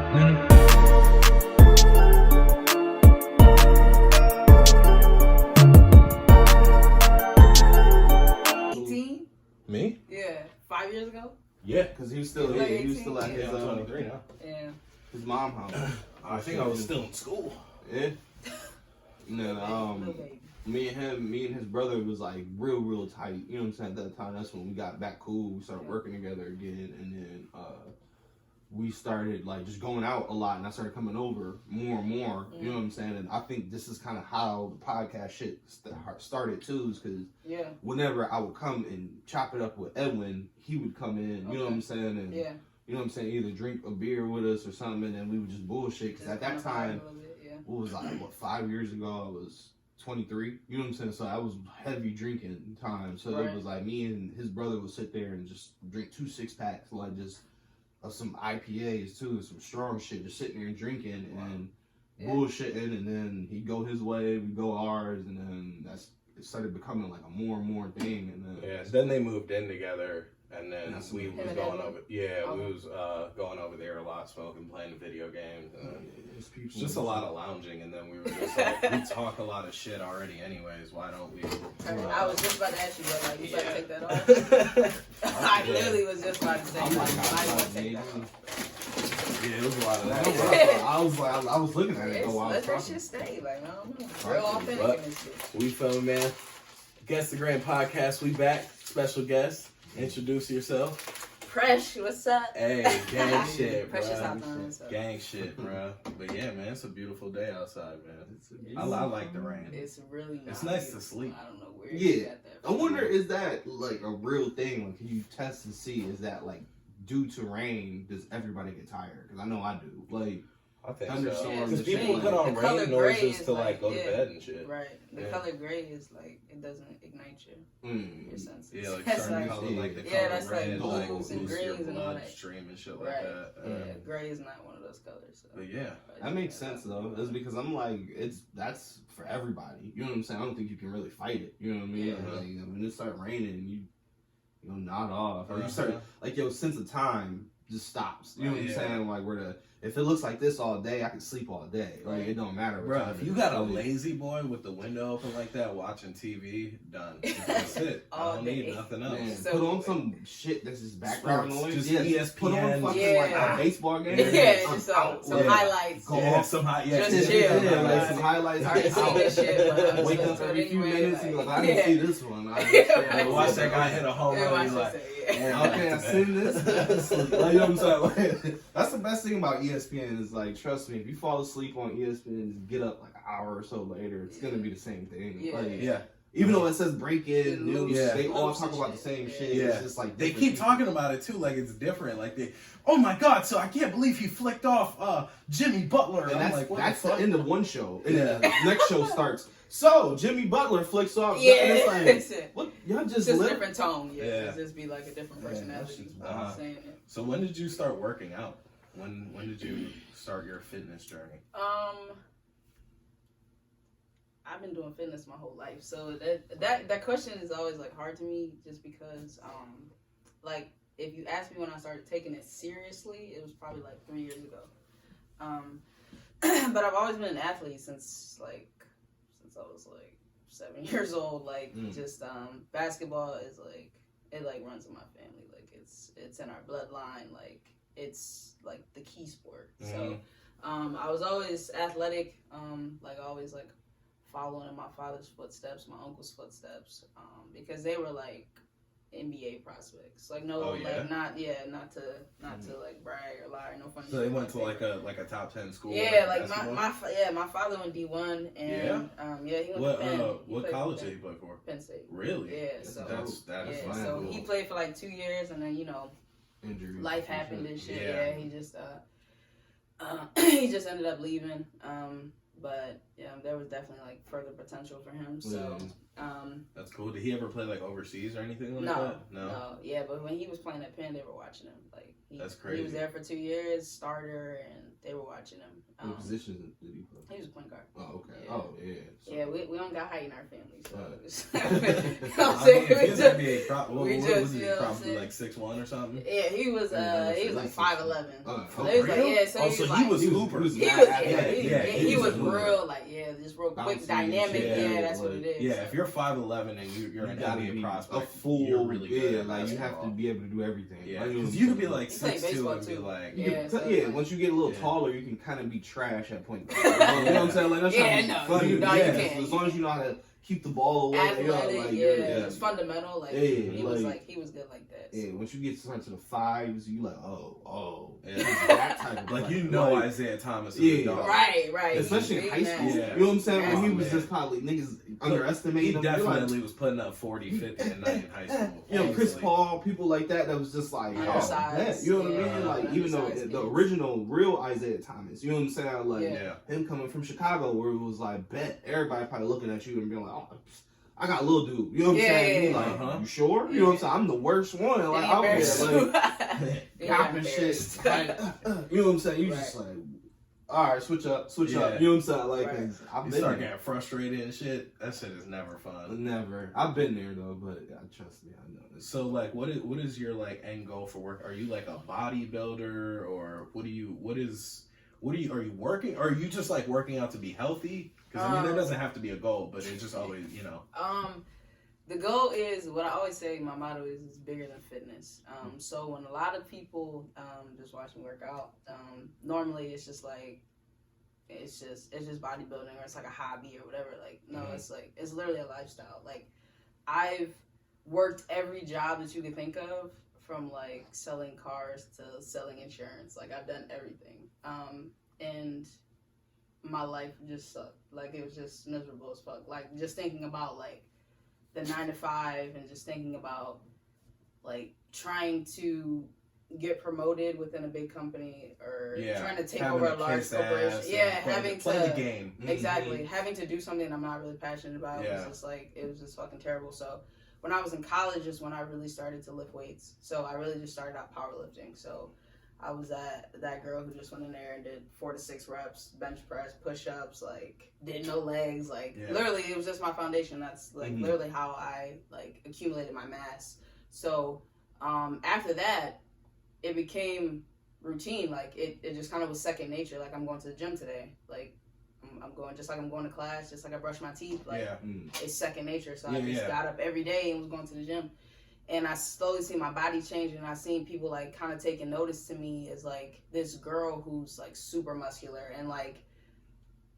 Me? Yeah, 5 years ago. Yeah, because he was still Like he was still at his 23 now. Yeah. his mom house. I think I was still in school. Yeah. And then Little baby. me and his brother was like real tight. You know what I'm saying? At that time, that's when we got back cool. We started working together again, and then we started like just going out a lot, and I started coming over more and more. You know what I'm saying? And I think this is kind of how the podcast shit started too, is because whenever I would come and chop it up with Edwin, he would come in. You know what I'm saying? And you know what I'm saying? Either drink a beer with us or something, and then we would just bullshit. Because at that time, what was I? 5 years ago? I was 23. You know what I'm saying? So I was heavy drinking time. So it was like me and his brother would sit there and just drink 2 6-packs, like just of some IPAs too, some strong shit, just sitting there and drinking and bullshitting, and then he'd go his way, we go ours, and then it started becoming like a more and more thing, and then then they moved in together, and then we was going over we was going over there a lot, smoking, playing video games, and it's just a lot of lounging, and then we were just like, we talk a lot of shit already anyways, why don't we I was just about to ask you that, like, you better take that off. I literally was just about to say, I want to take that off. Yeah, it was a lot of that. I was looking at it. Let that shit stay, like, I don't know. Real authentic in this shit. We feel, man. Guess the Grand Podcast, we back. Special guest. Introduce yourself. Presh, what's up? Hey, gang shit, bro. Preshus Hawthorne. Gang shit, bro. But yeah, man, it's a beautiful day outside, man. I like the rain. It's really It's nice to sleep. I don't know where you got that from. I wonder, is that like a real thing? Like, can you test and see, is that like due to rain, does everybody get tired? Because I know I do. Like, I think thunderstorms. Because people put on rain noises to like go to bed and shit. Right. The color gray is like, it doesn't ignite your senses. Yeah, like that's certain like, color, like the yeah, color that's red, like like blues and boosts your greens and all that. bloodstream and shit like that. Yeah, gray is not one of those colors. So. But yeah. That makes sense though. It's because I'm like, that's for everybody. You know what I'm saying? I don't think you can really fight it. You know what I mean? Yeah. Like, when it starts raining, you nod off, or you start like your sense of time just stops. You know what I'm saying? Like if it looks like this all day, I can sleep all day. Like it don't matter. Bro, if you got a lazy boy with the window open like that watching TV, done. That's it. I don't need nothing else. Man, so put on some shit that's just background noise. Just ESPN. Put on fucking like a baseball game. Just some highlights. Some highlights. Just chill. Like some highlights. Wake up every few minutes and be like, I didn't see this one. Watch that guy hit a home run and be like, okay, I seen this. Like, you know what I'm saying? Like, that's the best thing about ESPN is like, trust me, if you fall asleep on ESPN and just get up like an hour or so later, it's gonna be the same thing. Even though it says break-in news, they all talk about the same shit. It's just like they keep talking about it too, like it's different. Like oh my god, so I can't believe he flicked off Jimmy Butler. And I'm like, that's the end of one show. And the next show starts. So Jimmy Butler flicks off. Yeah, and it's like, what? Y'all just a different tone. It's just be like a different personality. Saying it. So when did you start working out? When did you start your fitness journey? I've been doing fitness my whole life, so that question is always like hard to me, just because like if you ask me when I started taking it seriously, it was probably like 3 years ago. But I've always been an athlete since I was like 7 years old. Like just basketball is like, it like runs in my family. Like it's in our bloodline. Like it's like the key sport. So I was always athletic. Like always like following in my father's footsteps, my uncle's footsteps, because they were like NBA prospects. Like like not to like brag or lie or no funny. So they went to like a top 10 school. Yeah, like my father went D1 and he went to Penn. What college did he play for? Penn State. Really? Yeah, so that is fine. So he played for like 2 years, and then injuries, life happened and shit. Yeah, he just ended up leaving. But yeah, there was definitely like further potential for him. So That's cool. Did he ever play like overseas or anything like no, that? No. Yeah, but when he was playing at Penn, they were watching him. Like that's crazy. He was there for 2 years, starter, and they were watching him. What position did he play? He was a point guard. Oh, okay. Yeah. Oh, yeah. So. Yeah, we don't got height in our family, so. Probably like 6'1" or something. Yeah, he was like 5'11". For real? He was hooper. He was real like just real quick, dynamic. Yeah, that's what it is. Yeah, if you're 5'11" and you're an NBA prospect, a full, you're really good. Like you have to be able to do everything. Yeah, because you could be like 6'2" and be like, once you get a little taller, you can kind of be trash at point guard. You know what I'm saying? Like that's funny. You can. As long as you know how to keep the ball away. Athletic, it's fundamental. Like he was good like that. So. Yeah, once you get to the fives, you like, that type of like like, Isaiah Thomas. Right. Especially in high school. Yeah. You know what I'm saying? When he was just probably niggas underestimating him. He definitely was putting up 40, 50 a night in high school. You know, Chris Paul, people like that was just like, you know what I mean? Like even though the original real Isaiah Thomas, you know what I'm saying? Like him coming from Chicago where it was like everybody probably looking at you and being like, oh, I got a little dude. You know what I'm saying? Like, you sure? You know what I'm saying? I'm the worst one. Like out there, like copping shit. Like, you know what I'm saying? You just like, all right, switch up. You know what I'm saying? Like, you start getting frustrated and shit. That shit is never fun. Never. I've been there though, but trust me, I know. So, like, what is your like end goal for work? Are you like a bodybuilder, or are you working? Or are you just like working out to be healthy? Because there doesn't have to be a goal, but it's just always, The goal is, what I always say, my motto is bigger than fitness. So when a lot of people just watch me work out, normally it's just like, it's just bodybuilding, or it's like a hobby or whatever. Like, no, it's like, it's literally a lifestyle. Like, I've worked every job that you could think of, from like selling cars to selling insurance. Like, I've done everything. And my life just sucked. Like, it was just miserable as fuck. Like, just thinking about like the 9 to 5 and just thinking about like trying to get promoted within a big company, or trying to take over a large corporation. Having to play the game. Exactly. Having to do something I'm not really passionate about. It was just fucking terrible. So when I was in college is when I really started to lift weights. So I really just started out powerlifting. So I was that girl who just went in there and did 4 to 6 reps, bench press, push-ups, like did no legs, like literally it was just my foundation. That's like literally how I like accumulated my mass. So after that, it became routine. Like it just kind of was second nature. Like, I'm going to the gym today. Like I'm going, just like I'm going to class, just like I brush my teeth. Like it's second nature. So I just got up every day and was going to the gym. And I slowly see my body changing, and I seen people like kind of taking notice to me as like this girl who's like super muscular. And like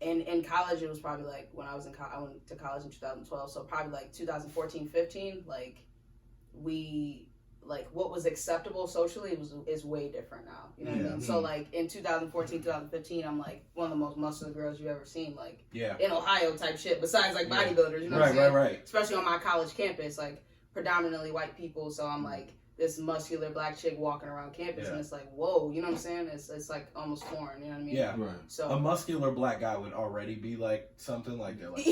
in college, it was probably like when I was I went to college in 2012, so probably like 2014, 15, like what was acceptable socially is way different now. You know what I mean? So like in 2014, 2015, I'm like one of the most muscular girls you've ever seen, like in Ohio type shit, besides like bodybuilders, you know what I'm saying? Right. Especially on my college campus, like predominantly white people, so I'm like this muscular black chick walking around campus, and it's like, whoa, you know what I'm saying? It's like almost foreign, you know what I mean? Yeah, right. So a muscular black guy would already be like something like they're like,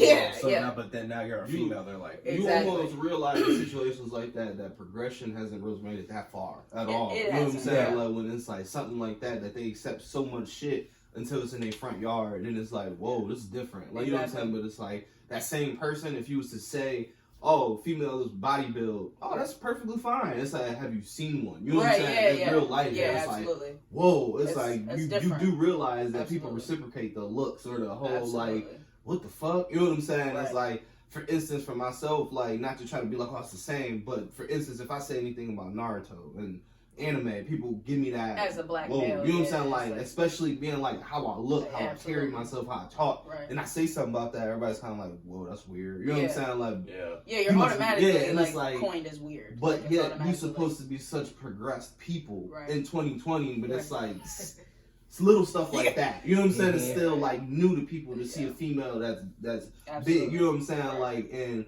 now, but then now you're a female, they're like, you almost realize in situations like that progression hasn't really made it that far at all. You know what I'm saying? Like when it's like something like that they accept so much shit until it's in their front yard, and it's like, whoa, this is different. Like you know what I'm saying? But it's like that same person, if you was to say, oh, female is bodybuild. Oh, that's perfectly fine. It's like, have you seen one? You know what I'm saying? In real life, it's absolutely. Like, whoa, it's like you do realize that people reciprocate the looks or the whole like, what the fuck? You know what I'm saying? It's like, for instance, for myself, like, not to try to be like, oh, it's the same, but for instance, if I say anything about Naruto and anime, people give me that as a black male, you know what I'm saying? Like, especially being like how I look, how I carry myself, how I talk, and I say something about that, everybody's kind of like, whoa, that's weird. You know what I'm saying? Like, you're automatically like coined as weird. But like, yet you're supposed to be such progressed people in 2020, but it's like it's little stuff like that. You know what I'm saying? It's still like new to people to see a female that's big. You know what I'm saying? Like, and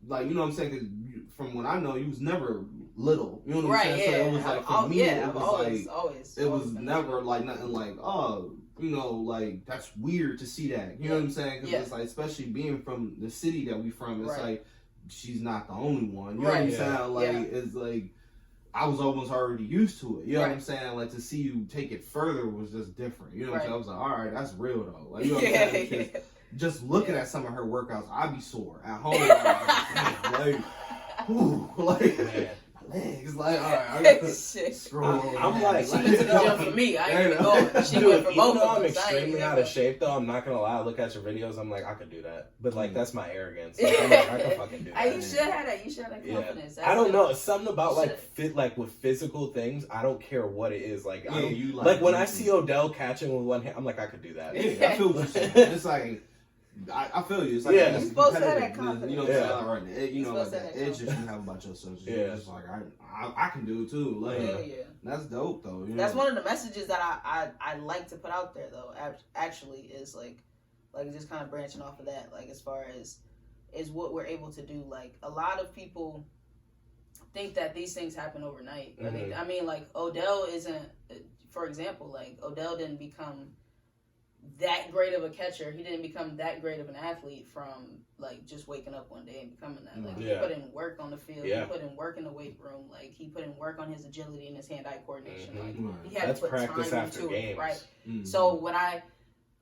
like, you know what I'm saying? 'Cause from what I know, you was never little. You know what I'm saying? So it was like, for me, it was never like nothing like, oh, you know, like that's weird to see that. You know what I'm saying? Because it's like, especially being from the city that we from, it's like she's not the only one. You know Right. what I'm saying? Like it's like I was almost already used to it. You know what I'm saying? Like to see you take it further was just different. You know what I'm saying? I was like, all right, that's real though. Like you know what I'm saying? Because just looking at some of her workouts, I'd be sore at home. Like, man. Legs, like, all right, I gotta scroll. I'm like, she went to the gym for me. I ain't even going. She went for both of us. I'm extremely out of shape, though. I'm not gonna lie. I look at your videos. I'm like, I could do that, but like, that's my arrogance. Like, I'm like, I can fucking do that. You should have that. You should have that confidence. Yeah. I don't know. It's something about like with physical things. I don't care what it is. Like, I don't, like when I see Odell catching with one hand, I'm like, I could do that. Yeah, I feel what you're saying. It's like. I feel you. It's like you're supposed to have that confidence. You know what I'm saying? Right. You know, like that edge that you have about yourself. You're just like I can do it too. Like, that's dope though. You that's know? one of the messages that I like to put out there though. Actually, is like just kind of branching off of that. Like as far as is what we're able to do. Like a lot of people think that these things happen overnight. Mm-hmm. I mean, like Odell isn't, for example, like Odell didn't become that great of a catcher. He didn't become that great of an athlete from like just waking up one day and becoming that. Like he put in work on the field. He put in work in the weight room. Like he put in work on his agility and his hand-eye coordination. Mm-hmm. Like he had to put practice time after into games. it, right? Mm-hmm. So when I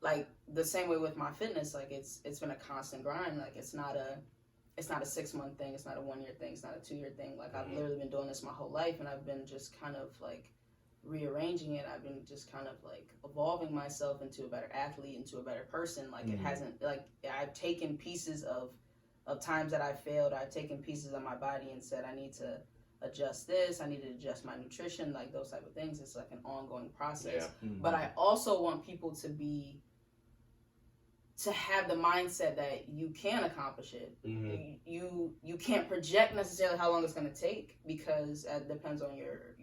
like the same way with my fitness, like it's been a constant grind. Like it's not a 6-month thing. It's not a 1-year thing. It's not a 2-year thing. Like I've literally been doing this my whole life, and I've been just kind of like rearranging it. I've been just kind of like evolving myself into a better athlete, into a better person. Like it hasn't, like I've taken pieces of times that I failed. I've taken pieces of my body and said I need to adjust this, I need to adjust my nutrition, like those type of things. It's like an ongoing process. But I also want people to have the mindset that you can accomplish it. You can't project necessarily how long it's going to take, because it depends on your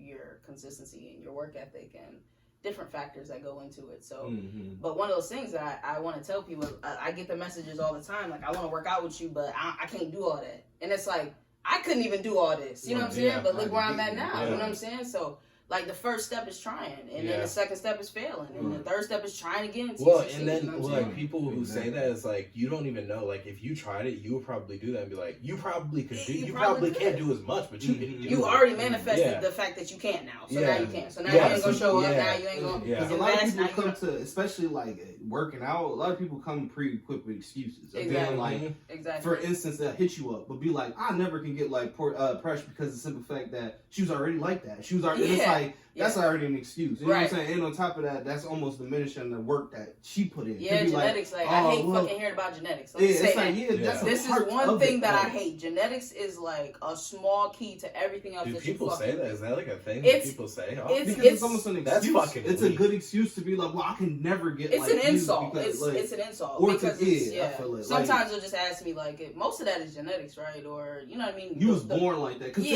consistency and your work ethic and different factors that go into it. So, but one of those things that I want to tell people, I get the messages all the time, like I want to work out with you, but I can't do all that. And it's like, I couldn't even do all this, you know what I'm saying? But look where I'm at now, you know what I'm saying? So, like the first step is trying, and then the second step is failing, and the third step is trying again. Well, and then like people who say that is like, you don't even know. Like if you tried it, you would probably do that and be like, you probably could do. You probably can't do as much, but you can do. You already manifested the fact that you can't now, so now you can. So now you ain't gonna show up. Now you ain't gonna. Because a lot of people come to, especially like working out. A lot of people come pre-equipped with excuses. Exactly. Like, for instance, they'll hit you up, but be like, I never can get like Presh because of the simple fact that she was already like that. She was already. It's like. That's already an excuse. You know what I'm saying? And on top of that, that's almost diminishing the work that she put in. Yeah, genetics. Like I hate fucking hearing about genetics. This is one thing that I hate. Genetics is like a small key to everything else. Do that people you say that? Is that like a thing? People say? Because it's almost an excuse. That's fucking. It's a good excuse to be like, well, I can never get. It's like an insult. Because, it's an insult. Or because I feel it. Sometimes they'll just ask me like, most of that is genetics, right? Or you know what I mean? You was born like that. Because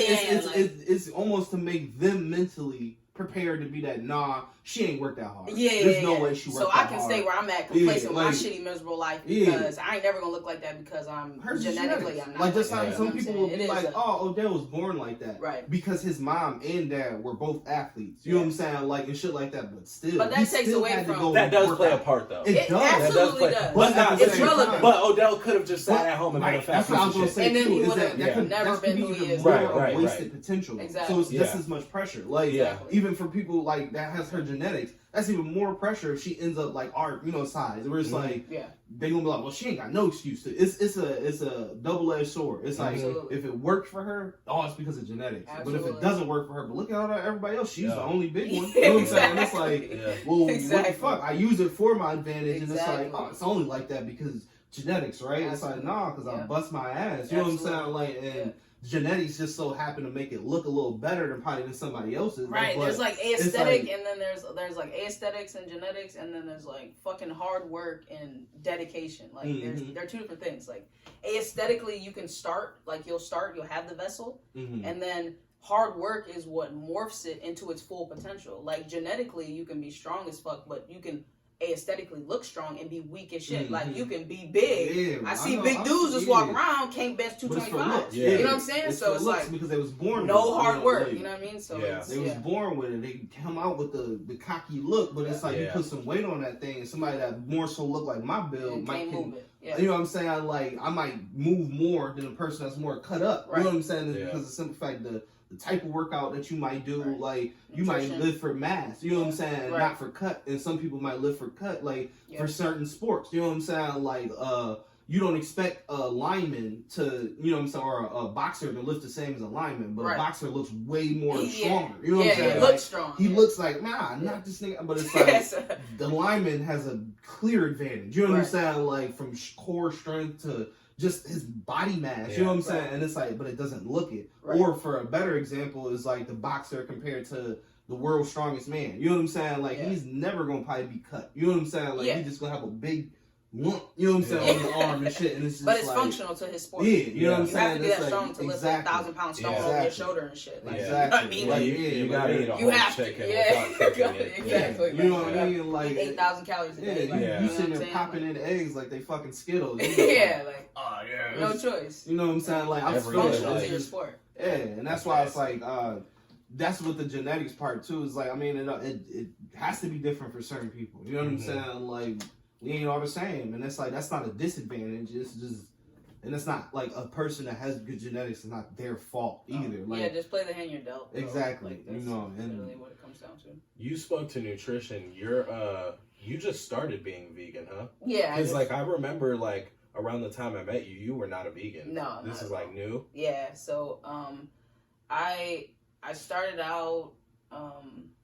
it's almost to make them mentally prepared to be that, nah, she ain't worked that hard. There's no way she worked that hard. So I can stay where I'm at, complacent with my shitty, miserable life, because I ain't never gonna look like that because I'm genetically, I'm not. Like just like some people will be like, oh, Odell was born like that. Right. Because his mom and dad were both athletes. You know what I'm saying? Like, and shit like that, but still. But that takes away from... That does play a part, though. It absolutely does. But it's relevant. But Odell could have just sat at home and been a fat That's what I was gonna say, and then too. he would have never been who he is. Right. Wasted potential. Exactly. So it's just as much pressure. Like, even for people like that has her genetics, that's even more pressure if she ends up like our, size. Where it's like, they gonna be like, well, she ain't got no excuse to. It's a double-edged sword. It's like, if it worked for her, it's because of genetics. Absolutely. But if it doesn't work for her, but look at all everybody else, she's the only big one. You know what I'm saying? It's like, well, what the fuck? I use it for my advantage, and it's like, it's only like that because genetics, right? It's like, nah, because I bust my ass. You know what I'm saying? Like, and genetics just so happen to make it look a little better than somebody else's. Right. Like, there's like aesthetic, and then there's like aesthetics and genetics, and then there's like fucking hard work and dedication. Like they're two different things. Like aesthetically, you can start, like you'll have the vessel, and then hard work is what morphs it into its full potential. Like genetically, you can be strong as fuck, but you can aesthetically look strong and be weak as shit. Mm-hmm. Like you can be big. Yeah, I see big dudes just walk around, can't bench 225. Yeah. You know what I'm saying? It's so it's like because they was born no with it, hard work. like, You know what I mean? So they was born with it. They come out with the cocky look, but it's like you put some weight on that thing, and somebody that more so look like my build might move it. Yeah. You know what I'm saying? Like I might move more than a person that's more cut up. Right. You know what I'm saying? It's because of the simple fact the type of workout that you might do, like you might live for mass. You know what I'm saying? Right. Not for cut. And some people might live for cut, like for certain sports. You know what I'm saying? Like you don't expect a lineman to, you know what I'm saying, or a boxer to lift the same as a lineman, but a boxer looks way more stronger. You know what I'm saying? He looks strong. He looks like, man, not this nigga. But it's like the lineman has a clear advantage. You know what I'm saying? Like from core strength to just his body mass. You know what I'm saying? And it's like, but it doesn't look it. Or for a better example is like the boxer compared to the world's strongest man. You know what I'm saying? Like he's never gonna probably be cut. You know what I'm saying? Like he's just gonna have a big lump, you know what I'm saying, on his arm and shit. And it's just but it's functional to his sport. Yeah, you know what I'm saying? You have to be that strong to lift a 1,000-pound stone over your shoulder and shit. Like, exactly. You know what I mean? Like, you gotta eat a whole chicken without cooking it. Exactly. You know what I mean? Like 8,000 calories a day. Yeah, you sitting there popping in eggs like they fucking Skittles. Yeah, like oh yeah, no choice. You know what I'm saying? Like I'm functional to your sport. Yeah, and that's why it's like that's what the genetics part too is like. I mean, it has to be different for certain people. You know what I'm saying? Like we ain't all the same, and it's like that's not a disadvantage. It's just, and it's not like a person that has good genetics is not their fault either. Like, yeah, just play the hand you're dealt. Exactly. Like, that's really what it comes down to. You spoke to nutrition. You just started being vegan, huh? Yeah. Because like I remember like around the time I met you, you were not a vegan. No. This is like new. Yeah. So I started out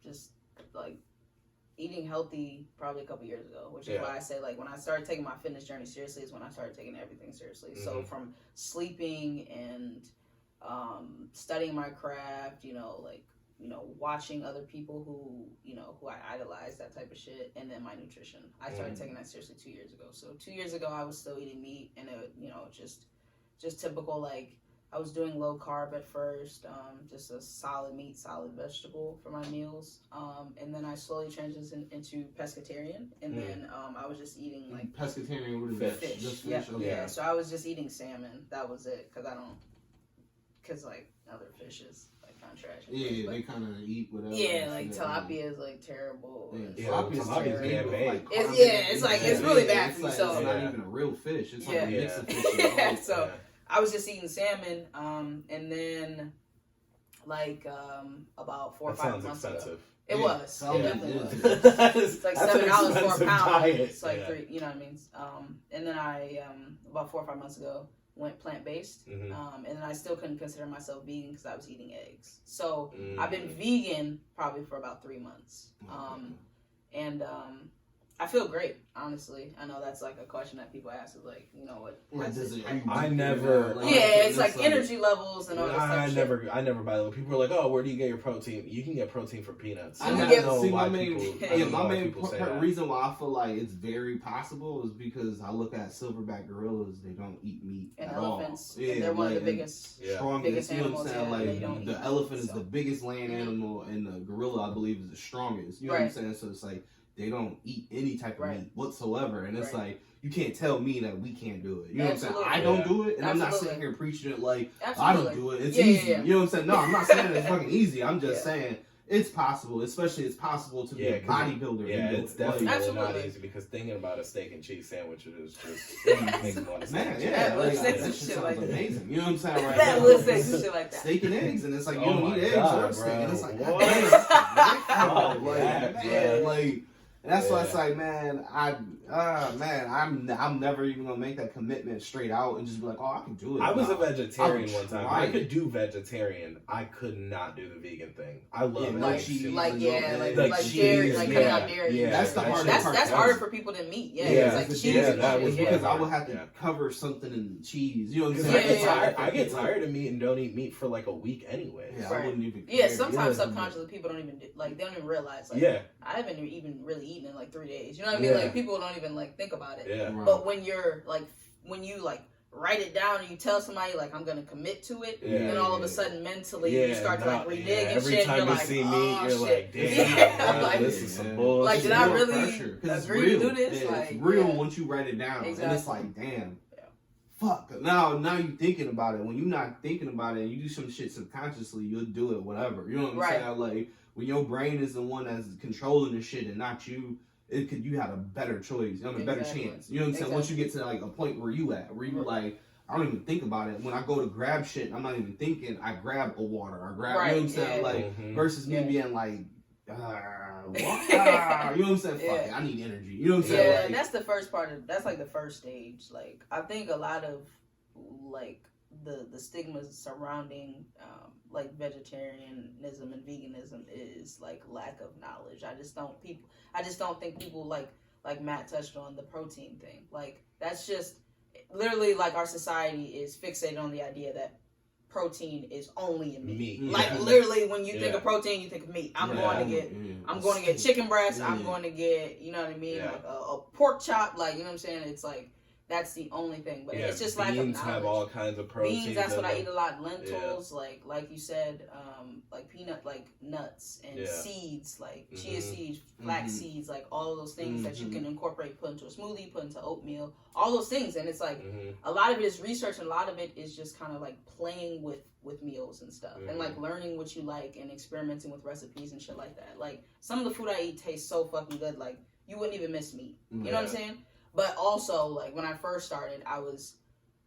just like eating healthy probably a couple years ago, which is why I say like when I started taking my fitness journey seriously is when I started taking everything seriously. So from sleeping and studying my craft, watching other people who I idolize, that type of shit, and then my nutrition. I started taking that seriously 2 years ago. So 2 years ago I was still eating meat, and it, just typical, like I was doing low carb at first, just a solid meat, solid vegetable for my meals. And then I slowly transitioned into pescatarian. And then I was just eating like pescatarian with fish. Just fish. Yeah. Okay. Yeah. So I was just eating salmon. That was it. Cause like other fishes like kind of trash. Yeah, they kind of eat whatever. Yeah, like tilapia is like terrible. Yeah, tilapia is terrible. It's really bad for me. Like, So it's not even a real fish. It's like a mix of fish. So I was just eating salmon, and then like about 4 or 5 months ago. It was. It definitely was. It's like $7 for a pound. Diet. It's like $3. You know what I mean? And then I about 4 or 5 months ago went plant-based, and then I still couldn't consider myself vegan because I was eating eggs. So I've been vegan probably for about 3 months, and I feel great, honestly. I know that's like a question that people ask, is like, you know what? I never. It's like energy levels and all that stuff. I never buy them. People are like, "Oh, where do you get your protein?" You can get protein from peanuts. My main reason why I feel like it's very possible is because I look at silverback gorillas. They don't eat meat and at elephants. all. Yeah, they're one of the biggest, strongest. You know what I'm saying? Like the elephant is the biggest land animal, and the gorilla, I believe, is the strongest. You know what I'm saying? So it's like they don't eat any type of meat whatsoever, and it's like you can't tell me that we can't do it. You know what I'm saying? I don't do it, and I'm not sitting here preaching it like I don't do it. It's easy. You know what I'm saying? No, I'm not saying it's fucking easy. I'm just saying it's possible. Especially it's possible to be a bodybuilder. Yeah, it's definitely not easy because thinking about a steak and cheese sandwich is just makes me want to man. That shit sounds amazing. You know what I'm saying? Right? That looks like shit like that. Steak and eggs, and it's like you don't eat eggs or steak, and it's like like. And that's why it's like, man, I'm never even gonna make that commitment straight out and just be like, oh, I can do it. I was a vegetarian one time. I could do vegetarian. I could not do the vegan thing. I love it. Like cheese, like dairy, like cutting out dairy. Yeah, that's the hardest part. That's harder for people than meat. Yeah, it's like cheese. That was because I would have to cover something in cheese. You know what I'm saying? I get tired of meat and don't eat meat for like a week anyway. Yeah, I wouldn't even. Yeah, sometimes subconsciously people don't even they don't even realize. Like, I haven't even really eaten in like 3 days. You know what I mean? Like people don't even like think about it. Yeah. But when you're like when you like write it down and you tell somebody like I'm gonna commit to it, Yeah, then all of a sudden mentally you start to like renege and shit. Every time you're you like, see oh, me, you're shit. like, damn, like, this is some bullshit. Like, did I really Because agree to do this? Yeah, like, it's real once you write it down, exactly. and it's like, damn, fuck. Now you thinking about it. When you're not thinking about it, and you do some shit subconsciously, you'll do it, whatever. You know what I'm saying? Like when your brain is the one that's controlling the shit and not you. You had a better choice, you know, a better chance. You know what I'm saying? Once you get to like a point where you like, I don't even think about it. When I go to grab shit, I'm not even thinking. I grab a water or grab, you know what I'm saying? Like versus me being like, you know what I'm saying? Fuck it, I need energy. You know what I'm saying? Yeah, like, that's the first part of. That's like the first stage. Like I think a lot of like the stigmas surrounding like vegetarianism and veganism is like lack of knowledge. I just don't think people like Matt touched on the protein thing. Like that's just literally like our society is fixated on the idea that protein is only in meat. Like literally when you think of protein, you think of meat. I'm going to get chicken breast. I'm going to get, you know what I mean, like a pork chop. Like, you know what I'm saying? It's like that's the only thing, but it's just lack of knowledge. Beans have all kinds of protein. Beans, that's what I eat a lot. Lentils, like you said, like peanut, like nuts and seeds, like chia seeds, flax seeds, like all of those things that you can incorporate, put into a smoothie, put into oatmeal, all those things. And it's like a lot of it is research, and a lot of it is just kind of like playing with meals and stuff, and like learning what you like and experimenting with recipes and shit like that. Like some of the food I eat tastes so fucking good, like you wouldn't even miss meat. You know what I'm saying? But also, like, when I first started, I was,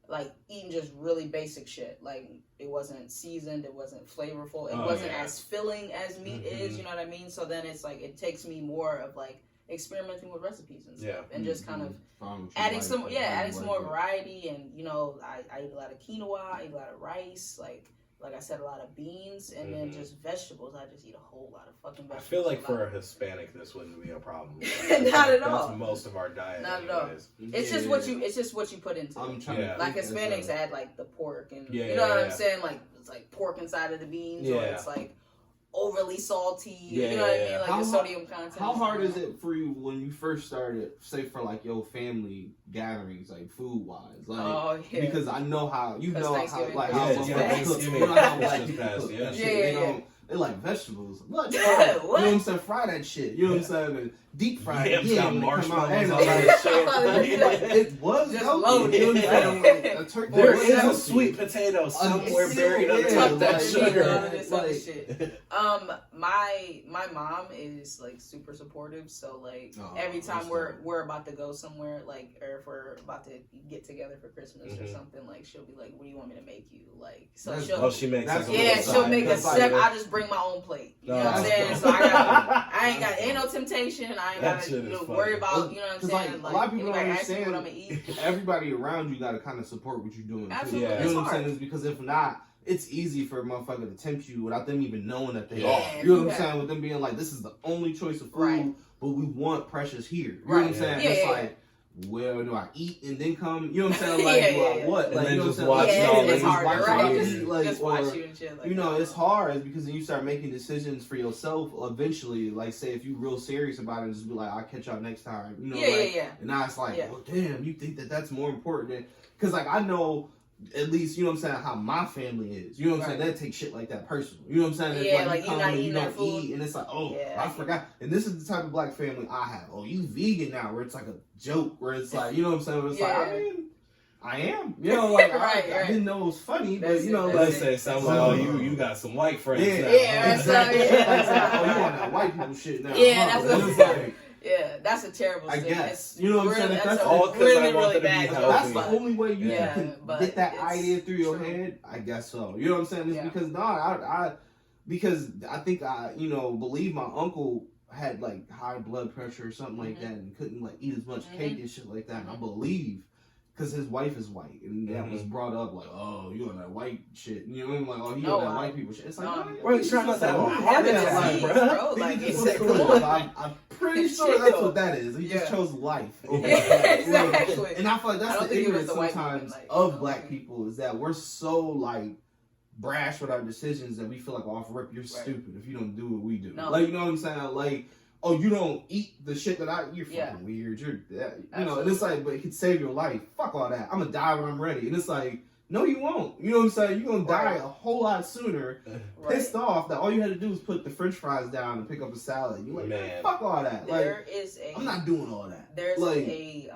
like, eating just really basic shit. Like, it wasn't seasoned. It wasn't flavorful. It wasn't as filling as meat is, you know what I mean? So then it's, like, it takes me more of, like, experimenting with recipes and stuff. And just kind of adding some more variety. And, you know, I eat a lot of quinoa. I eat a lot of rice. Like I said, a lot of beans, and then just vegetables. I just eat a whole lot of fucking vegetables. I feel like for a Hispanic, this wouldn't be a problem. Not at all. That's most of our diet. Not at all. It's just what you put into it. Like Hispanics add like the pork, and you know what I'm saying. Like it's like pork inside of the beans, or it's like overly salty. You know what I mean? Like the sodium content. How hard is it for you when you first started, say for like your family gatherings, like food wise? Like, because I know how they like vegetables. What? You know what I'm saying? Fry that shit. You know what I'm saying? And deep fry it. Yeah, marshmallows and all that shit. It was just loaded. You know what I'm saying? There is a sweet potato somewhere buried under that sugar. My mom is like super supportive, so like every time we're about to go somewhere, like, or if we're about to get together for Christmas or something, like she'll be like, "What do you want me to make you?" Like, so she makes she'll make a step. I just bring my own plate. You know what I'm saying? So ain't no temptation. I ain't gotta worry about, you know what I'm saying? Like, a lot of people don't understand what I'm gonna eat. Everybody around you gotta kind of support what you're doing. Absolutely. You know what I'm saying? Is because if not, it's easy for a motherfucker to tempt you without them even knowing that they are. You know what I'm saying? With them being like, this is the only choice of food, but we want Precious here. You know what I'm saying? It's like, well, do I eat and then come? You know what I'm saying? Like, what? Like, you know what I'm saying? Watch it's harder, right? Just watch you and shit. Like, you know, it's hard because then you start making decisions for yourself eventually. Like, say, if you're real serious about it, just be like, I'll catch y'all next time. You know, And now it's like, well, damn, you think that's more important than... Because, like, I know... At least, you know what I'm saying, how my family is. You know what I'm saying? They take shit like that personal. You know what I'm saying? It's like you come and you don't eat, and it's like, I forgot. And this is the type of black family I have. Oh, you vegan now, where it's like a joke, where it's like, you know what I'm saying? Where it's like, I mean, I am. You know, like, I didn't know it was funny, but, you know, let's say something like, oh, you got some white friends now. Exactly. Oh, you on that white people shit now. Yeah, that's like, yeah, that's a terrible thing. I guess. It's you know what I'm saying? That's all really, really bad. That's the only way you can get that idea through your head. I guess so. You know what I'm saying? It's because I think I believe my uncle had like high blood pressure or something like that and couldn't like eat as much cake and shit like that. And I believe because his wife is white and that was brought up like, oh, you on that white shit. You know what I mean? Like, oh, you on that white people shit. It's like, we're trying not to have that, bro. Like, I'm pretty sure that's what that is. He just chose life. Exactly. And I feel like that's the ignorance sometimes of black people is that we're so like brash with our decisions that we feel like, oh, off rip, you're stupid if you don't do what we do. Like, you know what I'm saying? Like, oh, you don't eat the shit that you're fucking weird. You're, you know, and it's like, but it could save your life. Fuck all that. I'm gonna die when I'm ready. And it's like, no, you won't. You know what I'm saying? You're gonna die a whole lot sooner, pissed off that all you had to do was put the French fries down and pick up a salad. You're like, man, fuck all that. I'm not doing all that. There's a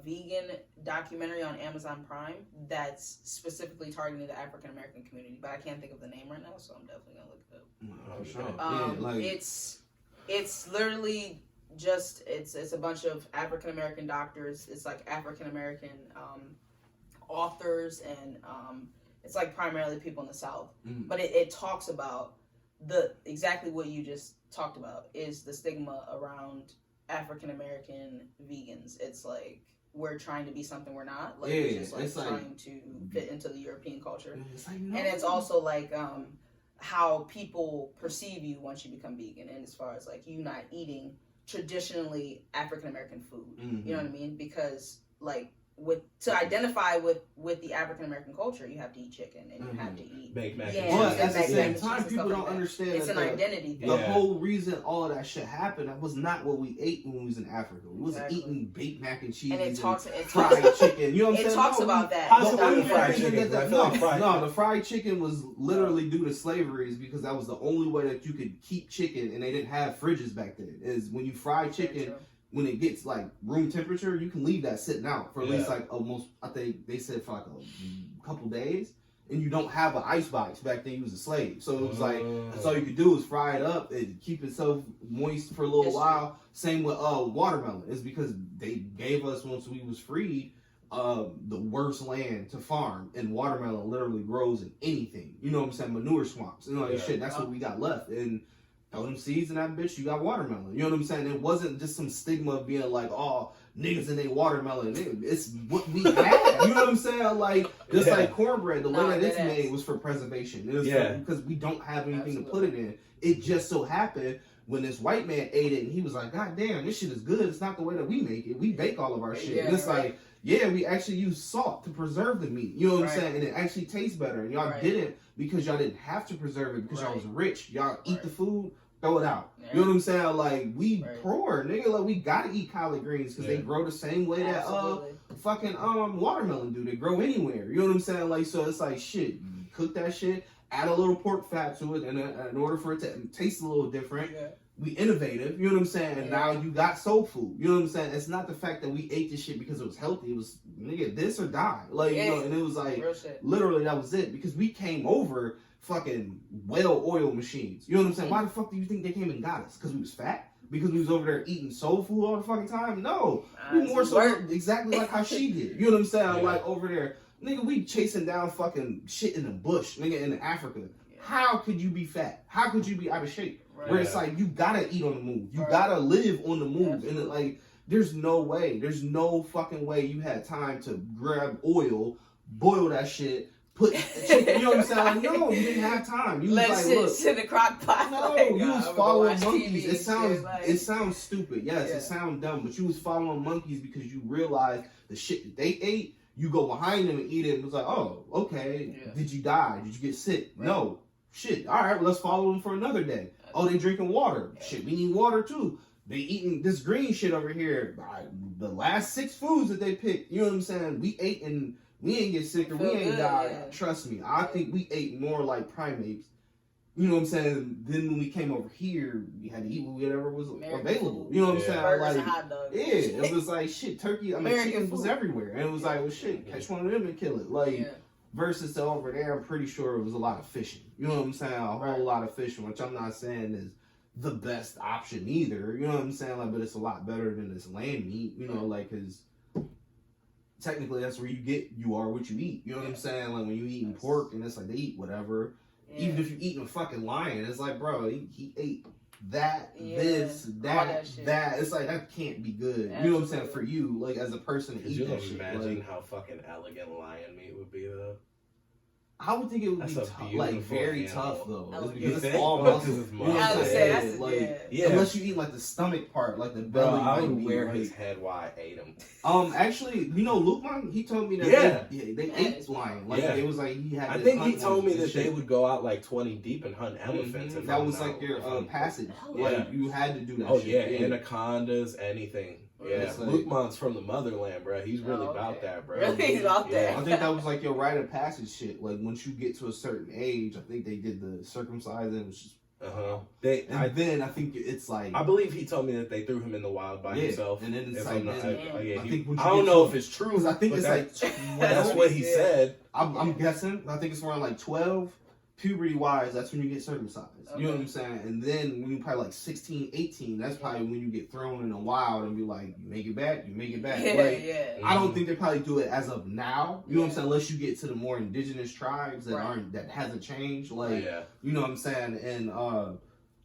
vegan documentary on Amazon Prime that's specifically targeting the African American community, but I can't think of the name right now, so I'm definitely gonna look it up. It's literally just it's a bunch of African American doctors. It's like African American authors, and it's like primarily people in the South. But it talks about exactly what you just talked about is the stigma around African American vegans. It's like we're trying to be something we're not. Like we're just like trying to fit into the European culture. And it's also like how people perceive you once you become vegan, and as far as like you not eating traditionally African American food. You know what I mean? Because like to identify with the African American culture, you have to eat chicken and you have to eat baked mac and cheese. But at the same time, people don't understand it's an identity thing. The whole reason all of that shit happened, that was not what we ate when we was in Africa. We wasn't eating baked mac and cheese and fried chicken. You know what I'm saying? It talks about that. The fried chicken was literally due to slavery, because that was the only way that you could keep chicken, and they didn't have fridges back then. Is when you fry chicken, when it gets like room temperature, you can leave that sitting out for at least like almost, I think they said for like a couple days, and you don't have an ice box. Back then you was a slave, so it was like that's all you could do is fry it up and keep itself moist for a little while. Same with watermelon. It's because they gave us, once we was freed, the worst land to farm, and watermelon literally grows in anything. You know what I'm saying? Manure swamps and all that shit. That's what we got left. And throw them seeds in that bitch, you got watermelon. You know what I'm saying? It wasn't just some stigma of being like, oh, niggas and they watermelon. It's what we had. You know what I'm saying? Like, just like cornbread, the way that it's made was for preservation. It was because we don't have anything to put it in. It just so happened when this white man ate it, and he was like, God damn, this shit is good. It's not the way that we make it. We bake all of our shit. And it's like, we actually use salt to preserve the meat. You know what I'm saying? And it actually tastes better. And y'all didn't, because y'all didn't have to preserve it, because y'all was rich. Y'all eat the food, throw it out. You know what I'm saying? Like, we poor, nigga. Like, we gotta eat collard greens because they grow the same way that fucking watermelon do. They grow anywhere. You know what I'm saying? Like, so it's like, shit, you cook that shit, add a little pork fat to it, and in order for it to taste a little different, we innovative. You know what I'm saying? And now you got soul food. You know what I'm saying? It's not the fact that we ate this shit because it was healthy. It was, nigga, this or die. Like, you know, and it was like, literally, that was it. Because we came over fucking well-oiled machines. You know what I'm saying? Why the fuck do you think they came and got us? Because we was fat? Because we was over there eating soul food all the fucking time? No. We more so exactly like how she did. You know what I'm saying? Like, over there, nigga, we chasing down fucking shit in the bush, nigga, in Africa. How could you be fat? How could you be out of shape? Where it's like, you gotta eat on the move. You gotta live on the move. And it, like, there's no way. There's no fucking way you had time to grab oil, boil that shit, put chicken, you know what I'm saying? Like, no, you didn't have time. You was like, look, sit in the crock pot. No, you was following monkeys. It sounds stupid. Yes, it sounds dumb, but you was following monkeys because you realized the shit that they ate, you go behind them and eat it, and it was like, oh, okay. Did you die? Did you get sick? No. Shit. All right, well, let's follow them for another day. Oh, they drinking water. Shit, we need water too. They eating this green shit over here. The last 6 foods that they picked, you know what I'm saying? We ate and we ain't get sick or we ain't died. Trust me, I think we ate more like primates. You know what I'm saying? Then when we came over here, we had to eat whatever was available. You know what I'm saying? Burgers like, and hot dogs. It was like shit. Turkey. I mean, chicken was everywhere, and it was like, well, shit, catch one of them and kill it. Like, versus to over there, I'm pretty sure it was a lot of fishing. You know what I'm saying? A whole lot of fishing, which I'm not saying is the best option either. You know what I'm saying? Like, but it's a lot better than this land meat. You know, like, because technically that's where you are what you eat. You know what I'm saying? Like, when you eating pork and it's like they eat whatever. Even if you're eating a fucking lion, it's like, bro, he ate that, this, that. It's like, that can't be good. You know what I'm saying? For you, like, as a person to eat that shit. Imagine how fucking elegant lion meat would be, though. I would think it would That's be a like beautiful very animal. tough though. Oh, It's you because it's think? all Oh, muscle. 'cause it's You know what muscle. I'm I would say saying? that's Like, Yeah. unless you eat like the stomach part, like the Bro, belly. I might would be, wear like, his head while I ate him. Actually, you know, Luke, he told me that Yeah. they ate lion. Like, Yeah. it was like he had. I to think he hunt told me ones and that they shit. would go out like 20 deep and hunt elephants. if That I'm was not- like your if I'm- passage. Yeah. Like, you had to do that. Oh shit. yeah, anacondas, anything. Yeah, It's like- Luke Mont's from the motherland, bro. He's really Oh, okay. about that, bro. Really? He's about Yeah. I think that was like your rite of passage shit. Like once you get to a certain age, I think they did the circumcising, which is and then I think it's like I believe he told me that they threw him in the wild by himself. and then it's If like I'm not- then- I think when you I don't get know to- if it's true. because I think but it's that- like that's what he said. I'm guessing. I think it's around like 12, puberty wise. That's when you get circumcised. You know what I'm saying? And then when you probably like 16, 18, that's probably when you get thrown in the wild and be like, you make it back, you make it back. Yeah, Like, yeah. I don't think they probably do it as of now. You know what I'm Yeah. saying? Unless you get to the more indigenous tribes that Right. that hasn't changed. Like, Yeah. you know what I'm saying? And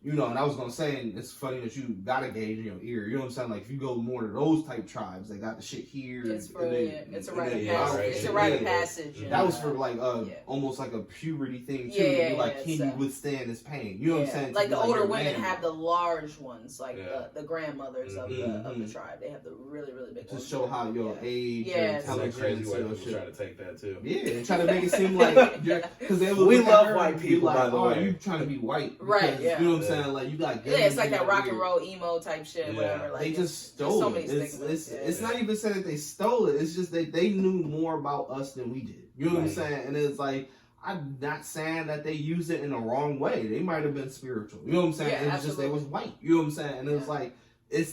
you know, and I was gonna say, and it's funny that you got a gauge in your ear. You know what I'm saying? Like if you go more to those type tribes, they got the shit here. It's for and then- it's a and rite then of yeah, passage. right. It's a rite of Yeah. passage. and, That was for like yeah. almost like a puberty thing too. Yeah, You're like, yeah, can so- you withstand this pain? You know what I'm Yeah. saying? To Like be the older you're women man. have the large ones, like Yeah. the grandmothers of Mhm. the tribe. They have the really big to ones. show how your Yeah. age, Yeah, your it's It's like intelligence, crazy and white your people shit. try to take that too. Yeah, and try to make it seem like because they will We look at love her white and be people, like, by the oh, way. you trying to be white, Right, because, yeah. You know what I'm Yeah. saying? Like you got Yeah, it's like guns that in rock your and ear. roll emo type shit, Yeah. whatever. Like They it's- just there's stole so it. many It's stigmas. Yeah. it's not even saying that they stole it. It's just they knew more about us than we did. You know what I'm Right. saying? And it's like I'm not saying that they used it in a wrong way. They might have been spiritual. You know what I'm saying? Yeah, It's just they was white. You know what I'm saying? And it's Yeah. like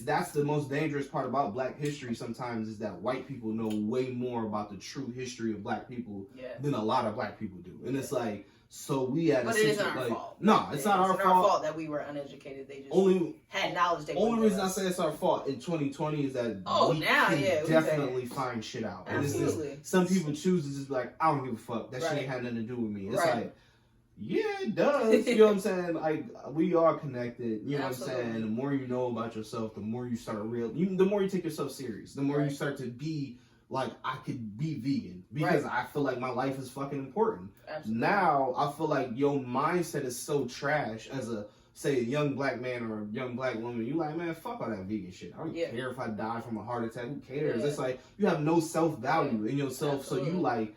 that's the most dangerous part about Black history. Sometimes is that white people know way more about the true history of Black people Yeah. than a lot of Black people do. And it's like so we had. But a it isn't situ- our like, fault. No, it's not our fault. that we were uneducated. They just Only had knowledge. They only wouldn't reason give I us. say it's our fault in 2020 is that Oh, we now, can yeah, we definitely find shit out. And it's just, Absolutely. some people choose to just be like, I don't give a fuck. That shit Right. ain't had nothing to do with me. It's Right. like, yeah, it does. You know what I'm saying? Like we are connected. You know Absolutely. what I'm saying? The more you know about yourself, the more you start the more you take yourself serious. The more you Right. start to be like, I could be vegan because I feel like my life is fucking important. Absolutely. Now I feel like your mindset is so trash as a say a young Black man or a young Black woman. You like, man, fuck all that vegan shit. I don't Yeah. care if I die from a heart attack. Who cares? Yeah. It's like you have no self value in yourself, so Absolutely. you like.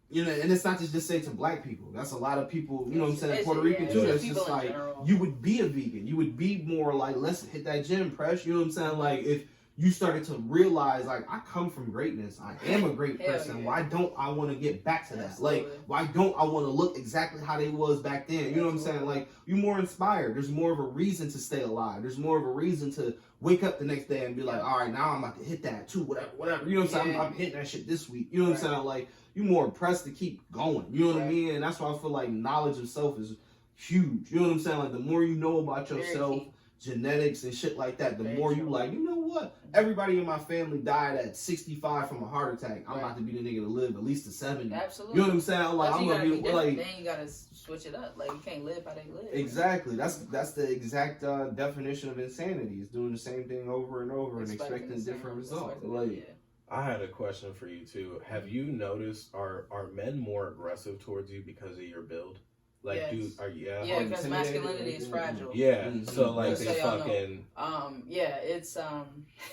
You know, and it's not to just say to Black people. That's a lot of people, you know what I'm saying, It's- Puerto Rican yeah, too. it's That's people just in like, general. you would be a vegan. You would be more like, let's hit that gym press. You know what I'm saying? Like, if you started to realize, like, I come from greatness. I am a great Hell person. yeah. Why don't I want to get back to that? Absolutely. Like, why don't I want to look exactly how they was back then? You know what I'm saying? Like, you're more inspired. There's more of a reason to stay alive. There's more of a reason to wake up the next day and be like, all right, now I'm about to hit that too, whatever. You know what I'm saying? Yeah. I'm hitting that shit this week. You know what I'm saying? Like, you're more impressed to keep going. You know what I Right. mean? And that's why I feel like knowledge of self is huge. You know what I'm saying? Like, the more you know about Very yourself, key. genetics and shit like that, the Very more you true. like, you know what? Everybody in my family died at 65 from a heart attack. I'm Right. about to be the nigga to live at least to 70. Absolutely. You know what I'm saying? I'm like, But I'm you gonna gotta be different. like, Then you gotta switch it up. Like you can't live how they live. exactly. That's the exact definition of insanity. Is doing the same thing over and over and expecting the same- different results. expecting- Like, yeah. I had a question for you too. Have you noticed are men more aggressive towards you because of your build? Like, Yes. yeah, Yeah, because intimidated. masculinity is fragile. yeah. Mhm. So like Just they so y'all know. fucking Yeah, it's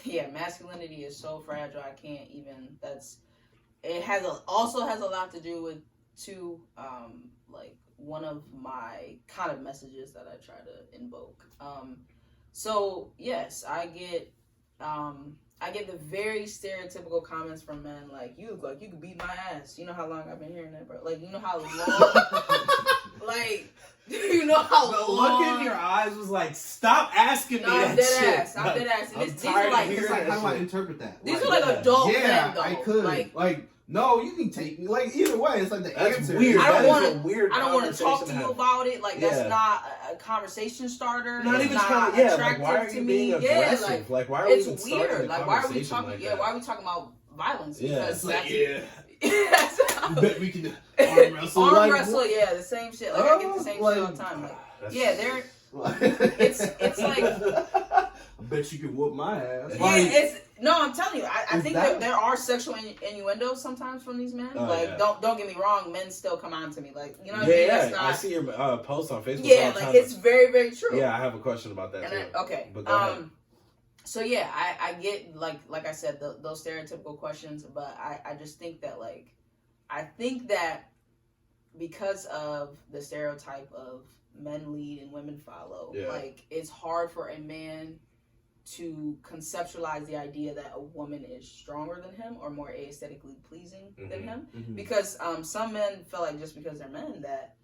yeah, masculinity is so fragile. I can't even. It also has a lot to do with like one of my kind of messages that I try to invoke. So yes, I get the very stereotypical comments from men like, you look like you could beat my ass. You know how long I've been hearing that, bro? Like, you know how long like you know how the long look in your eyes was like, stop asking me No, I'm that dead shit. ass. I'm dead ass. And I'm these tired are of like, hearing it's like, that how do I shit. interpret that? these Like, are like adult yeah, men though. I could. Like, no, you can take me. Like, either way, it's like the That's answer. weird. I don't That is wanna- a weird I don't want to talk to conversation you have. about it. Like, Yeah. that's not a conversation starter. Not It's even not trying. Yeah, like attractive why are to you me. being Yeah, aggressive? Like why are we even it's starting weird. a Like, why are we conversation talking? like Yeah, that? why are we talking about violence? Yeah, Because it's like, that's You bet we can arm wrestle. arm like, wrestle. Yeah, the same shit. Like I get the same shit all the time. Like, That's- yeah, they're what? it's like I bet you can whoop my ass. yeah, Like, it's No, I'm telling you, I think that there are sexual innuendos sometimes from these men. Don't get me wrong, men still come on to me, like, you know what I mean? That's not... I see your post on Facebook. Yeah, like it's very, very true. Yeah, I have a question about that too. Okay, but go ahead. So yeah, I get like I said those stereotypical questions, but I just think that that because of the stereotype of men lead and women follow, like it's hard for a man to conceptualize the idea that a woman is stronger than him or more aesthetically pleasing than him, because some men feel like just because they're men that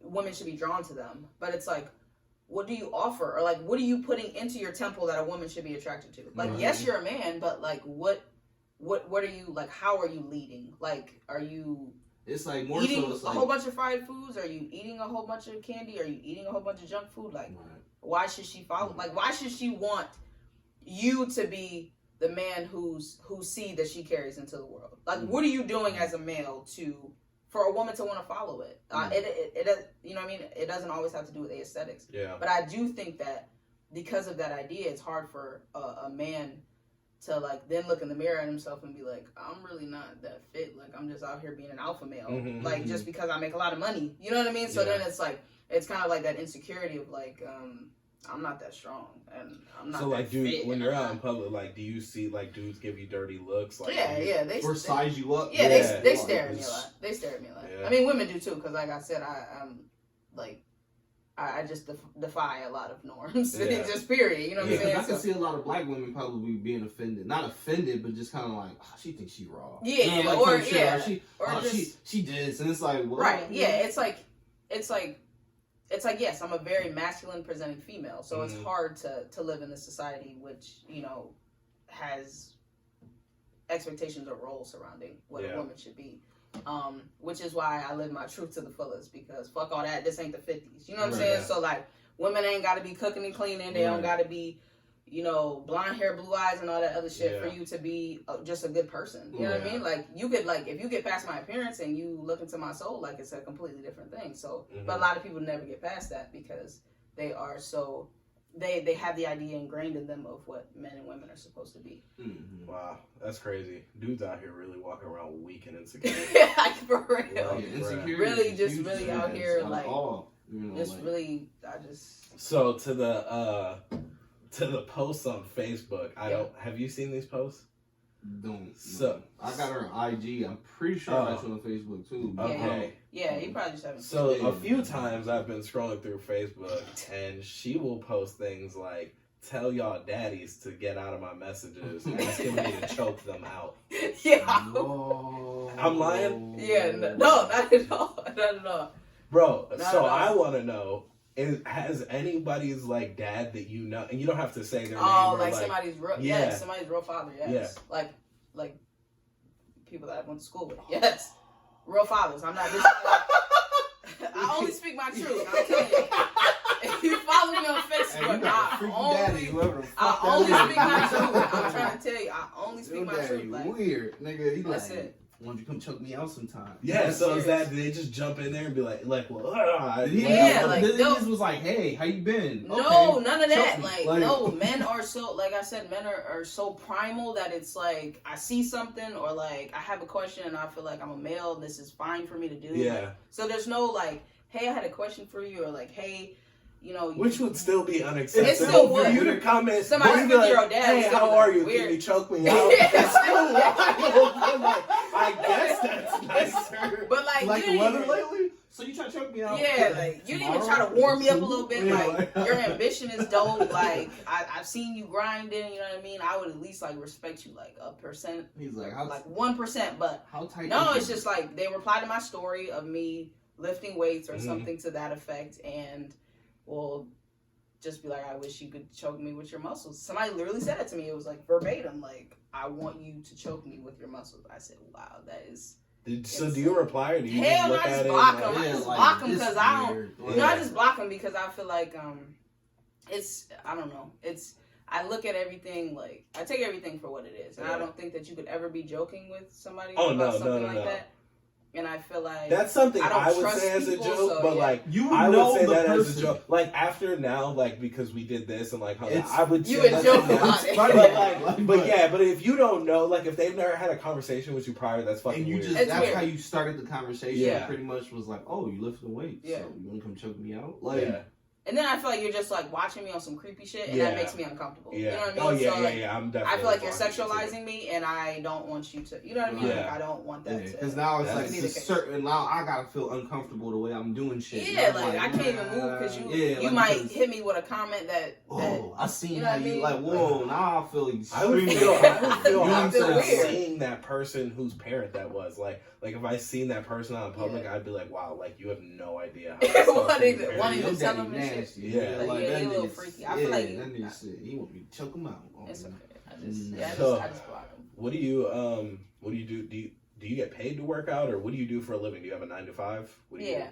women should be drawn to them, but it's like, what do you offer, or like what are you putting into your temple that a woman should be attracted to? Like, yes, you're a man, but like what are you, like, how are you leading? Like, are you it's like more eating so, it's like, a whole bunch of fried foods? Are you eating a whole bunch of candy? Are you eating a whole bunch of junk food? Like, why should she follow? Like, why should she want you to be the man whose seed that she carries into the world? Like, what are you doing as a male for a woman to want to follow it? It you know what I mean? It doesn't always have to do with aesthetics. Yeah. But I do think that because of that idea, it's hard for a man to like then look in the mirror at himself and be like, I'm really not that fit. Like, I'm just out here being an alpha male. Like, just because I make a lot of money. You know what I mean? So then it's like, it's kind of like that insecurity of like, I'm not that strong, and I'm not. So like, dude, fit, when you're out in public, like, do you see like dudes give you dirty looks? Like, they size you up. Yeah, they stare at me a lot. They stare at me a lot. Yeah. I mean, women do too, because like I said, I'm like, I just defy a lot of norms. Yeah. Just period. You know what I'm saying? I can see a lot of black women probably being offended. Not offended, but just kind of like, oh, she thinks she raw. Yeah, you know, like or she did, and it's like, well, right? Yeah, it's like, yes, I'm a very masculine presenting female, so it's hard to live in this society which, you know, has expectations or roles surrounding what a woman should be. Which is why I live my truth to the fullest, because fuck all that, this ain't the 50s. You know what I'm saying? So like, women ain't gotta be cooking and cleaning, they don't gotta be, you know, blonde hair, blue eyes, and all that other shit for you to be just a good person. You know what I mean? Like, you could, like, if you get past my appearance and you look into my soul, like, it's a completely different thing. So, but a lot of people never get past that because they are so, they have the idea ingrained in them of what men and women are supposed to be. Wow, that's crazy. Dudes out here really walking around weak and insecure. Like, for real. Really, just really out here, like, just really, So, to the posts on Facebook, have you seen these posts? So I got her on IG. I'm pretty sure I got you on Facebook too. Okay. Yeah, you probably just haven't. So a few times I've been scrolling through Facebook, and she will post things like, "Tell y'all daddies to get out of my messages, asking me to choke them out." Yeah. No. I'm lying? Yeah. No, not at all. Not at all. Bro, so I want to know. Has anybody's like dad that you know, and you don't have to say their name. Oh, like somebody's real, somebody's real father, yes. Yeah. Like people that I went to school with, yes. Real fathers. I'm not just. I only speak my truth. I'm telling you. If you follow me on Facebook, I only speak my truth. I'm trying to tell you, I only speak my truth. Like, weird, nigga. That's it. Why don't you come choke me out sometime? Yeah, so is that they just jump in there and be like, well, this was like, hey, how you been? No, none of that. Like, no, men are so, like I said, men are so primal that it's like, I see something, or like, I have a question and I feel like I'm a male, this is fine for me to do. Yeah. Like, so there's no like, hey, I had a question for you, or like, hey, you know, which would still be unacceptable. It still would. For you to comment, somebody's 50-year-old dad. Hey, how are you? Weird. Can you choke me out? It's still wild. Like, I guess that's nicer. But like the weather lately. So you try to choke me out? Yeah, like you didn't even try to warm me up a little bit. Like your ambition is dope. Like I've seen you grinding. You know what I mean? I would at least like respect you like 1%. He's like 1%. But how tight? No, it's just like they reply to my story of me lifting weights or something to that effect, and will just be like, I wish you could choke me with your muscles. Somebody literally said it to me. It was like verbatim, like, I want you to choke me with your muscles. I said, wow, that is. So do you reply, or do you just look at it? Block them. I just block them because I don't. Yeah. No, I just block them because I feel like it's. I don't know. It's. I look at everything like I take everything for what it is, and I don't think that you could ever be joking with somebody about something like that. And I feel like that's something I would trust say as a people, joke, so, but yeah. like You I would know say the that as a person. joke. Like after now, like because we did this and like It's- I would You say would that joke to them. about it. Funny, But yeah, but if you don't know, like if they've never had a conversation with you prior, that's fucking And you weird. just It's that's weird. how you started the conversation. Yeah. Pretty much was like, oh, you lifting weights. Yeah. So you wanna come choke me out? Like yeah. And then I feel like you're just like watching me on some creepy shit, and Yeah. that makes me uncomfortable. Yeah. You know what I mean? Oh yeah, so, yeah, like, yeah. I'm definitely. I feel like you're watching it, too. sexualizing me, and I don't want you to. You know what I mean? Yeah. Like, I don't want that. because now it's That's- like it's a certain now I gotta feel uncomfortable the way I'm doing shit. Yeah, And I'm like I can't even move because you like, might because- hit me with a comment that Oh, I seen you know how what I you mean? like. Whoa, now I feel I would extremely. feel, I would feel You know what I'm awkward saying? seeing that person whose parent that was. Like if I seen that person out in public, Yeah. I'd be like, wow, like you have no idea. How What disgusting is your it? parent What is. is Your it? Tell daddy him this shit. nasty. Yeah. Like, that he a little nigga's- freaky. I feel like you- that nigga shit. He want me to choke him out. Oh, it's man. okay. I just block him. What do you do? Do you get paid to work out, or what do you do for a living? Do you have a 9 to 5? What do you Yeah.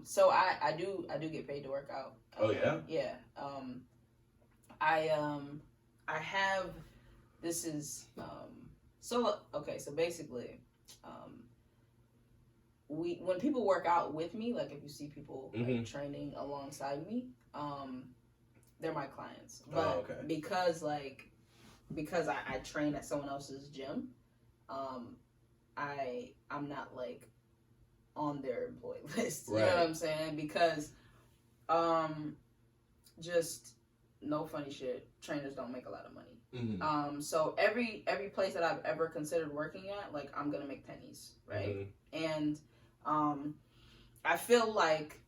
So I do get paid to work out. Oh, yeah? Yeah. I have. This is so okay. So basically, when people work out with me, like if you see people like, training alongside me, they're my clients. But okay. because I train at someone else's gym, I'm not like on their employee list. You know what Right. I'm saying? Because just no funny shit. Trainers don't make a lot of money. Mhm. So every place that I've ever considered working at, like I'm gonna make pennies, right? And I feel like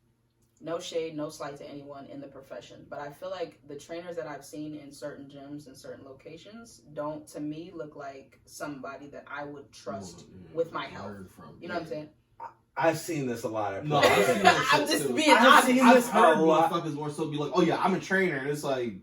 no shade, no slight to anyone in the profession, but I feel like the trainers that I've seen in certain gyms and certain locations don't, to me, look like somebody that I would trust with my health. You know what I'm saying? I've seen this a lot. At No, I've places. seen this I'm shit just too. being I've honest. seen I've this heard a lot. motherfuckers more so be like, oh yeah, I'm a trainer. And it's like, you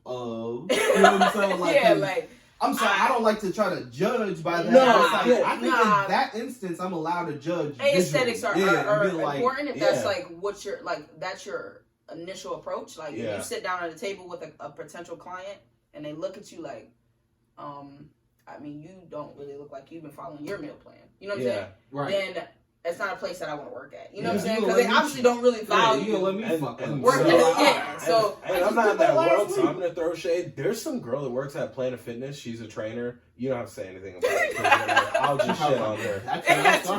know what I'm saying? Like, Yeah, 'cause like I'm sorry, I don't like to try to judge by that. No, It's like, yeah. I think Nah. in that instance, I'm allowed to judge. aesthetics are visually. Yeah, and be like, important if yeah. that's like what your like that's your initial approach. Like if Yeah. you sit down at a table with a potential client and they look at you like, I mean, you don't really look like you've been following your meal plan. You know what I'm saying? right. Then it's not a place that I want to work at. You know Yeah, what I'm saying? you Because gonna they let me obviously don't really Yeah, value you gonna let me And- fuck and up. Work so- ethic, yeah. So And I I'm just not did in that that last world, so week. I'm gonna throw shade. There's some girl that works at Planet Fitness. She's a trainer. You don't have to say anything about it. 'Cause I'll just shit on her.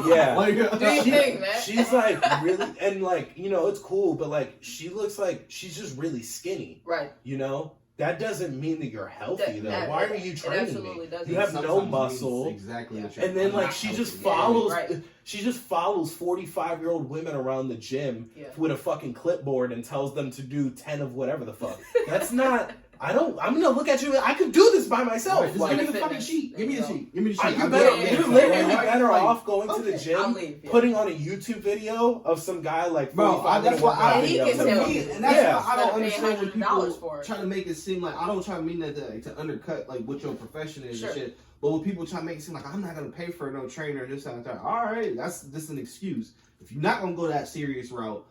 Yeah. Like, do you think, man? She's like really, and like, you know, it's cool, but like, she looks like she's just really skinny. Right. You know, that doesn't mean that you're healthy though. That- Why are you it training absolutely me? doesn't. You have Sometimes no means muscle. Exactly. Yeah. what you're And then like not she just healthy. follows, right. she just follows 45-year-old women around the gym Yeah. with a fucking clipboard and tells them to do 10 of whatever the fuck. That's not. I'm gonna look at you. I could do this by myself. Right, just Like, give me the fucking Fitness. sheet. Give me the There you sheet. Give me the sheet. you're I'll better. do it. You're literally Yeah. better Like, off going to the okay, gym, I'll leave, yeah. putting on a YouTube video of some guy like Bro, 45 that's why I And he can to tell me, you. and that's Yeah. why I don't Instead of paying understand when $100 people for it. try to make it seem like I don't try to mean that to undercut like what your profession is Sure. and shit. But when people try to make it seem like I'm not gonna pay for no trainer and this and that, all right, that's an excuse. If you're not gonna go that serious route,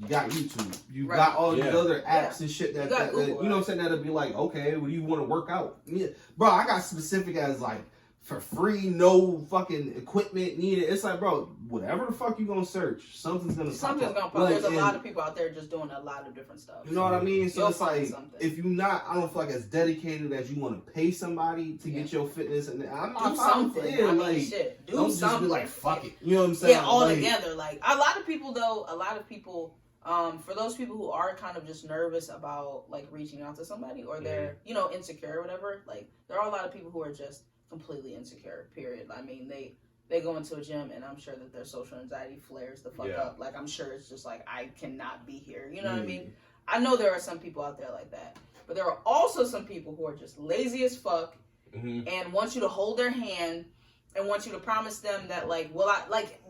you got YouTube. You Right. got all Yeah. the other apps and shit You that, got that Google, you know what I'm saying, that'll be like, okay, well, you want to work out. Yeah. Bro, I got specific as like for free, no fucking equipment needed. It's like, bro, whatever the fuck you gonna search, something's gonna Something's pop gonna up. pop. Like, There's a and- lot of people out there just doing a lot of different stuff. you know what I mean? So You'll it's find like, something. if you not, I don't feel like as dedicated as you want to pay somebody to get your fitness, and I'm Do not something. yeah, I mean, like, shit. Do don't something. just be like, fuck it. You know what I'm saying? Yeah, all Like, together. Like a lot of people, for those people who are kind of just nervous about like reaching out to somebody, or they're insecure or whatever. Like there are a lot of people who are just completely insecure. Period. I mean, they go into a gym and I'm sure that their social anxiety flares the fuck up. Like I'm sure it's just like I cannot be here. You know what I mean? I know there are some people out there like that, but there are also some people who are just lazy as fuck and want you to hold their hand and want you to promise them that like, well, I like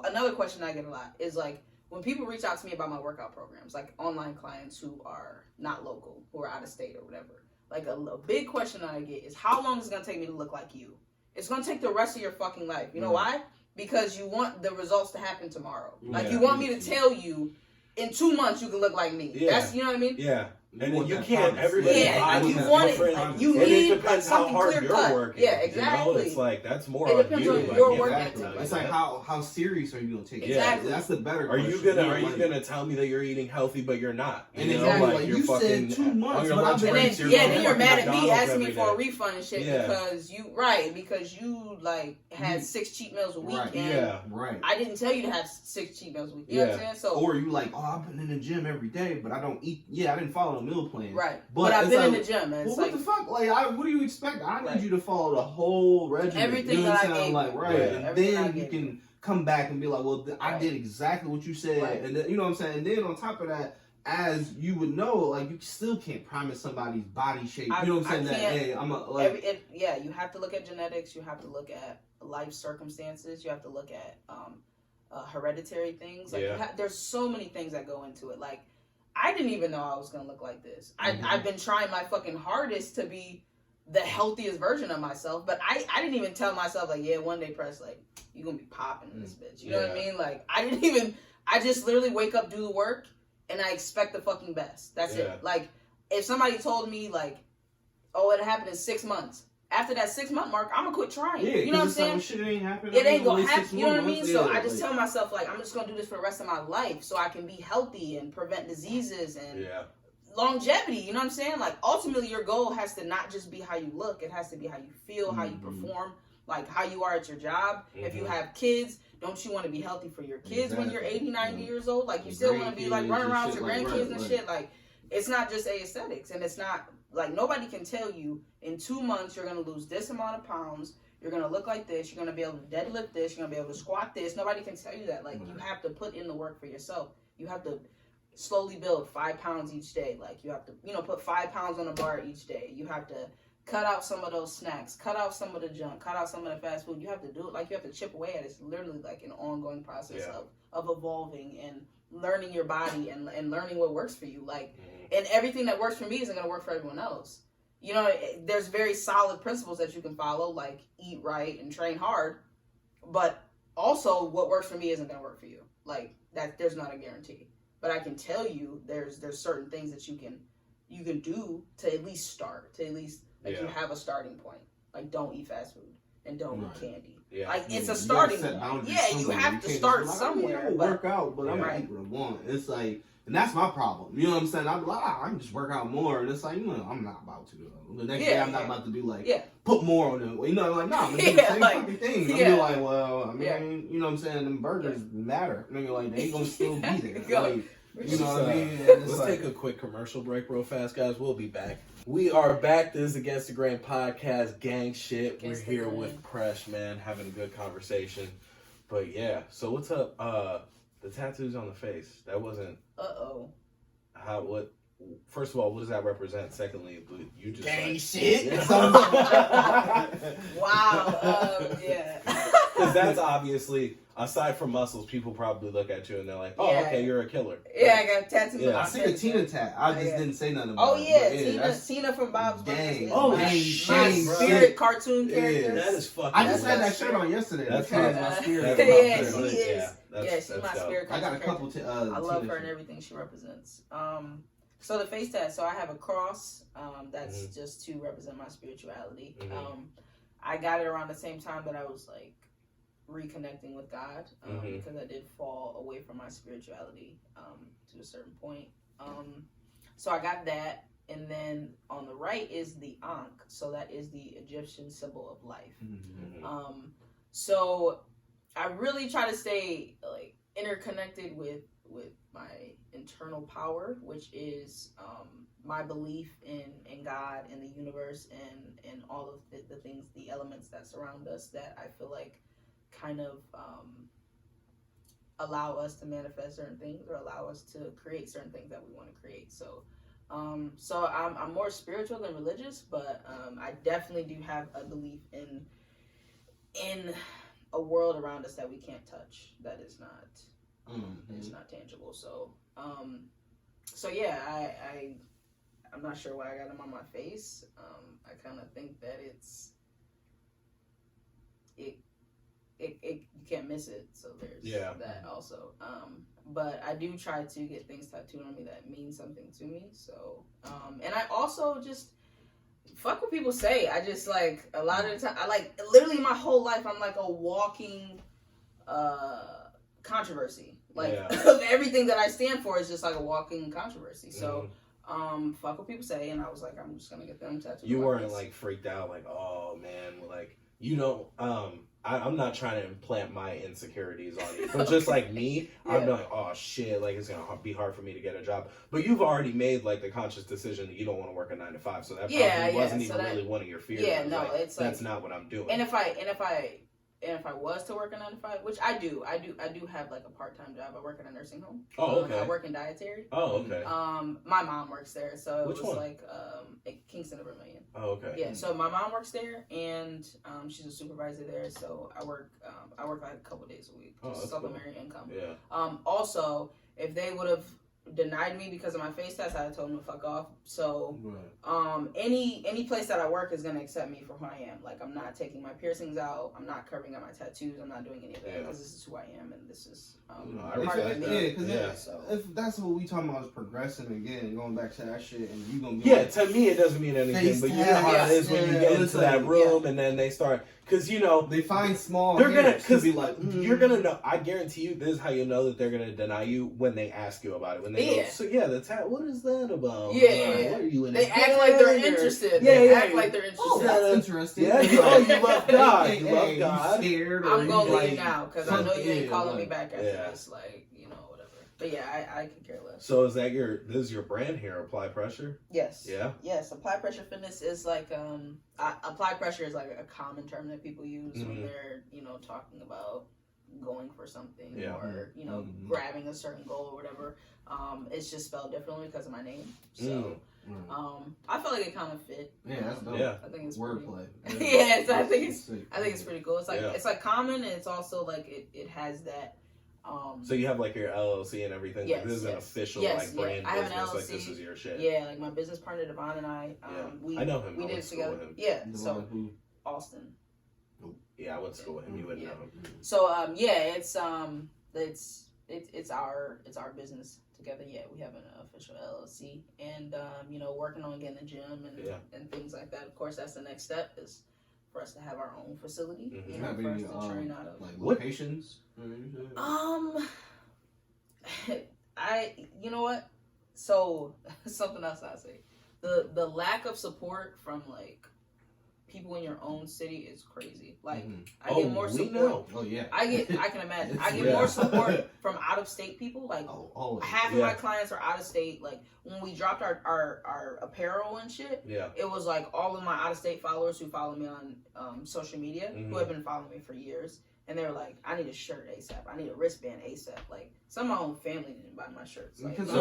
another question I get a lot is like when people reach out to me about my workout programs, like online clients who are not local, who are out of state or whatever. Like a big question that I get is how long is it gonna take me to look like you? It's gonna take the rest of your fucking life. You know why? Because you want the results to happen tomorrow. Like you want me to tell you in 2 months you can look like me. Yeah. That's, you know what I mean? Yeah. And you can't, everybody. Yeah, body you is want different, it. You and need it depends how something hard clear you're cut. working. Yeah, exactly. You know? It's like that's more It on depends you. on Like, your yeah, work exactly. ethic. It's like how serious are you gonna take it? Exactly. That's the better Are question. you gonna tell me that you're eating healthy but you're not? And You know, exactly, like like you're you fucking said 2 months, on your but lunch I've been- breaks. And then, going you're to mad at me McDonald's asking me every for a day. refund and shit Yeah. because you like had 6 cheat meals a week Right. and Yeah. Right. I didn't tell you to have 6 cheat meals a week. You know what I'm saying? So Or you like, oh, I've been in the gym every day, but I don't eat. Yeah, I didn't follow a meal plan. right. But But I've it's been like, in the gym, man. Well, It's what like the fuck? Like, what do you expect? I need Right. you to follow the whole regimen. Everything you know that what I I'm saying? gave Like, you. right. Yeah. And Everything I then you gave can come back and be like, well, I Right. did exactly what you said. Right. And then, you know what I'm saying? And then on top of that, as you would know, like, you still can't promise somebody's body shape. You know what I'm saying? That, hey, I'm a, like, you have to look at genetics. You have to look at life circumstances. You have to look at hereditary things. Like there's so many things that go into it. Like I didn't even know I was gonna look like this. I've been trying my fucking hardest to be the healthiest version of myself, but I didn't even tell myself like, yeah, one day Press, like you gonna be popping in this bitch. You know what I mean? Like I just literally wake up, do the work, and I expect the fucking best. That's it. Like if somebody told me like, oh, it happened in 6 months. After that 6-month mark, I'm gonna quit trying. yeah, you know what I'm saying? Like, shit ain't happening. It ain't gonna happen. You know what I mean? Yeah, So I just tell myself like, I'm just gonna do this for the rest of my life, so I can be healthy and prevent diseases and longevity. You know what I'm saying? Like ultimately, your goal has to not just be how you look; it has to be how you feel, how you perform, like how you are at your job. If you have kids, don't you want to be healthy for your kids when you're 80, 90 years old? Like you still want to be like running around with your grandkids and shit. Like it's not just aesthetics, and it's not like nobody can tell you in 2 months you're gonna lose this amount of pounds. You're gonna look like this. You're gonna be able to deadlift this. You're gonna be able to squat this. Nobody can tell you that. Like you have to put in the work for yourself. You have to slowly build 5 pounds each day. Like you have to, put 5 pounds on a bar each day. You have to cut out some of those snacks, cut out some of the junk, cut out some of the fast food. You have to do it like you have to chip away at it. It's literally like an ongoing process of evolving and learning your body and learning what works for you. Like, and everything that works for me isn't going to work for everyone else. There's very solid principles that you can follow, like eat right and train hard, but also what works for me isn't going to work for you. Like that, there's not a guarantee. But I can tell you, there's certain things that you can do to at least start, to at least you have a starting point. Like don't eat fast food and don't eat candy. Yeah. Like it's a starting point. Yeah, you have to start somewhere. I'm work out, but I'm gonna eat what I want. It's like, and that's my problem. You know what I'm saying? I'm like, I can just work out more, and it's like, I'm not about to do it. The next day, I'm not about to do like put more on it. You know, like no, I'm gonna do the same fucking thing. I'm be like, well, I mean, you know what I'm saying? Them burgers matter. I mean, like they gonna still be there. Like, you know what I mean? Let's take a quick commercial break real fast, guys. We'll be back. We are back. This is Against the Grain podcast, gang shit. We're here with Presh, man, having a good conversation. But yeah, so what's up? The tattoos on the face. That wasn't. What? First of all, what does that represent? Secondly, you just gang shit. Wow. Yeah. Because that's obviously. Aside from muscles, people probably look at you and they're like, "Oh, okay, you're a killer." Yeah, I got tattoos. Yeah. I see the Tina tat. I just didn't say nothing about Tina from Bob's Burgers. Oh, my shit, spirit cartoon character. That is fucking. I just had that shirt on yesterday. That's my spirit. Yeah, she is. Yeah, she's my spirit cartoon. I got a couple. I love her and everything she represents. So the face tat. So I have a cross. That's just to represent my spirituality. I got it around the same time that I was like reconnecting with God, because I did fall away from my spirituality to a certain point. So I got that, and then on the right is the Ankh. So that is the Egyptian symbol of life. So I really try to stay like interconnected with my internal power, which is my belief in God and the universe and all of the things, the elements that surround us, that I feel like kind of allow us to manifest certain things or allow us to create certain things that we want to create. So so I'm more spiritual than religious, but I definitely do have a belief in a world around us that we can't touch, that is not it's not tangible. So so yeah, I'm not sure why I got them on my face. I kind of think that it can't miss it. So there's that also. But I do try to get things tattooed on me that mean something to me. So, and I also just fuck what people say. I just like a lot of the time. I like literally my whole life. I'm like a walking controversy. Like everything that I stand for is just like a walking controversy. So. Fuck what people say, and I was like, I'm just gonna get them tattooed. You weren't like freaked out, like, oh man, like you know, I'm not trying to implant my insecurities on you, but just like me, I'm like, oh shit, like it's gonna be hard for me to get a job. But you've already made like the conscious decision that you don't want to work a 9 to 5, so that probably wasn't even really one of your fears. Yeah, no, like, it's that's not what I'm doing. And if I was to work a 9 to 5, which I do have like a part-time job. I work in a nursing home. Oh, okay. I work in dietary. Oh, okay. My mom works there, so Which it was one? like Kingston of Vermillion. Oh, okay. Yeah, so my mom works there, and she's a supervisor there. So I work like a couple days a week, just supplementary income. Yeah. Also, if they would have denied me because of my face test, I told them to fuck off. So any place that I work is gonna accept me for who I am. Like, I'm not taking my piercings out, I'm not covering up my tattoos, I'm not doing any of that because this is who I am, and this is I respect that. If that's what we talking about is progressing again, going back to that shit, and you gonna be to me it doesn't mean anything, but you know how it is when you get into that room and then they start, because you know they find small. They're gonna, because be like, you're gonna know. I guarantee you, this is how you know that they're gonna deny you when they ask you about it. When they go, so the what is that about? What are you in? They act like they're interested. They act like they're interested. Oh, that's interesting. Yeah, you love God. You love God. Scared, I'm gonna leave now because I know you ain't calling me back after this. Like, whatever. But yeah, I could care less. So is that this is your brand here, Apply Pressure? Yes. Yeah. Yes. Apply Pressure Fitness is like Apply Pressure is like a common term that people use when they're talking about going for something or grabbing a certain goal or whatever. It's just spelled differently because of my name. So I felt like it kind of fit. Yeah, that's dope. Yeah. I think it's wordplay. I think it's pretty cool. It's like it's like common, and it's also like it has that. So you have like your LLC and everything. Yes, like, this is an official like brand I have business. an LLC. Like this is your shit. Yeah, like my business partner Devon and I. I know him. We did it together. Yeah. So Austin. Yeah, I went to school with him. You wouldn't know him. So it's our business together. Yeah, we have an official LLC, and working on getting the gym and things like that. Of course, that's the next step is for us to have our own facility. For us to train out of. Like locations. You know what? So something else I say, the lack of support from like people in your own city is crazy. Like I get more support. Oh yeah. I can imagine. I get more support from out of state people. Like half of my clients are out of state. Like when we dropped our apparel and shit, it was like all of my out of state followers who follow me on social media, who have been following me for years. And they were like, I need a shirt ASAP. I need a wristband ASAP. Like, some of my own family didn't buy my shirts. Like, because I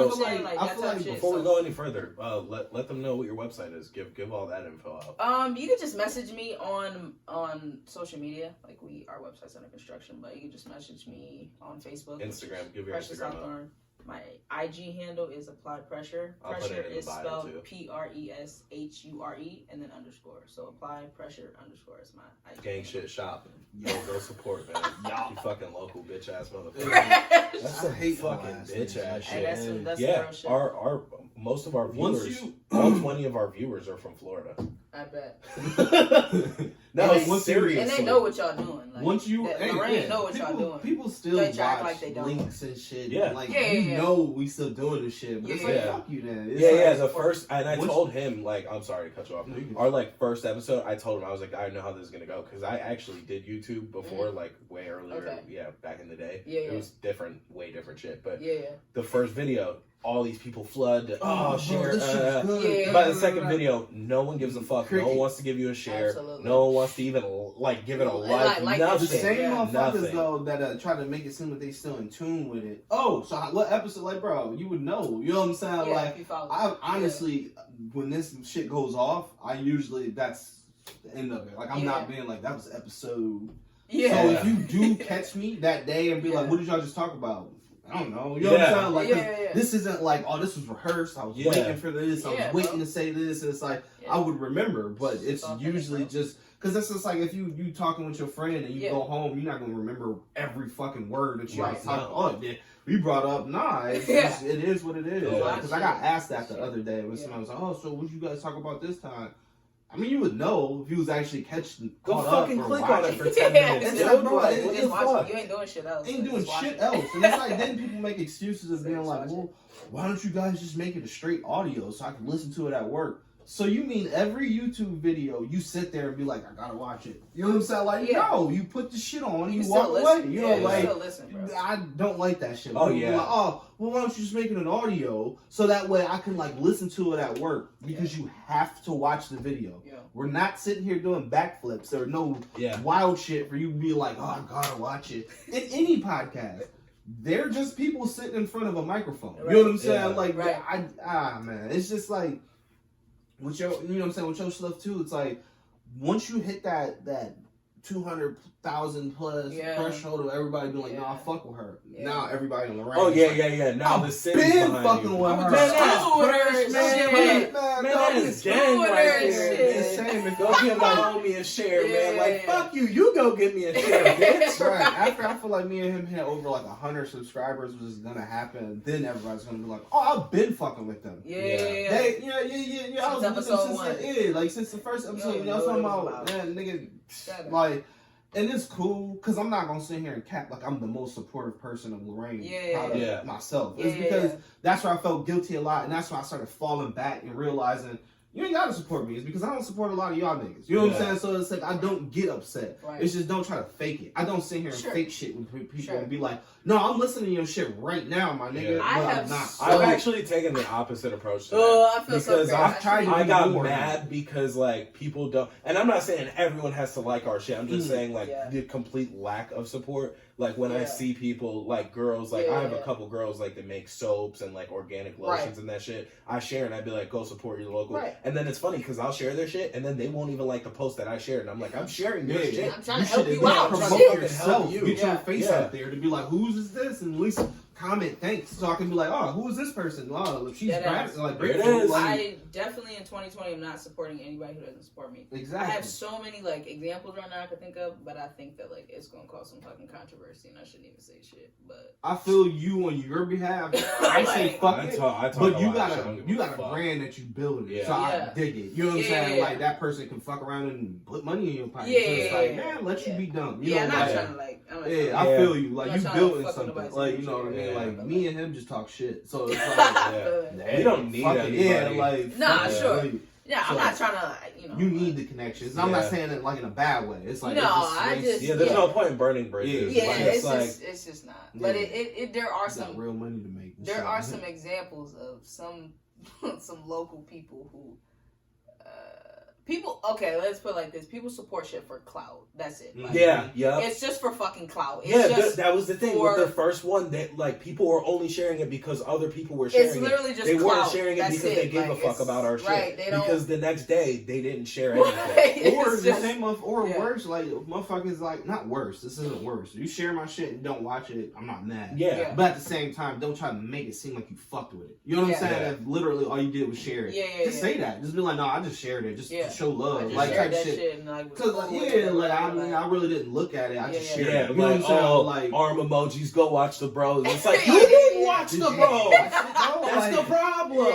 feel like before we go any further, let them know what your website is. Give all that info out. You can just message me on social media. Like, our website's under construction, but you can just message me on Facebook. Instagram. Give your Preshus Instagram Hawthorne. My IG handle is Applied Pressure. Pressure is spelled PRESHURE and then underscore. So Applied Pressure underscore is my IG. Gang shit shopping. Go support, man. You fucking local bitch ass motherfucker. That's some hate fucking bitch ass shit. That's real shit. Our most of our viewers, all 20 of our viewers are from Florida. I bet. No, seriously. And they know what y'all doing. Like, once you Lorraine know what y'all doing. People still watch like they don't. links and shit. Yeah. Like you know we still doing this shit. But it's like fuck you then. It's the first, and I told him, like, I'm sorry to cut you off. Our like first episode, I told him, I was like, I know how this is gonna go, because I actually did YouTube before, like way earlier, back in the day. It was different, way different shit. But the first video, all these people flood. Share. By the second video, no one gives a fuck. No one wants to give you a share. Absolutely. No one wants to even like give it a like. The same motherfuckers though that try to make it seem like they still in tune with it. Oh, so what episode? Like, bro, you would know. You know what I'm saying? Like, I honestly, when this shit goes off, I usually that's the end of it. Like, I'm not being like that was episode. Yeah. So if you do catch me that day and be like, what did y'all just talk about? I don't know. You know what I'm saying? Like, this isn't like, oh, this was rehearsed. I was waiting for this. I was waiting to say this. And it's like, I would remember, but it's usually just Because it's just like if you talking with your friend and you go home, you're not gonna remember every fucking word that you guys talk. Oh, yeah, we brought up. Nah, it is what it is. Because I got asked that the other day when somebody was like, "Oh, so what you guys talk about this time?" I mean, you would know if you was actually caught up fucking or click watching. on it for 10 minutes. It's like, bro, just watch it. You ain't doing shit else. Ain't doing shit else. And it's like, then people make excuses of being like, well, why don't you guys just make it a straight audio so I can listen to it at work? So you mean every YouTube video, you sit there and be like, I gotta watch it. You know what I'm saying? Like, no, you put the shit on, you walk away. You know, like, I don't like that shit. Oh, People yeah. be like, oh, well, why don't you just make it an audio so that way I can, like, listen to it at work? Because you have to watch the video. Yeah. We're not sitting here doing backflips or no wild shit for you to be like, oh, I gotta watch it. In any podcast. They're just people sitting in front of a microphone. You know what I'm saying? Yeah. Like, man, it's just like, with your, you know what I'm saying, with your stuff too, it's like, once you hit that 200,000 plus threshold of everybody being like, nah, I fuck with her. Now everybody on the right. Oh, yeah. Now the city's been behind fucking you. with her. Man, that is gang right there. Go give my homie a share, man. Like, fuck you. You go give me a share, bitch. Right. After I feel like me and him hit over like 100 subscribers was gonna happen, then everybody's gonna be like, oh, I've been fucking with them. Yeah. I was with them since since the first episode when y'all talking about, man, nigga, like, and it's cool because I'm not gonna sit here and cap like I'm the most supportive person of Lorraine myself. It's because that's where I felt guilty a lot, and that's why I started falling back and realizing you ain't gotta support me. It's because I don't support a lot of y'all niggas. You know what I'm saying? So it's like I don't get upset. Right. It's just don't try to fake it. I don't sit here and fake shit with people and be like, no, I'm listening to your shit right now, my nigga. I'm not. I've actually taken the opposite approach to that. I feel because so I've tried. I got mad because like people don't, and I'm not saying everyone has to like our shit. I'm just saying like the complete lack of support. Like when I see people like girls, like I have a couple girls like that make soaps and like organic lotions and that shit. I share and I'd be like, go support your local. Right. And then it's funny because I'll share their shit and then they won't even like the post that I shared. And I'm like, I'm sharing your shit. I'm trying to help you out. Promote yourself. Get your face out there to be like, whose is this? And at least comment thanks so I can be like, oh, who is this person? Oh, she's like, great. I definitely in 2020 am not supporting anybody who doesn't support me. Exactly. I have so many like examples right now I could think of, but I think that like it's gonna cause some fucking controversy and I shouldn't even say shit. But I feel you on your behalf. I say fuck it, but you got a brand that you build it, so I dig it. You know what I'm saying? Like that person can fuck around and put money in your pocket. It's like, man, let you be dumb. You know, I'm not trying to like. I feel you. Like you building something. Like you know what I mean? Like me and him just talk shit. So it's like we don't need anybody. Like sure. Yeah, I'm not trying to, You need the connections. I'm not saying it like in a bad way. It's like there's no point in burning bridges. Yeah, it's just not. But there are some real money to make. There are some examples of some local people who okay, let's put it like this. People support shit for clout. That's it. Like, it's just for fucking clout. That was the thing with the first one. That like people were only sharing it because other people were sharing it. It's literally just they clout. weren't sharing it because they gave a fuck about our shit. Because the next day they didn't share anything. Or worse, like motherfuckers like not worse. This isn't worse. You share my shit and don't watch it, I'm not mad. But at the same time, don't try to make it seem like you fucked with it. You know what I'm saying? That literally all you did was share it. Just say that. Just be like, no, I just shared it. Just to show love. Like type shit. Because I really didn't look at it. I just shared it. You know what I'm saying? Like arm emojis. Go watch the bros. It's like you didn't watch the bros. That's the problem.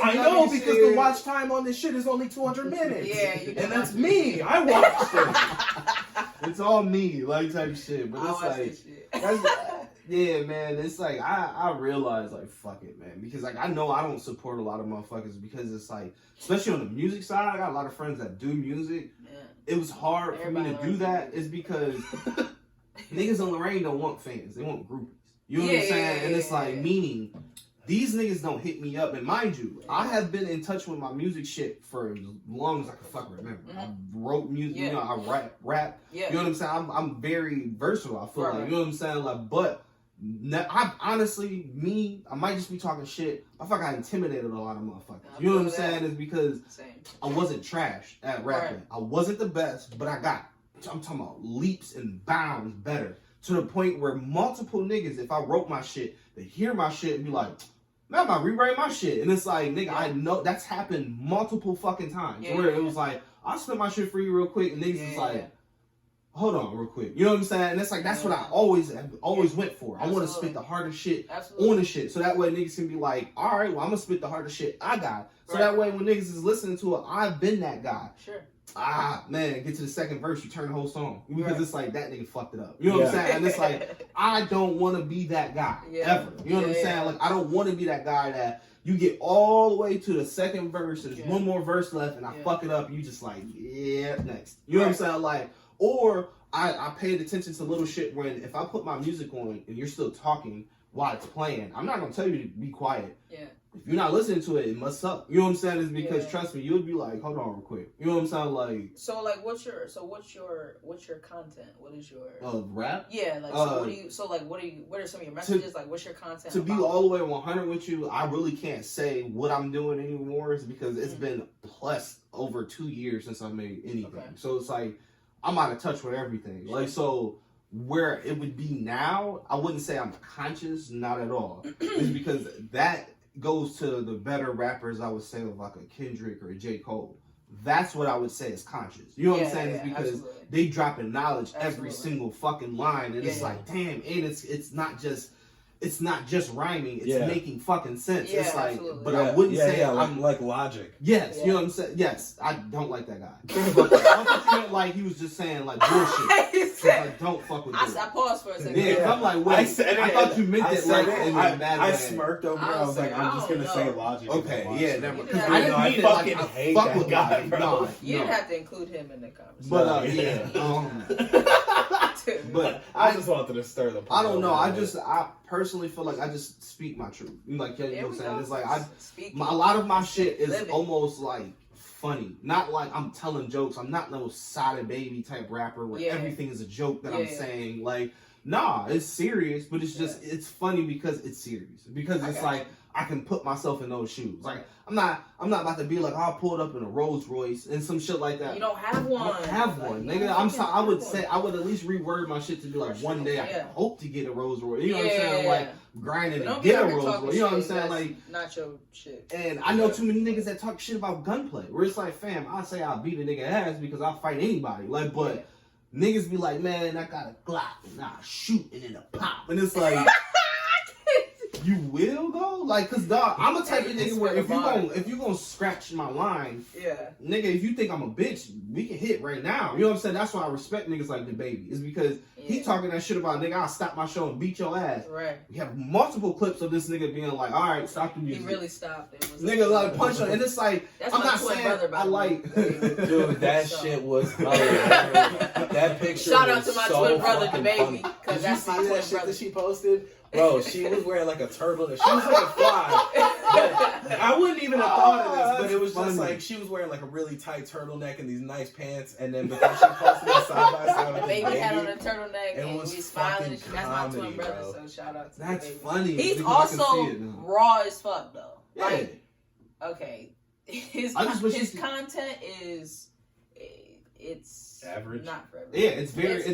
I know because the watch time on this shit is only 200 minutes. And that's me. I watched it. It's all me, like type shit. But it's like man. It's like I realize like fuck it, man, because like I know I don't support a lot of motherfuckers because it's like, especially on the music side, I got a lot of friends that do music. It was hard for me to do that. Is because niggas on Lorraine don't want fans; they want groupies. You know what I'm saying? And it's like meaning these niggas don't hit me up. And mind you, I have been in touch with my music shit for as long as I can fucking remember. I wrote music, you know, I rap. You know what I'm saying? I'm very versatile. I feel like, you know what I'm saying? Like, but I honestly, I might just be talking shit. I feel like I intimidated a lot of motherfuckers. You know what I'm saying? It's because I wasn't trash at rapping. I wasn't the best, but I'm talking about leaps and bounds better. To the point where multiple niggas, if I wrote my shit, they hear my shit and be like, man, I'm about to rewrite my shit. And it's like, nigga, I know that's happened multiple fucking times. Where it was like, I'll spit my shit for you real quick, and niggas is like, hold on real quick. You know what I'm saying? And it's like, that's what I always went for. I want to spit the hardest shit on the shit. So that way niggas can be like, all right, well, I'm going to spit the hardest shit I got. So that way when niggas is listening to it, I've been that guy. Sure. Man, get to the second verse, you turn the whole song. Because it's like, that nigga fucked it up. You know what I'm saying? And it's like, I don't want to be that guy ever. You know what I'm saying? Like, I don't want to be that guy that you get all the way to the second verse, there's one more verse left, and I fuck it up, and you just like, next. You know what I'm saying? Like, or I paid attention to little shit when if I put my music on and you're still talking while it's playing, I'm not gonna tell you to be quiet. Yeah. If you're not listening to it, it must suck. You know what I'm saying? It's because trust me, you'll be like, hold on real quick. You know what I'm saying? Like, so like what's your content? What is your rap? Yeah, like what are some of your messages? Like what's your content? To be all the way 100 with you, I really can't say what I'm doing anymore is because it's been plus over 2 years since I made anything. Okay. So it's like I'm out of touch with everything. Like, so where it would be now, I wouldn't say I'm conscious, not at all. It's because that goes to the better rappers, I would say, of like a Kendrick or a J. Cole. That's what I would say is conscious. You know what I'm saying? It's because they dropping knowledge every single fucking line, and it's like, damn, and it's not just rhyming, it's making fucking sense. It's like, but I wouldn't say I'm like Logic. Yes, you know what I'm saying? Yes, I don't like that guy. But I thought you meant like he was just saying like bullshit. I don't fuck with this. I paused for a second. Yeah, I'm like, wait, I thought you meant it like in a bad way. I smirked over there. I was like, I'm just gonna say Logic. Okay, yeah, never. Because I didn't mean it like I fuck with guy. No, you didn't have to include him in the conversation. But but I just wanted to stir the pot. I don't know. I personally feel like I just speak my truth. Like, you know what I'm saying? It's like a lot of my shit is almost like funny. Not like I'm telling jokes. I'm not no Sada Baby type rapper where everything is a joke that I'm saying. Like, nah, it's serious, but it's just it's funny because it's serious. Because it's like I can put myself in those shoes. Like, I'm not about to be like, I pulled up in a Rolls Royce and some shit like that. You don't have one. I don't have one, nigga. I would say I would at least reword my shit to be like, one day I hope to get a Rolls Royce. You know what I'm saying? Like, grinding to get a Rolls Royce. You know what I'm saying? Like, not your shit. And I know too many niggas that talk shit about gunplay. Where it's like, fam, I say I'll beat a nigga ass because I'll fight anybody. Like, but niggas be like, man, I got a Glock and I shoot and then a pop, and it's like. You will though, like, cause dog, I'm a type of nigga where if you gonna scratch my line, nigga, if you think I'm a bitch, we can hit right now. You know what I'm saying? That's why I respect niggas like the baby. Is because he talking that shit about nigga, I'll stop my show and beat your ass. Right. We have multiple clips of this nigga being like, all right, stop the music. He really stopped. It was nigga like punch him, and it's like I'm not saying I like. Dude, that shit was hilarious. That picture. Shout out to my twin brother, the baby, because that's my twin brother. Shit that she posted. Bro, she was wearing like a turtleneck. She was like a fly. But I wouldn't even have thought of this, but it was just like she was wearing like a really tight turtleneck and these nice pants. And then before she posted it side by side with the baby had on a turtleneck and we smiling. That's my twin brother, so shout out to that's the baby. Funny. He's also raw as fuck though. Yeah. Like, okay, his content is it's average, not for everyone. Yeah, it's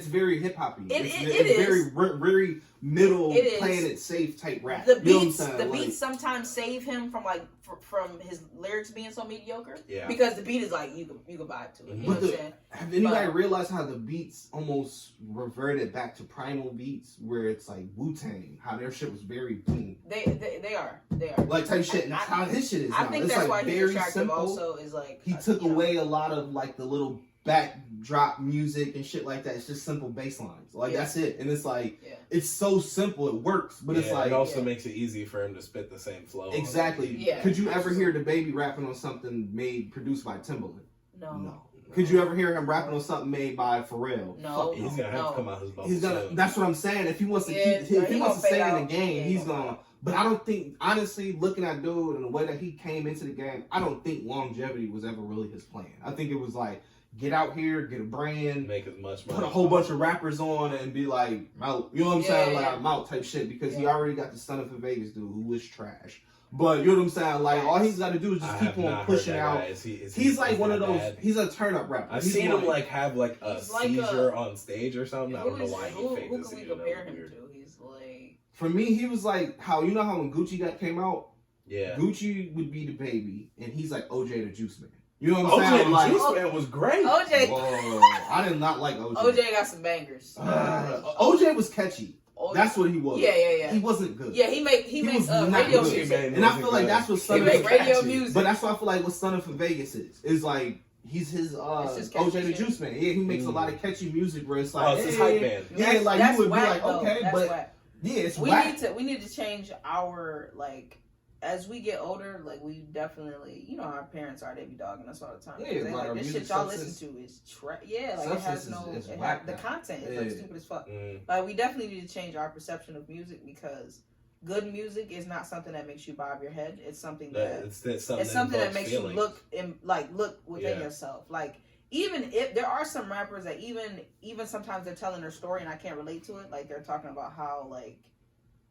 very hip hoppy. It's very middle playing it safe type rap. The beats sometimes save him from like from his lyrics being so mediocre. Yeah. Because the beat is like you can vibe to it. You know what I'm saying? Have anybody realized how the beats almost reverted back to primal beats where it's like Wu-Tang, how their shit was very boom. They are like type shit. And how his shit is now. I think it's that's like why he's very attractive. simple. Also, is like he took away a lot of like the little backdrop music and shit like that. It's just simple bass lines. Like that's it. And it's like it's so simple, it works. But it's like it also makes it easy for him to spit the same flow. Exactly. Yeah. Could you ever hear the baby rapping on something produced by Timbaland? No. Could you ever hear him rapping on something made by Pharrell? No. He's gonna have to come out his bubble. He's gonna. That's what I'm saying. If he wants to if he wants to stay in the game, he's gonna. But I don't think, honestly, looking at dude and the way that he came into the game, I don't think longevity was ever really his plan. I think it was like, get out here, get a brand, make as much money, put a whole bunch of rappers on, and be like, out. You know what I'm saying? Like, I'm out type shit. Because he already got the Stunner for Vegas dude who was trash. But you know what I'm saying? Like, all he's got to do is just keep on pushing out. He's like one of those, he's a turn up rapper. I've seen him like have like a seizure on stage or something. I don't know why he faked the seizure. Who can we compare him to? He's like... For me, he was like, you know how when Gucci came out? Yeah. Gucci would be the baby, and he's like OJ the Juice Man. You know what I'm saying? OJ Like, Juice Man was great. OJ. whoa, I did not like OJ. OJ got some bangers. OJ was catchy. That's what he was. Yeah. He wasn't good. Yeah, he makes was not radio good. music. And I feel like that's what He Son make of radio catchy. music. But that's what I feel like what Son of Vegas is like. He's his OJ the shit. Juice Man. Yeah, he makes a lot of catchy music where it's like, it's his hype band. Yeah, like That's you would whack, be like, though. okay, That's but whack. yeah, it's we whack. need to change our like as we get older. Like we definitely, you know, our parents are they be dogging us all the time. Yeah, They like our this music shit y'all substance- listen to is yeah, like it has no is it whack the now. content is like stupid as fuck. Mm. Like we definitely need to change our perception of music because good music is not something that makes you bob your head. It's something that It's something that makes feelings. you look within yourself. Like even if there are some rappers that even sometimes they're telling their story and I can't relate to it. Like they're talking about how like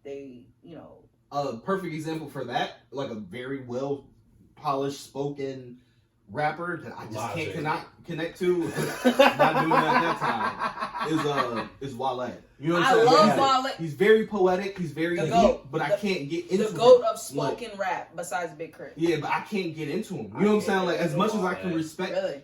they, you know. A perfect example for that, like a very well polished spoken rapper that I just cannot connect to, not doing that at that time, is Wale. You know what I'm saying? I love Wale. He's very poetic, he's very The deep, GOAT. but I can't get into The GOAT him. of spoken rap besides Big Crit. Yeah, but I can't get into him. You know what I'm saying? Like as much as I can respect, Really?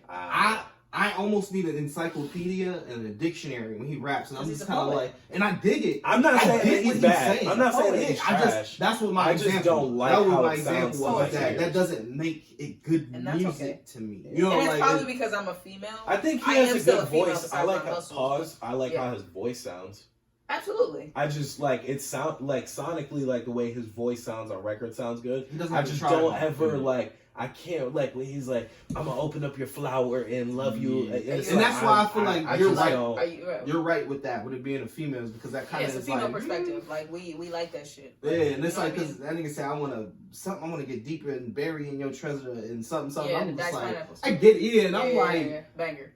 I almost need an encyclopedia and a dictionary when he raps, and I'm He's just a kind of poet. like, and I dig it. I'm not saying get that he's what bad. saying. I'm not saying that he's I trash. just that's what my I just example. don't like that was how my it example sounds was to my ears. that doesn't make it good And that's music okay. to me. You know, And it's like probably because I'm a female. I think he I has am a still good a female voice. I besides like my muscles. pause. I like Yeah. how his voice sounds. Absolutely. I just like it sound like sonically like the way his voice sounds on record sounds good. he doesn't I have to just try don't hard. ever like. I can't like when he's like, "I'm gonna open up your flower and love you," Yeah. it's And like, that's why I feel like you're just right. don't- Are you right? You're right with that, with it being a female, because that kind Yeah, of it's a is female like perspective. Like we like that shit. Yeah, and it's You know like what I because that nigga say I want to get deeper and bury in your treasure and something. Yeah, I'm the just Dice like, Pineapples. I get it, and I'm Yeah, like, banger.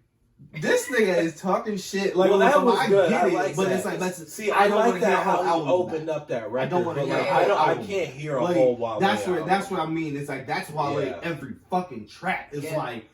this nigga is talking shit. Like, Well, that was I good. get I it, like but that. it's like that's See, I I don't like wanna hear that a whole how he album opened up that record. don't wanna but, hear like, a I whole I album. can't hear a Like, whole Wale that's album. what I mean. It's like that's why like every fucking track is like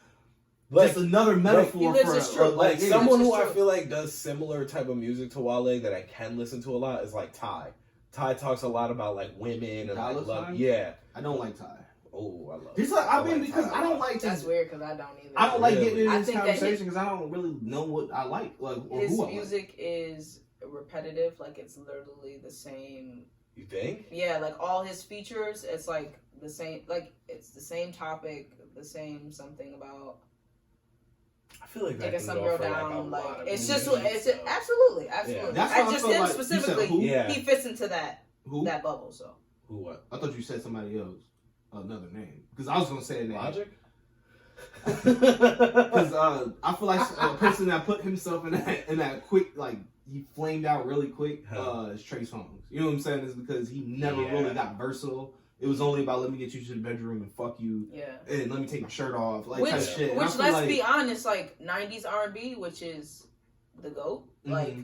Like, just another metaphor lives for his truth. like yeah. someone who It's I true. feel like does similar type of music to Wale that I can listen to a lot is like Ty. Ty talks a lot about like women and Ty like love. Sign? Yeah. I don't like Ty. Oh, I love. He's like I mean like because Ty I a don't lot. like That's this. weird because I don't either. I don't like Really? getting into I this think that conversation because I don't really know what I like or his who I like. music is repetitive. Like it's literally the same. You think? Yeah, like all his features, it's like the same. Like it's the same topic, the same something about I feel like that taking can some go girl for like a down. Like lot of it's just music it's stuff. absolutely. Yeah. That's I why I just feel him like- you said specifically. who? Yeah. He fits into that Who? bubble. So Who what? I thought you said somebody else, another name, because I was gonna say a name. Logic? Because I feel like a person that put himself in that quick, like he flamed out really quick, is Trey Songz. You know what I'm saying? Is because he never Yeah. really got versatile. It was only about let me get you to the bedroom and fuck you, yeah. and let me take my shirt off, like Which, type shit. And I which feel let's like, be honest, like '90s R&B, which is the GOAT, like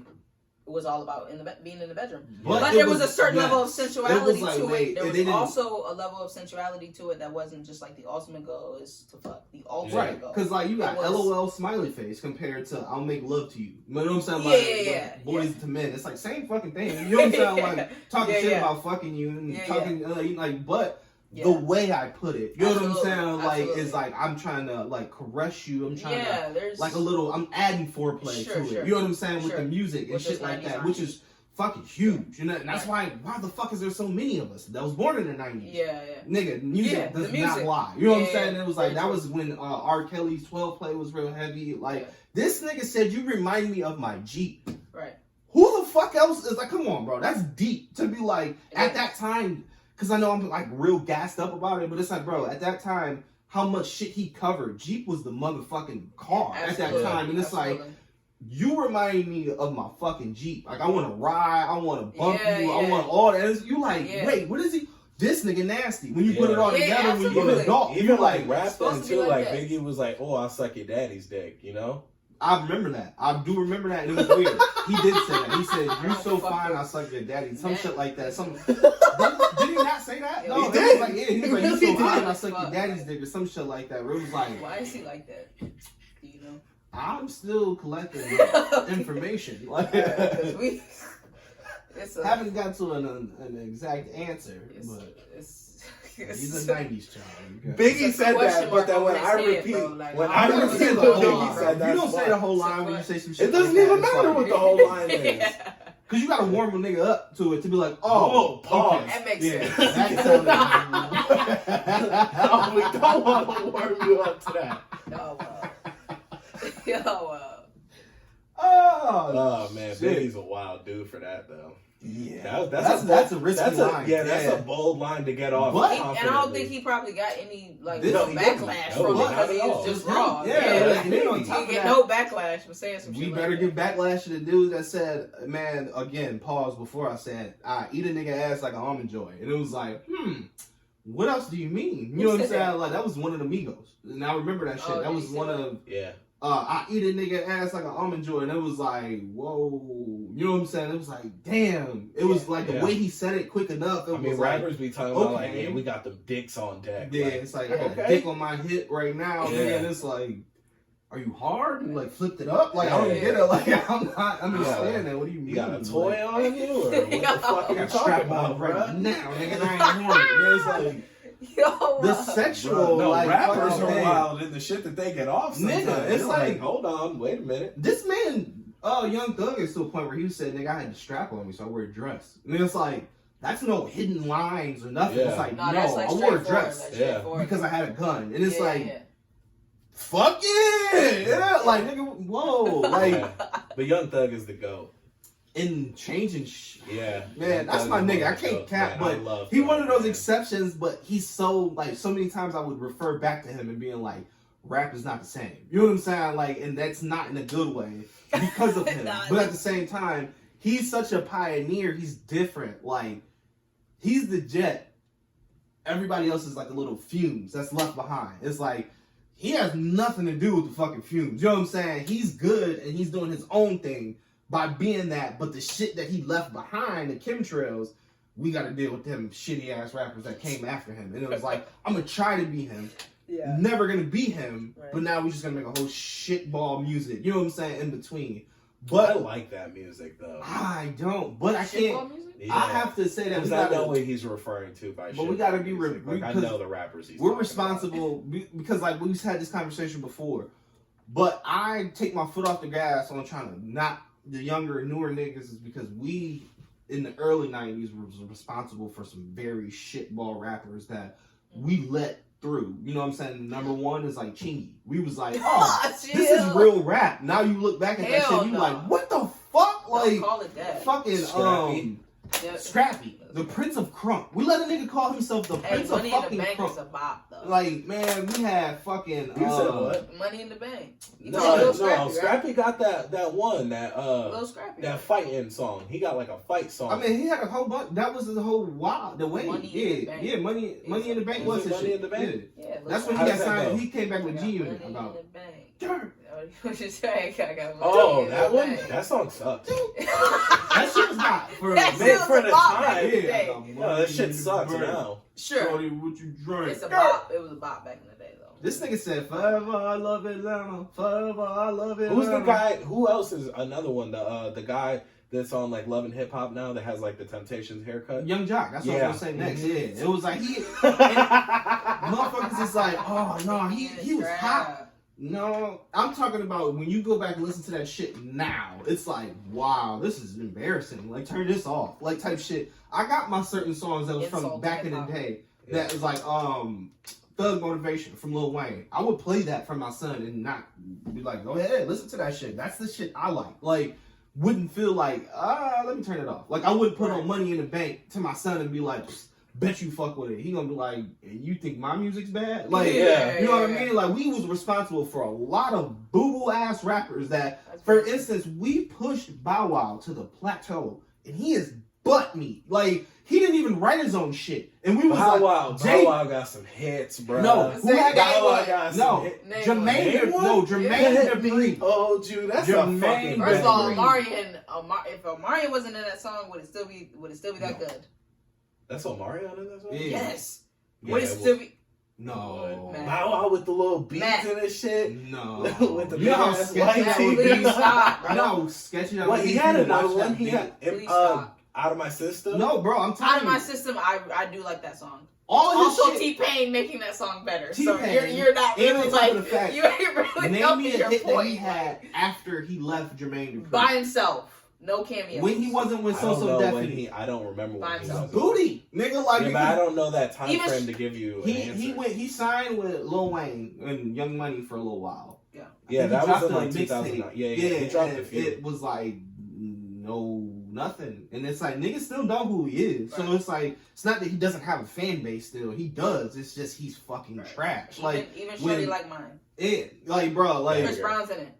it was all about being in the bedroom. But it there was a certain level of yes. sensuality like, to wait, it. There they was didn't- also a level of sensuality to it that wasn't just like the ultimate goal is to fuck. The ultimate right, goal. because like you got It was- LOL smiley face compared to I'll make love to you. You know what I'm saying? Yeah, Like, yeah, boys to men, it's like same fucking thing. You know what I'm saying? Like talking Yeah, shit yeah. about fucking you and Yeah, talking like, but. Yeah. The way I put it, you know what I'm Absolutely, saying? Like, absolutely. is like I'm trying to like caress you. I'm trying Yeah, to there's like a little. I'm adding foreplay Sure, to it. sure. You know what I'm saying with Sure. the music and With shit this like 90s that, which is fucking huge. You know, and that's why the fuck is there so many of us that was born in the '90s? Yeah, Nigga, music Yeah, the does music. not lie. You know what I'm Yeah, saying? It was like very that true. was when R. Kelly's 12 play was real heavy. Like Yeah. this nigga said, you remind me of my Jeep. right. Who the fuck else is like? Come on, bro. That's deep to be like at that time. Because I know I'm like real gassed up about it, but it's like, bro, at that time, how much shit he covered. Jeep was the motherfucking car at that Absolutely. time, and it's like Absolutely. you remind me of my fucking Jeep. Like I want to ride, I want to bump Yeah, you, I yeah. want all that. And you like, Yeah. wait, what is he? This nigga nasty. When you put it all Yeah, together, when you're an absolutely. adult, Even you like like. rap supposed thing to be too, like like that. Biggie was like, "Oh, I'll suck your daddy's dick," you know? I remember that. I do remember that, and it was weird. He did say that. He said, "You're so Fuck fine, it. I suck your daddy." Some Man. shit like that. Some did he not say that? Yeah, No, he he did. was like, yeah, he was like, "You He so did. fine, I suck your Fuck. daddy's dick," or some shit like that. Where it was like, Why is he like that? Do you know? I'm still collecting information. Like, 'Cause we, it's a, haven't got to an exact answer, it's, but it's He's a 90s child. Biggie said that, but then when I repeat, when I repeat what Biggie said, you don't say the whole line when you say some shit. It doesn't even matter what the whole line is. Because you got to warm a nigga up to it to be like, oh, pause. Okay. That makes sense. We don't want to warm you up to that. Oh man, shit. Biggie's a wild dude for that though. Yeah, that's a risky line. That's a bold line to get off. And I don't think he probably got any backlash from it because he was just raw. Yeah. He didn't get no backlash for saying some shit. We better give backlash to the dude that said, man, again, pause before I said, I eat a nigga ass like an almond joy. And it was like, what else do you mean? You know what I'm saying? Like, that was one of the Migos. And I remember that shit. That was one of, I eat a nigga ass like an almond joy. And it was like, whoa. You know what I'm saying? It was like, damn. It was like the way he said it quick enough. It was rappers like, be talking about like, hey, we got them dicks on deck. Yeah, it's like, I got a dick on my hip right now. Yeah. And it's like, are you hard? And like flipped it up? Like, I don't get it. Like, I'm not understanding. What do you mean? You got a toy on you? Or what the fuck are you talking about, right now? Nigga, I ain't horny. It's like, the sexual, no, rappers are wild in the shit that they get off sometimes. Nigga, it's like, hold on, wait a minute. This man, Young Thug is to a point where he said, nigga, I had the strap on me, so I wear a dress. And it's like, that's no hidden lines or nothing. Yeah. It's like, no, like I wore a dress because I had a gun. And it's fuck yeah! Like, nigga, whoa. Like, but Young Thug is the GOAT. In changing man, that's Thug my nigga. I can't cap, but he one of those exceptions, but he's so many times I would refer back to him and being like, rap is not the same. You know what I'm saying? Like, and that's not in a good way because of him. But at the same time, he's such a pioneer, he's different. Like, he's the jet. Everybody else is like a little fumes that's left behind. It's like, he has nothing to do with the fucking fumes. You know what I'm saying? He's good and he's doing his own thing by being that, but the shit that he left behind, the chemtrails, we got to deal with them shitty ass rappers that came after him. And it was like, I'm gonna try to be him, never gonna be him, but now we're just gonna make a whole shitball music. You know what I'm saying? In between, but I like that music though. I don't, but I can't. I have to say that we gotta know what he's referring to by. But we gotta be. I know the rappers. We're responsible because like we've had this conversation before, but I take my foot off the gas on trying to not. The younger and newer niggas is because we, in the early 90s, were responsible for some very shitball rappers that we let through. You know what I'm saying? Number one is like Chingy. We was like, this is real rap. Now you look back at that shit, you like, what the fuck? Like, call it that. Fucking Scrappy, the Prince of Crunk. We let a nigga call himself the Prince of fucking Crunk. Crunk. A bop, though. Like, man, we had fucking. You said what? Money in the Bank. No, Scrappy got that one, Little Scrappy, that fighting song. He got like a fight song. I mean, he had a whole bunch. That was the whole the way. Money Money in the Bank was his Money shit. in the Bank. Yeah, that's when he got signed. He came back with G Unit about. What you say? That one? That song sucks. That shit was hot for the time. Yeah, that shit sucks now. Sure. Shorty, what you drink? It's a bop. It was a bop back in the day, though. This nigga said, "Forever I love Atlanta. Forever I love Atlanta." Who's the guy? Who else is another one? The guy that's on like Love and Hip Hop now that has like the Temptations haircut. Young Jock. That's what I was saying next. Yeah, it was like motherfuckers is like, oh no, he was hot. No, I'm talking about when you go back and listen to that shit now, it's like, wow, this is embarrassing. Like, turn this off. Like, type shit. I got my certain songs that was from back in the day that was like, Thug Motivation from Lil Wayne. I would play that for my son and not be like, go ahead, listen to that shit. That's the shit I like. Like, wouldn't feel like, let me turn it off. Like, I wouldn't put on Money in the Bank to my son and be like, bet you fuck with it. He gonna be like, you think my music's bad? Like, you know what I mean? Like, we was responsible for a lot of boo-boo ass rappers that, for instance, we pushed Bow Wow to the plateau, and he is butt meat. Like, he didn't even write his own shit. And we was Bow like, Bow Wow got some hits, bro. No, who had Bow Wow got some hits? Jermaine Dupri. Oh, dude, that's Jermaine. First of all, if Omarion wasn't in that song, would it still be that good? That's Omarion in that song? Yeah. Yes. Yeah, Would it still be? No. Bow Wow with the little beads in his shit? No. With the you know how sketchy that would be? Stop. I know how sketchy that would be. He had another one. He had... Out of My System? No, bro, I'm telling you. Out of My System, I do like that song. All his also, shit, T-Pain making that song better. T-Pain, So you're not and really on top like, of the fact, you ain't really name helping me a your hit point. that he had after he left Jermaine Dupri. By himself. No cameos. When he wasn't with I don't So know Definitely. I don't remember when he was. Booty, nigga, like yeah, but I don't know that time Even frame to give you an answer. he signed with Lil Wayne and Young Money for a little while. Yeah. Yeah, that was in like mixtape. 2009. Yeah, he dropped a few. It was like nothing, and it's like niggas still know who he is. Right. So it's like it's not that he doesn't have a fan base still. He does. It's just he's fucking trash. Even Shorty Like Mine. Like bro, like Chris Brown's in it.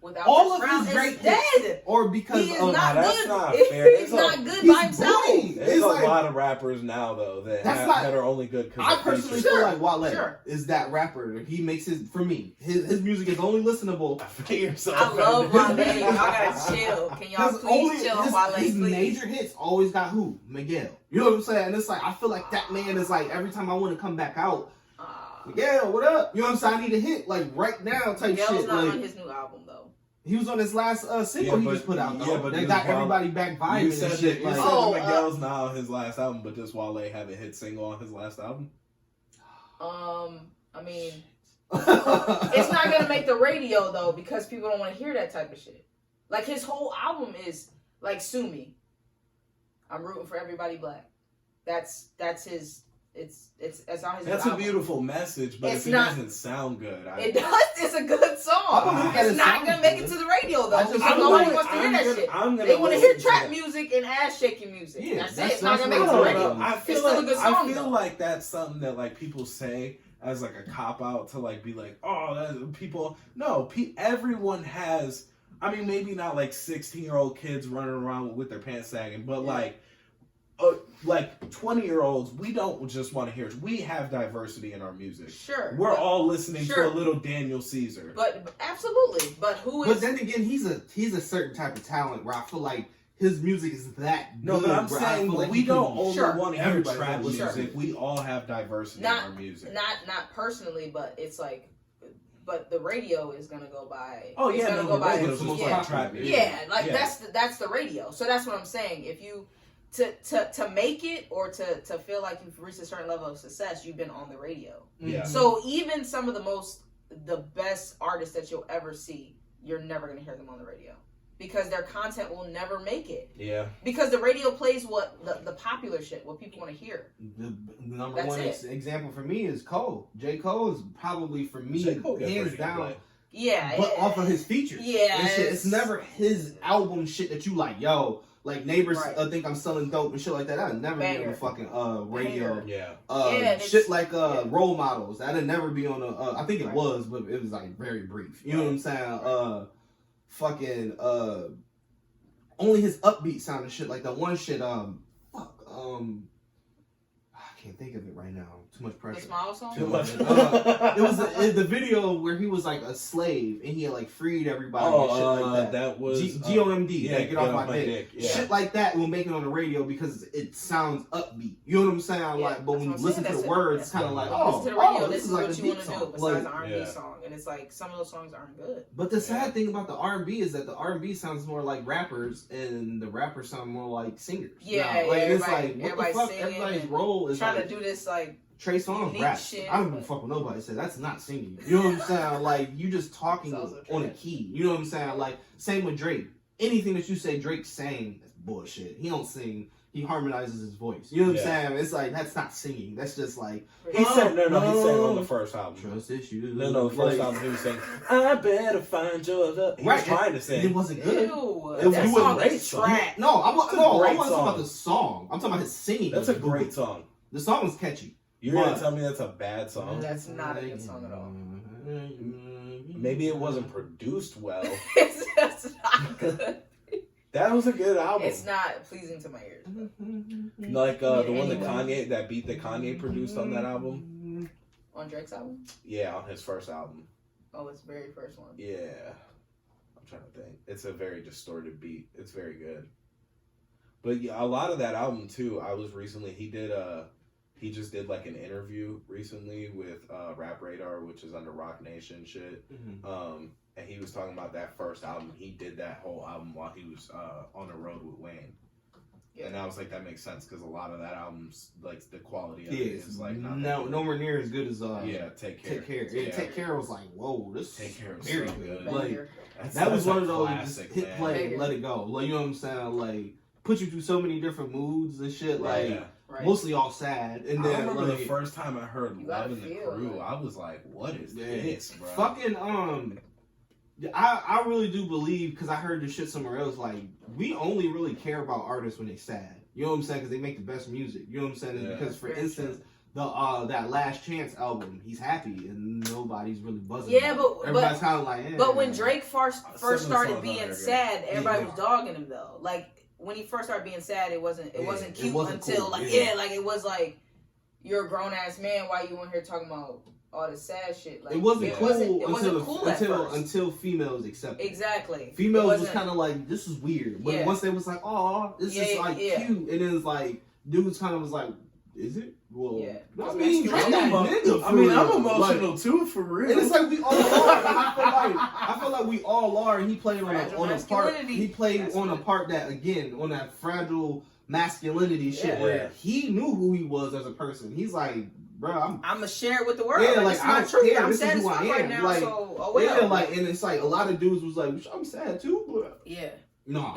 Without all Chris of Brown, his great dead. Or because he is of not that's good. not fair. He's not good by himself. There's a lot of rappers now though that are only good because I personally feel like Wale is that rapper. He makes for me. His music is only listenable. I love Wale. Y'all gotta chill. Can y'all please chill on Wale? His major hits always got who? Miguel. You know what I'm saying? And it's like I feel like that man is like every time I want to come back out. Miguel, what up? You know what I'm saying? I need a hit like right now type Miguel's shit. not like, on his new album though. He was on his last single he just put out. Though. But they got everybody back vibing you said and shit. You said Miguel's not on his last album, but does Wale have a hit single on his last album? I mean, it's not gonna make the radio though because people don't want to hear that type of shit. Like his whole album is like "Sue Me." I'm rooting for everybody black. That's his. It's on his. That's a beautiful message, but if it doesn't sound good, it does. It's a good song. It's not gonna make it to the radio though because nobody wants to hear that shit. They want to hear trap music and ass shaking music. Yeah, that's it. It's not gonna make it to the radio. It's still a good song. I feel like that's something that like people say as like a cop out to like be like, oh, that's people. No, everyone has. I mean, maybe not like 16-year-old kids running around with their pants sagging, but like 20-year-olds, we don't just want to hear it. We have diversity in our music. Sure. We're all listening to a little Daniel Caesar. But absolutely. But who is... But then again, he's a certain type of talent where I feel like his music is that no, good. But I'm saying like we don't only want to hear trap music. Sure. We all have diversity in our music. Not personally, but it's like... But the radio is gonna go by. Oh yeah, gonna go by. Trap music. Yeah, like that's the radio. So that's what I'm saying. If you to make it or to feel like you've reached a certain level of success, you've been on the radio. Yeah. So even some of the best artists that you'll ever see, you're never gonna hear them on the radio because their content will never make it. Yeah. Because the radio plays what the popular shit, what people want to hear. The number one example for me is Cole. J. Cole is probably for me hands down. Yeah. But off of his features. Yeah. It's never his album shit that you like, yo. Like neighbors think I'm selling dope and shit like that. I'd never be on the fucking radio. Yeah. Shit like Role Models. That'd never be on I think it was, but it was like very brief. You know what I'm saying? Fucking only his upbeat sound and shit like that one shit. I can't think of it right now. Too much pressure. The Smile song? Too much. It was the video where he was like a slave and he had like freed everybody and shit like that. That was GOMD. Yeah, Get Off My Dick. Yeah. Shit like that will make it on the radio because it sounds upbeat. You know what I'm saying? Yeah, like, but when you listen to the it. words, it's kind of like, listen to the radio. This is like what a you want beat to do song. besides Like, an R&B song, and it's like some of those songs aren't good. But the sad thing about the R&B is that the R&B sounds more like rappers, and the rappers sound more like singers. Yeah, like it's like what the fuck? Everybody's role is trying like, to do this like Trey Songz rap. I don't give a fuck what nobody says. That's not singing. You know what I'm saying? Like you just talking on a key. You know what I'm saying? Like same with Drake. Anything that you say Drake's saying is bullshit. He don't sing. He harmonizes his voice. You know what I'm saying? It's like that's not singing. That's just like he said no. He sang on the first album. Trust issues. No. The first album he was saying, "I better find your love." He was trying to sing. It wasn't good. That song is trash. No, I'm not talking about the song. I'm talking about his singing. That's a great song. The song was catchy. You're gonna tell me that's a bad song? That's not a good song at all. Maybe it wasn't produced well. It's just not good. That was a good album. It's not pleasing to my ears. Like the one that beat that Kanye produced on that album. On Drake's album? Yeah, on his first album. Oh, it's the very first one. Yeah. I'm trying to think. It's a very distorted beat. It's very good. But yeah, a lot of that album too, he just did like an interview recently with Rap Radar, which is under Rock Nation shit. Mm-hmm. And he was talking about that first album. He did that whole album while he was on the road with Wayne. And I was like, that makes sense because a lot of that album's like the quality of Yeah, it is like not nowhere near as good as Take Care. Take Care. Yeah, Take Care was like, whoa, this Take Care was very so good. good. Like That's that was one a of those classic, just hit man. play, let it go. Like you know what I'm saying? Like put you through so many different moods and shit. Like mostly all sad. And then I remember like, the first time I heard "Love in the Crew," like, I was like, "What is this, bro?" Fucking I really do believe because I heard this shit somewhere else. Like we only really care about artists when they sad. You know what I'm saying? Because they make the best music. You know what I'm saying? Yeah. Because for instance, the that Last Chance album, he's happy and nobody's really buzzing. Yeah, but everybody's kind of like. But when Drake first started being sad, everybody was Yeah. dogging him though. Like when he first started being sad, it wasn't cute until cool. like like it was like you're a grown ass man. Why you in here talking about all this sad shit? Like it wasn't cool until females accepted. Exactly. Females was kind of like, this is weird. But Yeah. once they was like, oh, this is like cute, and then it's like dudes kind of was like, is it? Well, yeah. I mean, I'm emotional too, for real. And it's like we all are. And I feel like we all are. And he played on a part. He played on a part that again on that fragile masculinity shit where he knew who he was as a person. He's like, bro, I'm gonna share it with the world. Yeah, like I don't care. I'm this sad is who I am. right now, like, so well. Yeah, like, and it's like a lot of dudes was like, I'm sad too, but yeah. No,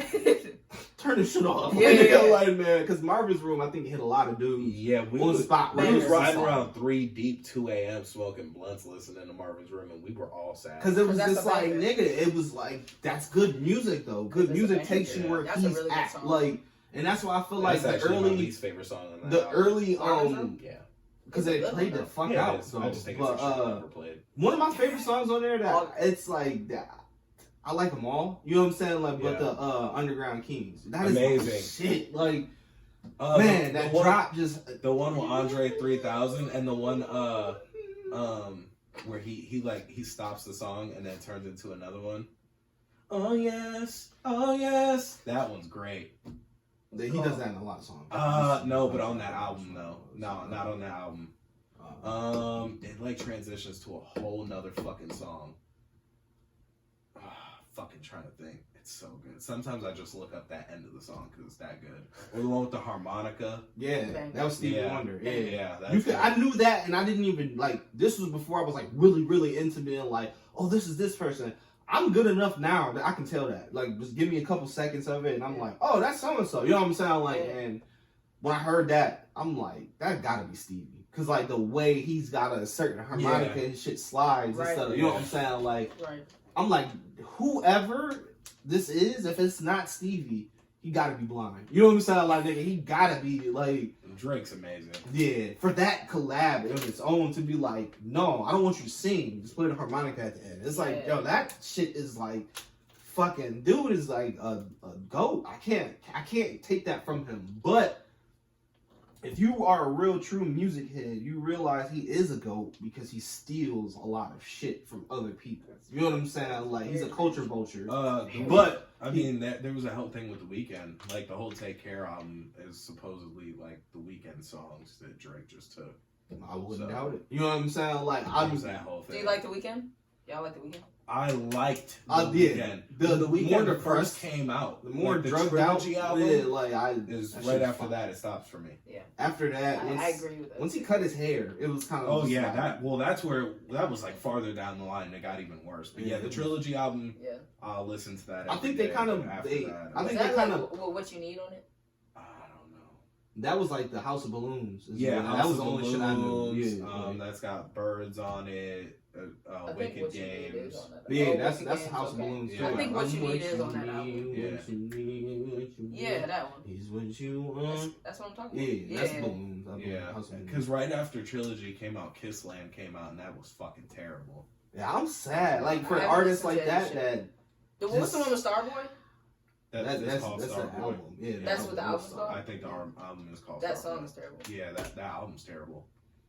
turn this shit off. Yeah. Like, man, because Marvin's Room, I think, hit a lot of dudes. Yeah, we on was the spot. We was riding around 3 deep, 2 a.m. smoking blunts, listening to Marvin's Room, and we were all sad. Because it was just like, nigga, it was like that's good music though. Good music takes you where he's really at. Like, and that's why I feel like the early, my least favorite song on that the album. early, yeah. Because they played the fuck out. So I just think it's a shit never played. One of my favorite songs on there that it's like that. I like them all. You know what I'm saying? Like, but the Underground Kings. That is amazing. Shit. Like, man, that drop just. The one with Andre 3000 and the one where he stops the song and then turns into another one. Oh yes, that one's great. He does that in a lot of songs. No, but on that album though. No, not on that album. It like transitions to a whole nother fucking song. Fucking trying to think. It's so good. Sometimes I just look up that end of the song because it's that good. Or the one with the harmonica. Yeah, that was Stevie Wonder. Yeah. I knew that, and I didn't even like. This was before I was like really, really into being like, oh, this is this person. I'm good enough now that I can tell that. Like, just give me a couple seconds of it, and I'm like, oh, that's so and so. You know what I'm saying? Like, and when I heard that, I'm like, that gotta be Stevie. Cause like the way he's got a certain harmonica and shit slides and stuff. You know what I'm saying? Like, I'm like, whoever this is, if it's not Stevie, he gotta be blind. You know what I'm saying? Like, nigga, he gotta be like. Drake's amazing. Yeah, for that collab on its own to be like, no, I don't want you to sing. Just play the harmonica at the end. It's like, yo, that shit is like, fucking dude is like a goat. I can't take that from him. But if you are a real true music head, you realize he is a GOAT because he steals a lot of shit from other people. You know what I'm saying? Like, he's a culture vulture. But I mean, there was a whole thing with The Weeknd. Like, the whole Take Care album is supposedly like The Weeknd songs that Drake just took. I wouldn't doubt it. You know what I'm saying? Like, I was that whole thing. Do you like The Weeknd? Y'all like The Weeknd? I liked The Weeknd. The Weeknd more the first came out, the more like, drugged out album, is right after that it stops for me. Yeah. After that, I agree with that. Once he cut his hair, it was kind of. Oh yeah, that's where that was like farther down the line. It got even worse. But yeah, the trilogy album. Yeah. I'll listen to that. I think they kind of. I think they kind of. What you need on it? I don't know. That was like the House of Balloons. Yeah, that was the only shit I knew. Yeah, that's got birds on it. Wicked Games. Yeah, that's the House of Balloons too. I think What You Need is on that album. Yeah, that one. Is what you want. That's what I'm talking about. Yeah, that's Balloons. Yeah, because right after Trilogy came out, Kissland came out, and that was fucking terrible. Yeah, I'm sad. Like for artists like that. What's the one with Starboy? That's called Starboy. The album. Yeah, that's what the album's called. I think the album is called. That Starboy. song is terrible. Yeah, that album's terrible.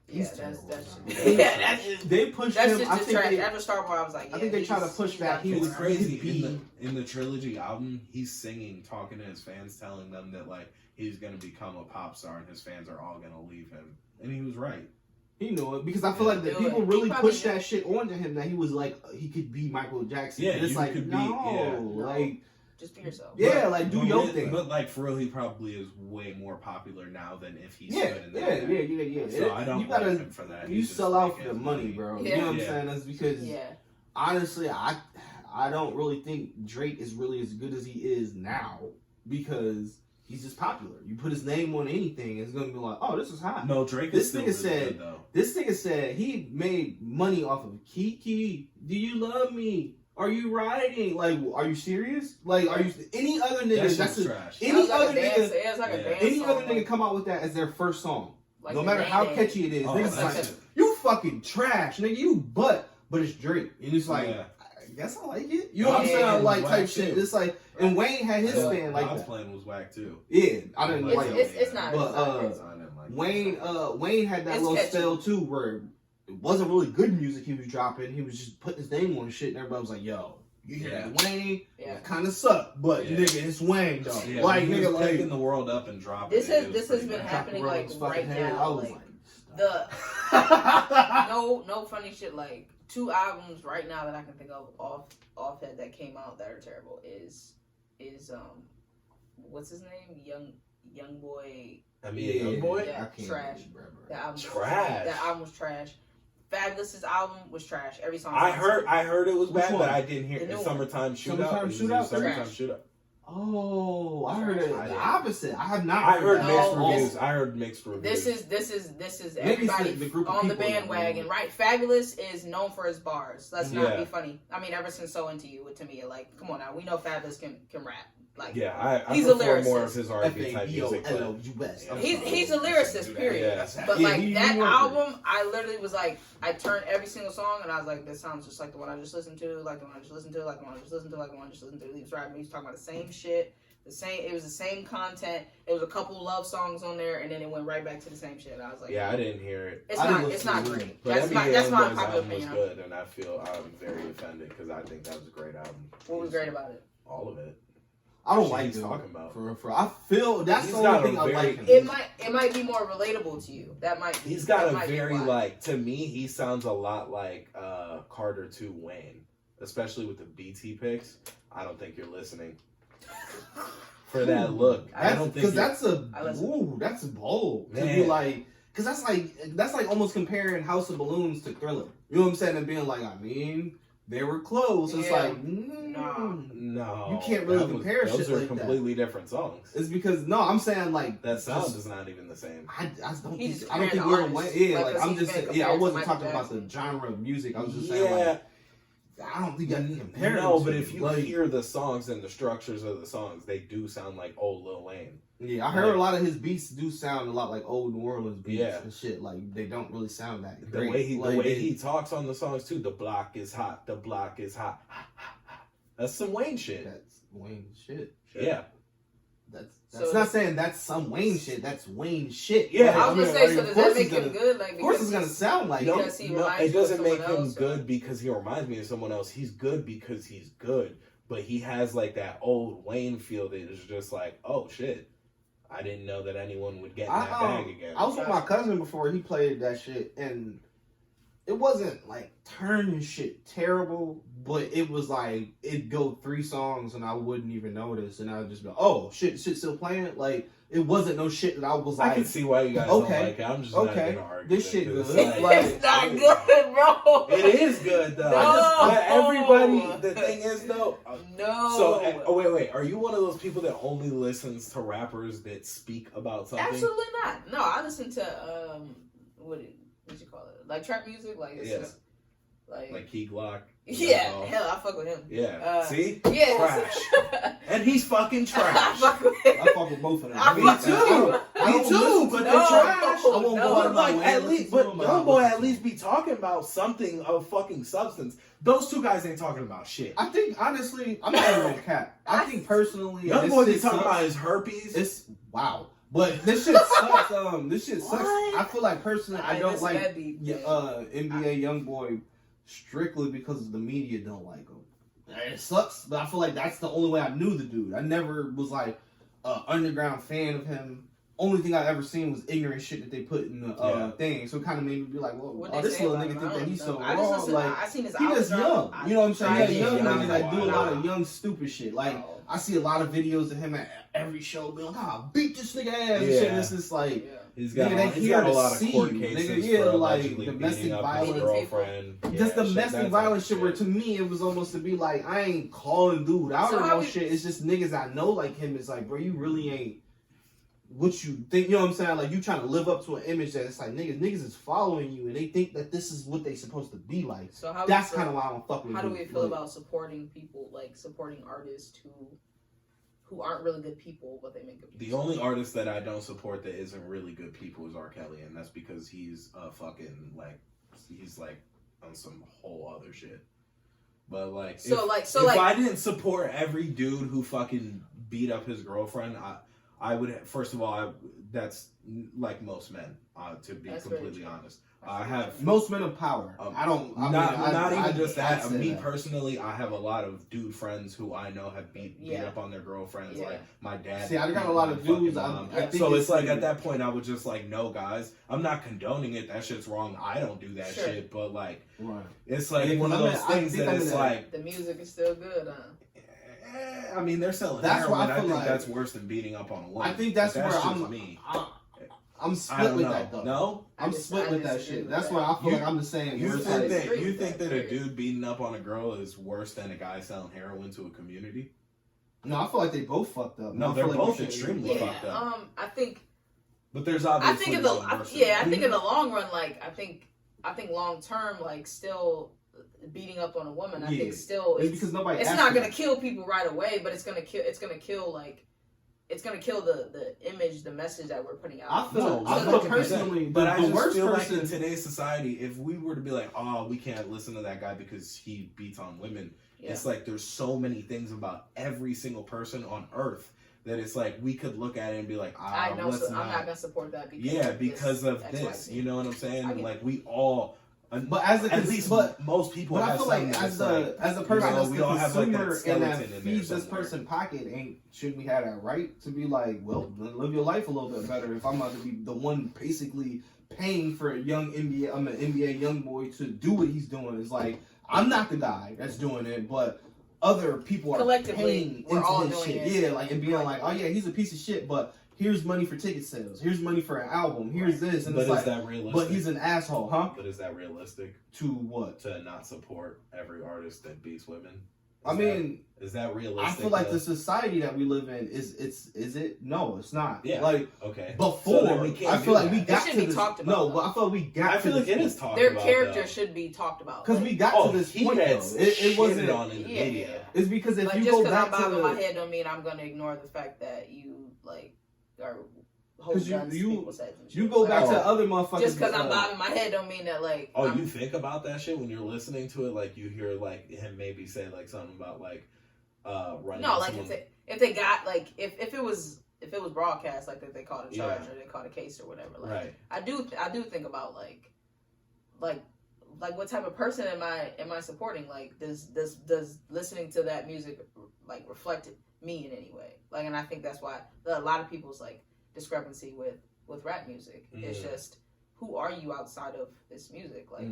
Yeah, that's just. They pushed that's him. Just I think trash. After Starboy, I was like, yeah, I think they try to push back. He was crazy. In the Trilogy album, he's singing, talking to his fans, telling them that like he's gonna become a pop star and his fans are all gonna leave him, and he was right. He knew it because I feel like the people really pushed that shit onto him that he was like he could be Michael Jackson. Yeah, and it's like could no, like Just be yourself. Yeah, like do your thing. But like for real, he probably is way more popular now than if he Yeah, stood in that. yeah. So I don't blame him for that. You He's just sell out for making the money, bro. Yeah. You know what I'm saying? That's because honestly, I don't really think Drake is really as good as he is now because he's just popular. You put his name on anything, it's gonna be like, oh, this is hot. No, Drake. This is nigga still said. good, though. This nigga said he made money off of Kiki. Do you love me? Are you riding? Like, are you serious? Like, are you any other nigga? That's trash. Any other nigga. It's like a dance Any song, other nigga come out with that as their first song. Like no matter how catchy it is, niggas like, you fucking trash, nigga. You but it's Drake, and it's like. I guess I like it. You know what I'm saying? Like type shit. It's like, and Wayne had his fan like that. Playing was whack too. Yeah, I didn't like it. It's not. But Wayne had that little spell too, where it wasn't really good music he was dropping. He was just putting his name on shit, and everybody was like, "Yo, you hear that Wayne? Yeah, kind of suck, but nigga, it's Wayne though. Yeah, like nigga, like picking the world up and dropping. This has been happening like right now. I was like no funny shit. Like 2 albums right now that I can think of off head that came out that are terrible is what's his name? Young Boy. I mean, Young Boy. Yeah, trash. That album was trash. Fabulous's album was trash. Every song. I heard it was bad, but I didn't hear it. Summertime Shootout. Summertime Shootout. Oh, I heard it the opposite. I have not. I heard mixed reviews. I heard mixed reviews. This is everybody on the bandwagon, right? Fabulous is known for his bars. Let's not be funny. I mean, ever since So Into You with Tamia, like, come on now, we know Fabulous can rap. Like, he's a lyricist. More of his R&B type music. He's a lyricist, period. But like that album, I literally was like, I turned every single song and I was like, this sounds just like the one I just listened to, like the one I just listened to, like the one I just listened to, like the one I just listened to. He was rapping, he was talking about the same shit, it was the same content. It was a couple love songs on there, and then it went right back to the same shit. I was like, I didn't hear it. It's not great. That's my unpopular opinion. Was good, and I feel I'm very offended because I think that was a great album. What was great about it? All of it. I don't like talking about. For I feel that's the only thing I like him. It might be more relatable to you. That might. He's got a very like to me. He sounds a lot like Carter to Wayne, especially with the BT picks. I don't think you're listening for that look. I don't think because that's bold to be like. Because that's like almost comparing House of Balloons to Thriller. You know what I'm saying? And being like, I mean. They were close. It's like, no, you can't really compare shit like that. Those are completely different songs. It's because I'm saying like that sound is not even the same. I don't think Lil Wayne. Yeah, like I'm just saying. Yeah, I wasn't talking about the genre of music. I was just saying like. I don't think I can compare. No, but if you hear the songs and the structures of the songs, they do sound like old Lil Wayne. Yeah, I heard a lot of his beats do sound a lot like old New Orleans beats and shit. Like they don't really sound that great. The way he talks on the songs too. The block is hot. The block is hot. That's some Wayne shit. That's Wayne shit. Yeah. That's not saying that's some Wayne shit. That's Wayne shit. Yeah, I was gonna say. So does that make him good? Like, of course, it's gonna sound like. No, it doesn't make him good because he reminds me of someone else. He's good because he's good, but he has like that old Wayne feel that is just like, oh shit, I didn't know that anyone would get in that bag again. I was with my cousin before he played that shit, and it wasn't like turning shit terrible, but it was like it'd go 3 songs and I wouldn't even notice, and I would just be like, oh shit still playing. Like it wasn't no shit that I was like. I can see why you guys don't like it. I'm just not gonna argue. This shit good. It's not good, bro. It is good though. But everybody, the thing is though. No. So wait. Are you one of those people that only listens to rappers that speak about something? Absolutely not. No, I listen to what you call it? Like trap music, like it's just like Key Glock. Yeah, hell, I fuck with him. Yeah, see, trash, and he's fucking trash. I fuck with him. I fuck with both of them. Me too. But they're trash. But Young Boy at least be talking about something of fucking substance. Those 2 guys ain't talking about shit. I think honestly, I'm not even gonna cap. I think personally, Young Boy be talking about his herpes. It's wow. But this shit sucks. This shit sucks. I feel like personally, I don't like NBA YoungBoy strictly because the media don't like him. It sucks, but I feel like that's the only way I knew the dude. I never was like an underground fan of him. only thing I ever seen was ignorant shit that they put in the thing. So it kind of made me be like, well, this little nigga think that he's so raw. Like, I seen his he just young. You know what I'm saying? He's young nigga that do a lot Wow. of young stupid shit. Like, I see a lot of videos of him at every show being like, I beat this nigga ass and shit. It's just like, he's got, nigga, he's got a lot of see court you, cases nigga. for Like allegedly domestic beating up violence. his girlfriend. Just Yeah, domestic violence shit where to me it was almost to be like, I ain't calling dude out So or how no we- shit. It's just niggas I know like him. It's like, bro, you really ain't what you think. You know what I'm saying? Like, you trying to live up to an image that it's like, niggas is following you and they think that this is what they supposed to be like. So how That's kind of why I don't fuck with How you. do we feel about supporting people, like supporting artists who aren't really good people, but they make good music? The only artist that I don't support that isn't really good people is R. Kelly, and that's because he's he's like on some whole other shit. But like, if I didn't support every dude who fucking beat up his girlfriend, I would, first of all, that's like most men, to be completely honest. I have most men of power. Not even just that. Me personally, I have a lot of dude friends who I know have beat up on their girlfriends. Like my dad. See, I got a lot of dudes. I think so it's like at that point, I would just like, no, guys, I'm not condoning it. That shit's wrong. I don't do that shit. But like, it's like one of those things that it's like the music is still good, huh? I mean, they're selling heroin. I think that's worse than beating up on a woman. I think that's where I'm split with that though. No, I'm split with that shit. That's why I feel like I'm the same. You think that a dude beating up on a girl is worse than a guy selling heroin to a community? No, I feel like they both fucked up. No, they're both extremely fucked up. I think. But there's obviously. I think in the long run, like I think long term, like still beating up on a woman. I think still it's because nobody. It's not gonna kill people right away, but it's gonna kill the image, the message that we're putting out. I feel personally, but I just feel person like in today's society, if we were to be like, oh, we can't listen to that guy because he beats on women, it's like there's so many things about every single person on earth that it's like we could look at it and be like, I know, so I'm not gonna support that because of this. You know what I'm saying? Like we all. But at least most people. But I feel like as a person that's we the all have like consumer that and that skeleton in feeds there this person pocket, shouldn't we have that right to be like, well, then live your life a little bit better? If I'm about to be the one basically paying for a young NBA, I'm an NBA young boy to do what he's doing. It's like I'm not the guy that's doing it, but other people are paying into his shit. Yeah, like and being like, oh yeah, he's a piece of shit, but. Here's money for ticket sales. Here's money for an album. Here's this. And but it's is like, that realistic? But he's an asshole, huh? But is that realistic? To what? To not support every artist that beats women? Is that realistic? I feel like the society that we live in is it? No, it's not. Yeah. Like before, I feel like we got to this. No, but I feel like we got. I feel like it is talked about. Their character should be talked about because we got to this point. It wasn't on in the media. It's because if you just go back I'm to bobbing my head don't mean I'm gonna ignore the fact that you like are. Because you go back to other motherfuckers. Just because I'm bobbing my head don't mean that like. You think about that shit when you're listening to it, like you hear like him maybe say like something about like running. No, like if they got like if it was broadcast like that they called a charge or they called a case or whatever. Like, right. I do think about like what type of person am I supporting? Like does listening to that music like reflect me in any way? Like, and I think that's why a lot of people's like. Discrepancy with rap music. It's just who are you outside of this music? Like,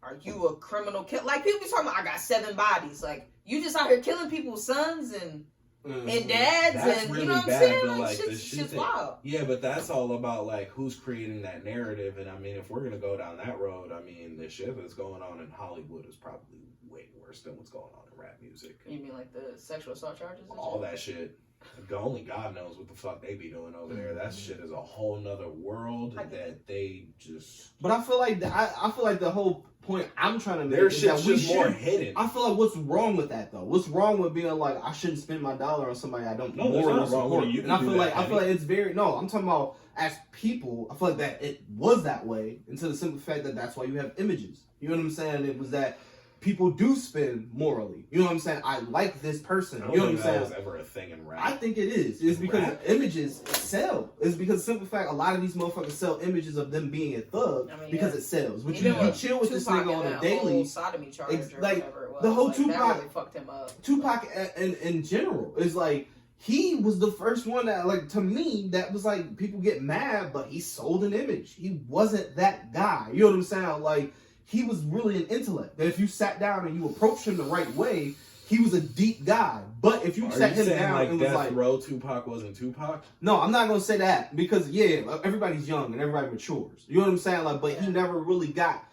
are you a criminal killer? Like people be talking about, I got 7 bodies. Like you just out here killing people's sons and dads that's and really you know what I'm bad, saying? But, like shit's wild. Yeah, but that's all about like who's creating that narrative. And I mean, if we're gonna go down that road, I mean, the shit that's going on in Hollywood is probably way worse than what's going on in rap music. You mean like the sexual assault charges? All that shit. Only God knows what the fuck they be doing over there. That shit is a whole nother world that they just. But I feel like I feel like the whole point I'm trying to make their is that shit's we just more hidden. I feel like what's wrong with that though? What's wrong with being like I shouldn't spend my dollar on somebody I don't morally support? And I feel like it's very I'm talking about as people. I feel like that it was that way until the simple fact that that's why you have images. You know what I'm saying? It was that. People do spend morally. You know what I'm saying? I like this person. You know what I'm saying? That was ever a thing in rap. I think it is. It's because images sell. It's because the simple fact a lot of these motherfuckers sell images of them being a thug because it sells. But you chill with this nigga on a daily. Sodomy charge like or whatever it was. the whole like, Tupac really fucked him up. Tupac in general is like he was the first one that, like, to me, that was like, people get mad, but he sold an image. He wasn't that guy. You know what I'm saying? Like, he was really an intellect. That if you sat down and you approached him the right way, he was a deep guy. But if you sat him down like and was like, Row Tupac wasn't Tupac? no, I'm not gonna say that because everybody's young and everybody matures. You know what I'm saying? Like, but he never really got.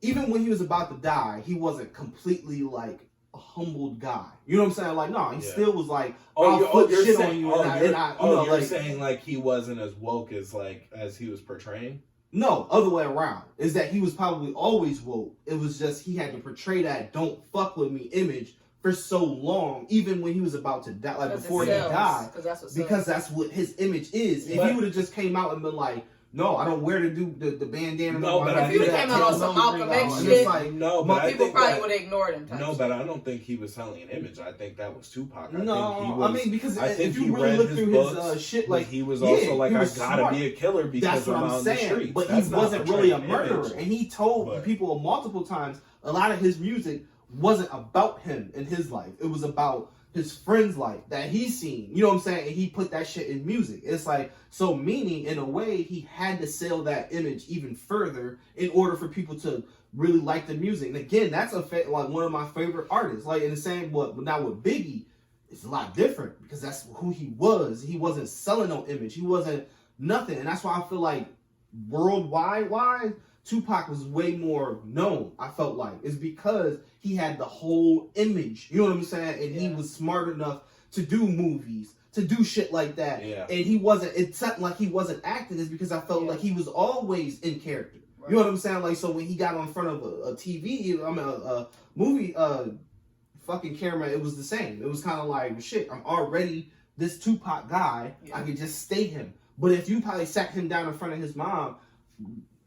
Even when he was about to die, he wasn't completely like a humbled guy. You know what I'm saying? Like, no, he still was like, you're shit saying, on you. You're saying like he wasn't as woke as he was portraying? No, other way around. Is that he was probably always woke. It was just he had to portray that "don't fuck with me" image for so long, even when he was about to die, like before he died, because that's what his image is. If he would have just came out and been like, "No, I don't wear the bandana." No, but if he came out on some Malcolm X shit, people probably would have ignored him. No, but I don't think he was selling an image. I think that was Tupac. I mean, because if you really read look through books, his shit, like he was also like, I gotta smart. be a killer because I'm on the streets. But he wasn't really a murderer, and he told people multiple times a lot of his music wasn't about him in his life. It was about his friend's life that he's seen. You know what I'm saying? And he put that shit in music. It's like, so meaning in a way he had to sell that image even further in order for people to really like the music. And again, that's like one of my favorite artists. Like in the same, but now with Biggie, it's a lot different because that's who he was. He wasn't selling no image. He wasn't nothing. And that's why I feel like worldwide, Tupac was way more known, I felt like. It's because he had the whole image. You know what I'm saying? And he was smart enough to do movies, to do shit like that. Yeah. And it's not like he wasn't acting, it's because I felt like he was always in character. Right. You know what I'm saying? Like, so when he got on front of a TV, a movie fucking camera, it was the same. It was kind of like, shit, I'm already this Tupac guy. Yeah. I could just stay him. But if you probably sat him down in front of his mom,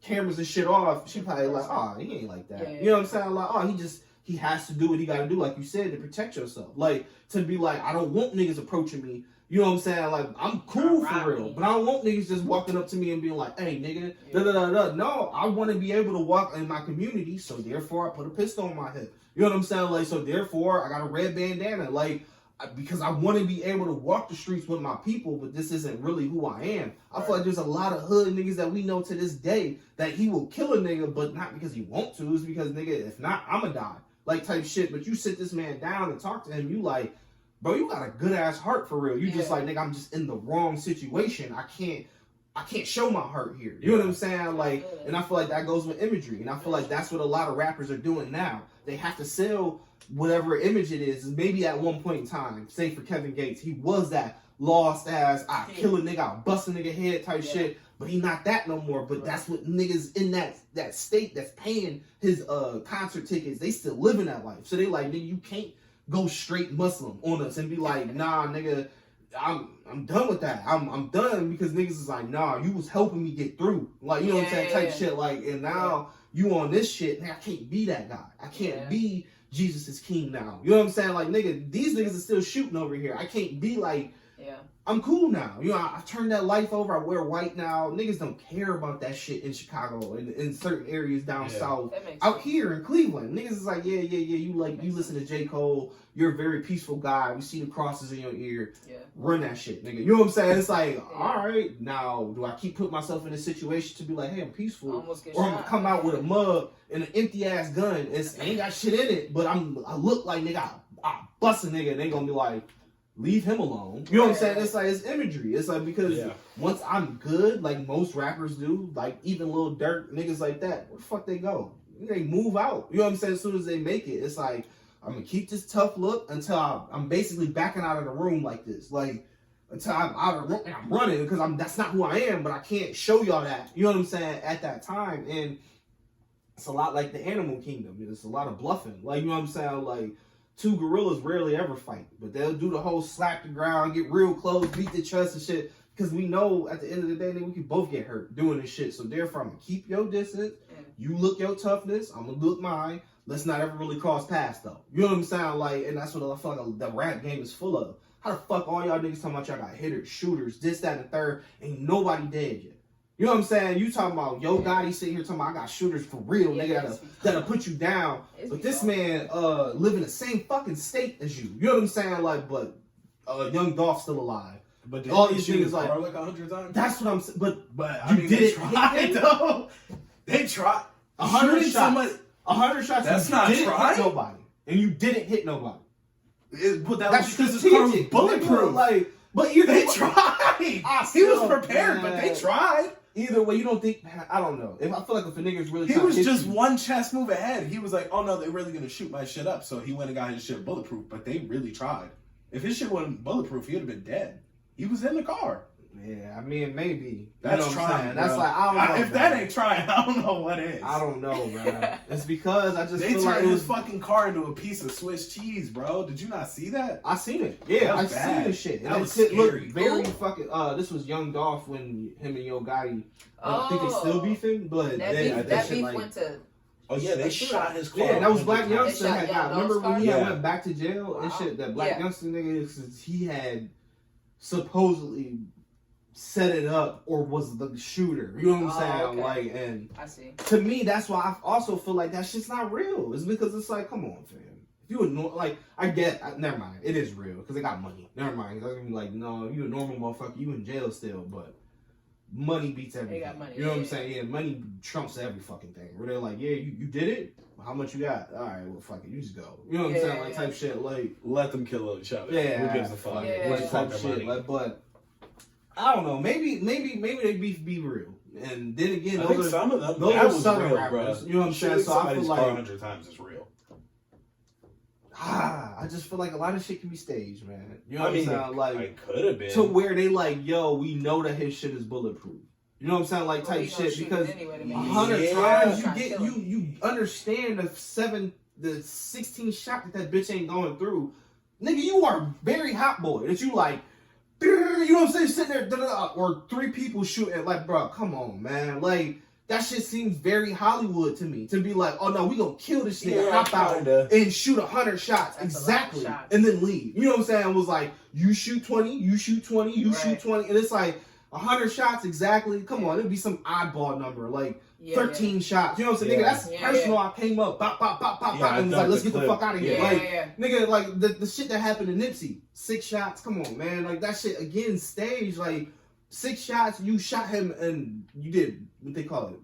cameras and shit off, she probably like, oh, he ain't like that. Yeah, you know what I'm saying? Like, oh, he has to do what he got to do, like you said, to protect yourself. Like, to be like, I don't want niggas approaching me. You know what I'm saying? Like, I'm cool for real, but I don't want niggas just walking up to me and being like, hey, nigga, da-da-da-da. No, I want to be able to walk in my community, so therefore I put a pistol on my head. You know what I'm saying? Like, so therefore I got a red bandana. Like, because I want to be able to walk the streets with my people, but this isn't really who I am. I feel like there's a lot of hood niggas that we know to this day that he will kill a nigga, but not because he want to. It's because, nigga, if not, I'ma die. Like, type shit. But you sit this man down and talk to him, you like, bro, you got a good ass heart for real. You just like, nigga, I'm just in the wrong situation. I can't show my heart here. You know what I'm saying? Like, and I feel like that goes with imagery. And I feel like that's what a lot of rappers are doing now. They have to sell whatever image it is. Maybe at one point in time, say for Kevin Gates, he was that lost ass, I kill a nigga, I bust a nigga head type shit. But he not that no more. But that's what niggas in that state that's paying his concert tickets, they still living that life. So they like, nigga, you can't go straight Muslim on us and be like, nah, nigga, I'm done with that. I'm done, because niggas is like, nah, you was helping me get through. Like, you know what I'm saying? Type shit. Like, and now you on this shit, and I can't be that guy. I can't be Jesus is king now. You know what I'm saying? Like, nigga, these niggas are still shooting over here. I can't be like, I'm cool now. You know, I turned that life over. I wear white now. Niggas don't care about that shit in Chicago and in certain areas down south. Out here in Cleveland, niggas is like, you listen to J. Cole. You're a very peaceful guy. We see the crosses in your ear. Run that shit, nigga. You know what I'm saying? It's like, all right, now do I keep putting myself in a situation to be like, hey, I'm peaceful, or I'm gonna come out with a mug and an empty ass gun? It ain't got shit in it, but I look like, nigga, I bust a nigga, and they gonna be like, leave him alone. You know what I'm saying? It's like, it's imagery. It's like, because once I'm good, like most rappers do, like even Lil Durk, niggas like that, where the fuck they go? They move out. You know what I'm saying? As soon as they make it, it's like, I'm gonna keep this tough look until I'm basically backing out of the room like this. Like, until I'm out of the room and I'm running, because that's not who I am, but I can't show y'all that. You know what I'm saying? At that time. And it's a lot like the Animal Kingdom. It's a lot of bluffing. Like, you know what I'm saying? Like, two gorillas rarely ever fight, but they'll do the whole slap the ground, get real close, beat the chest and shit, because we know at the end of the day, we can both get hurt doing this shit. So therefore, I'm gonna keep your distance. You look your toughness, I'm gonna look mine. Let's not ever really cross paths, though. You know what I'm saying? Like, and that's what I feel like the rap game is full of. How the fuck all y'all niggas talking about y'all got hitters, shooters, this, that, and the third, ain't nobody dead yet? You know what I'm saying? You talking about Yo Gotti sitting here talking about I got shooters for real, nigga, that'll put you down. But this man live in the same fucking state as you. You know what I'm saying? Like, but Young Dolph's still alive. But all these niggas like 100 times. That's what I'm saying. But I mean, they tried though. They tried 100 shots. Somebody, 100 shots. That's you not didn't trying. hit nobody, and you didn't hit nobody. But That's because his car was strategic. bulletproof. Like, but either They way- tried. He was prepared, but they man. tried. Either way, you don't think? I don't know. If I feel like if a nigga's really, He trying was to hit just you, one chess move ahead. He was like, "Oh no, they're really gonna shoot my shit up." So he went and got his shit bulletproof. But they really tried. If his shit wasn't bulletproof, he'd have been dead. He was in the car. Yeah, I mean, maybe. That's you know what I'm trying. saying? That's bro. like, I don't know. If that ain't trying, I don't know what is. I don't know, bro. It's because I just They feel turned like it his was. fucking car into a piece of Swiss cheese, bro. Did you not see that? I seen it. Yeah, That I was seen bad. this shit. And That was shit looked scary. very fucking. This was Young Dolph when him and Yo Gotti. I think they still beefing, but That they, beef, that that shit beef like. went to. Oh yeah, they They shot his car. Yeah, that was Black 100 times. Youngster They shot had Young got. Remember Dolph's when he car? had Yeah. went back to jail and Wow. shit? That Black Yeah. Youngster nigga, he had supposedly set it up or was the shooter. You know what I'm saying? Okay. Like, and I see. to me, that's why I also feel like that shit's not real. It's because it's like, come on, fam. If you like, I get, never mind. It is real because they got money. Never mind. 'Cause I was gonna be like, no, you a normal motherfucker. You in jail still, but money beats everything. They got money. You know what I'm Yeah. saying? Yeah, money trumps every fucking thing. Where they're like, yeah, you did it. How much you got? All right, well, fuck it. You just go. You know what I'm saying? Like, type shit. Like, Let them kill each other. yeah. Who gives a fuck? Yeah. Let's Like, talk type their shit. money. Like, but I don't know. Maybe they beef be real. And then again, I think those are, some of them. those that are was Southern real, rappers. bro. You know what I'm saying? Shooting So I feel somebody's like car 100 times is real. I just feel like a lot of shit can be staged, man. You know I what mean, I'm saying? Like, it could have been. to where they like, yo, we know that his shit is bulletproof. You know what I'm saying? Like, But we type gonna shit shoot because it anyway to make 100 Yeah. times Try to you get kill him. you understand the 16 shot that bitch ain't going through. Nigga, you are very hot boy. That you like, you know what I'm saying? Sitting there, or 3 people shooting. Like, bro, come on, man. Like, that shit seems very Hollywood to me. To be like, oh no, we gonna kill this nigga, Yeah, hop out kinda. and shoot 100 shots. That's a lot of Exactly. shots. And then leave. You know what I'm saying? It was like, you shoot 20, you shoot 20, you shoot Right. 20. And it's like, 100 shots exactly. Come on, it'd be some oddball number. Like, Yeah, 13 shots. You know what I'm saying? Yeah. Nigga, that's Yeah, personal. I came up, pop, pop, pop, pop, Yeah, pop, I and was like, ducked let's the get the clip. fuck out of here. Yeah, Like, yeah. nigga, like, the shit that happened to Nipsey, 6 shots, come on, man. Like, that shit, again, staged, like, 6 shots, you shot him, and you did, what they call it,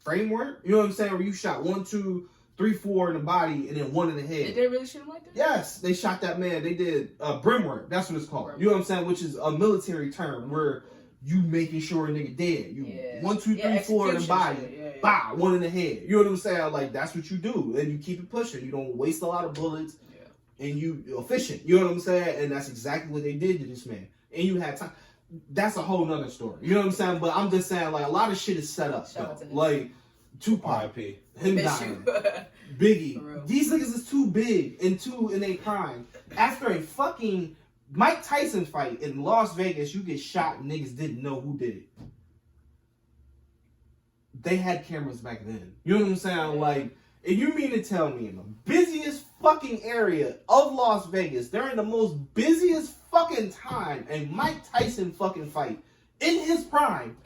framework? You know what I'm saying? Where you shot 1, 2, 3, 4 in the body, and then 1 in the head. Did they really shoot him like that? Yes, they shot that man. They did brim work. That's what it's called. You know what I'm saying? Which is a military term where you making sure a nigga dead. You Yeah. 1, 2, 3, 4 in the execution body. shit. Yeah, yeah. Bah, 1 in the head. You know what I'm saying? Like, that's what you do. And you keep it pushing. You don't waste a lot of bullets. Yeah. And you efficient. You know what I'm saying? And that's exactly what they did to this man. And you had time. That's a whole nother story. You know what I'm saying? But I'm just saying, like, a lot of shit is set up. Shout out though. to him. Like, Tupac, R.I.P. him Miss dying. you. Biggie. For real. These niggas is too big and too in their prime. After a fucking Mike Tyson fight in Las Vegas, you get shot and niggas didn't know who did it. They had cameras back then. You know what I'm saying? Like, and you mean to tell me in the busiest fucking area of Las Vegas, during the most busiest fucking time, a Mike Tyson fucking fight in his prime,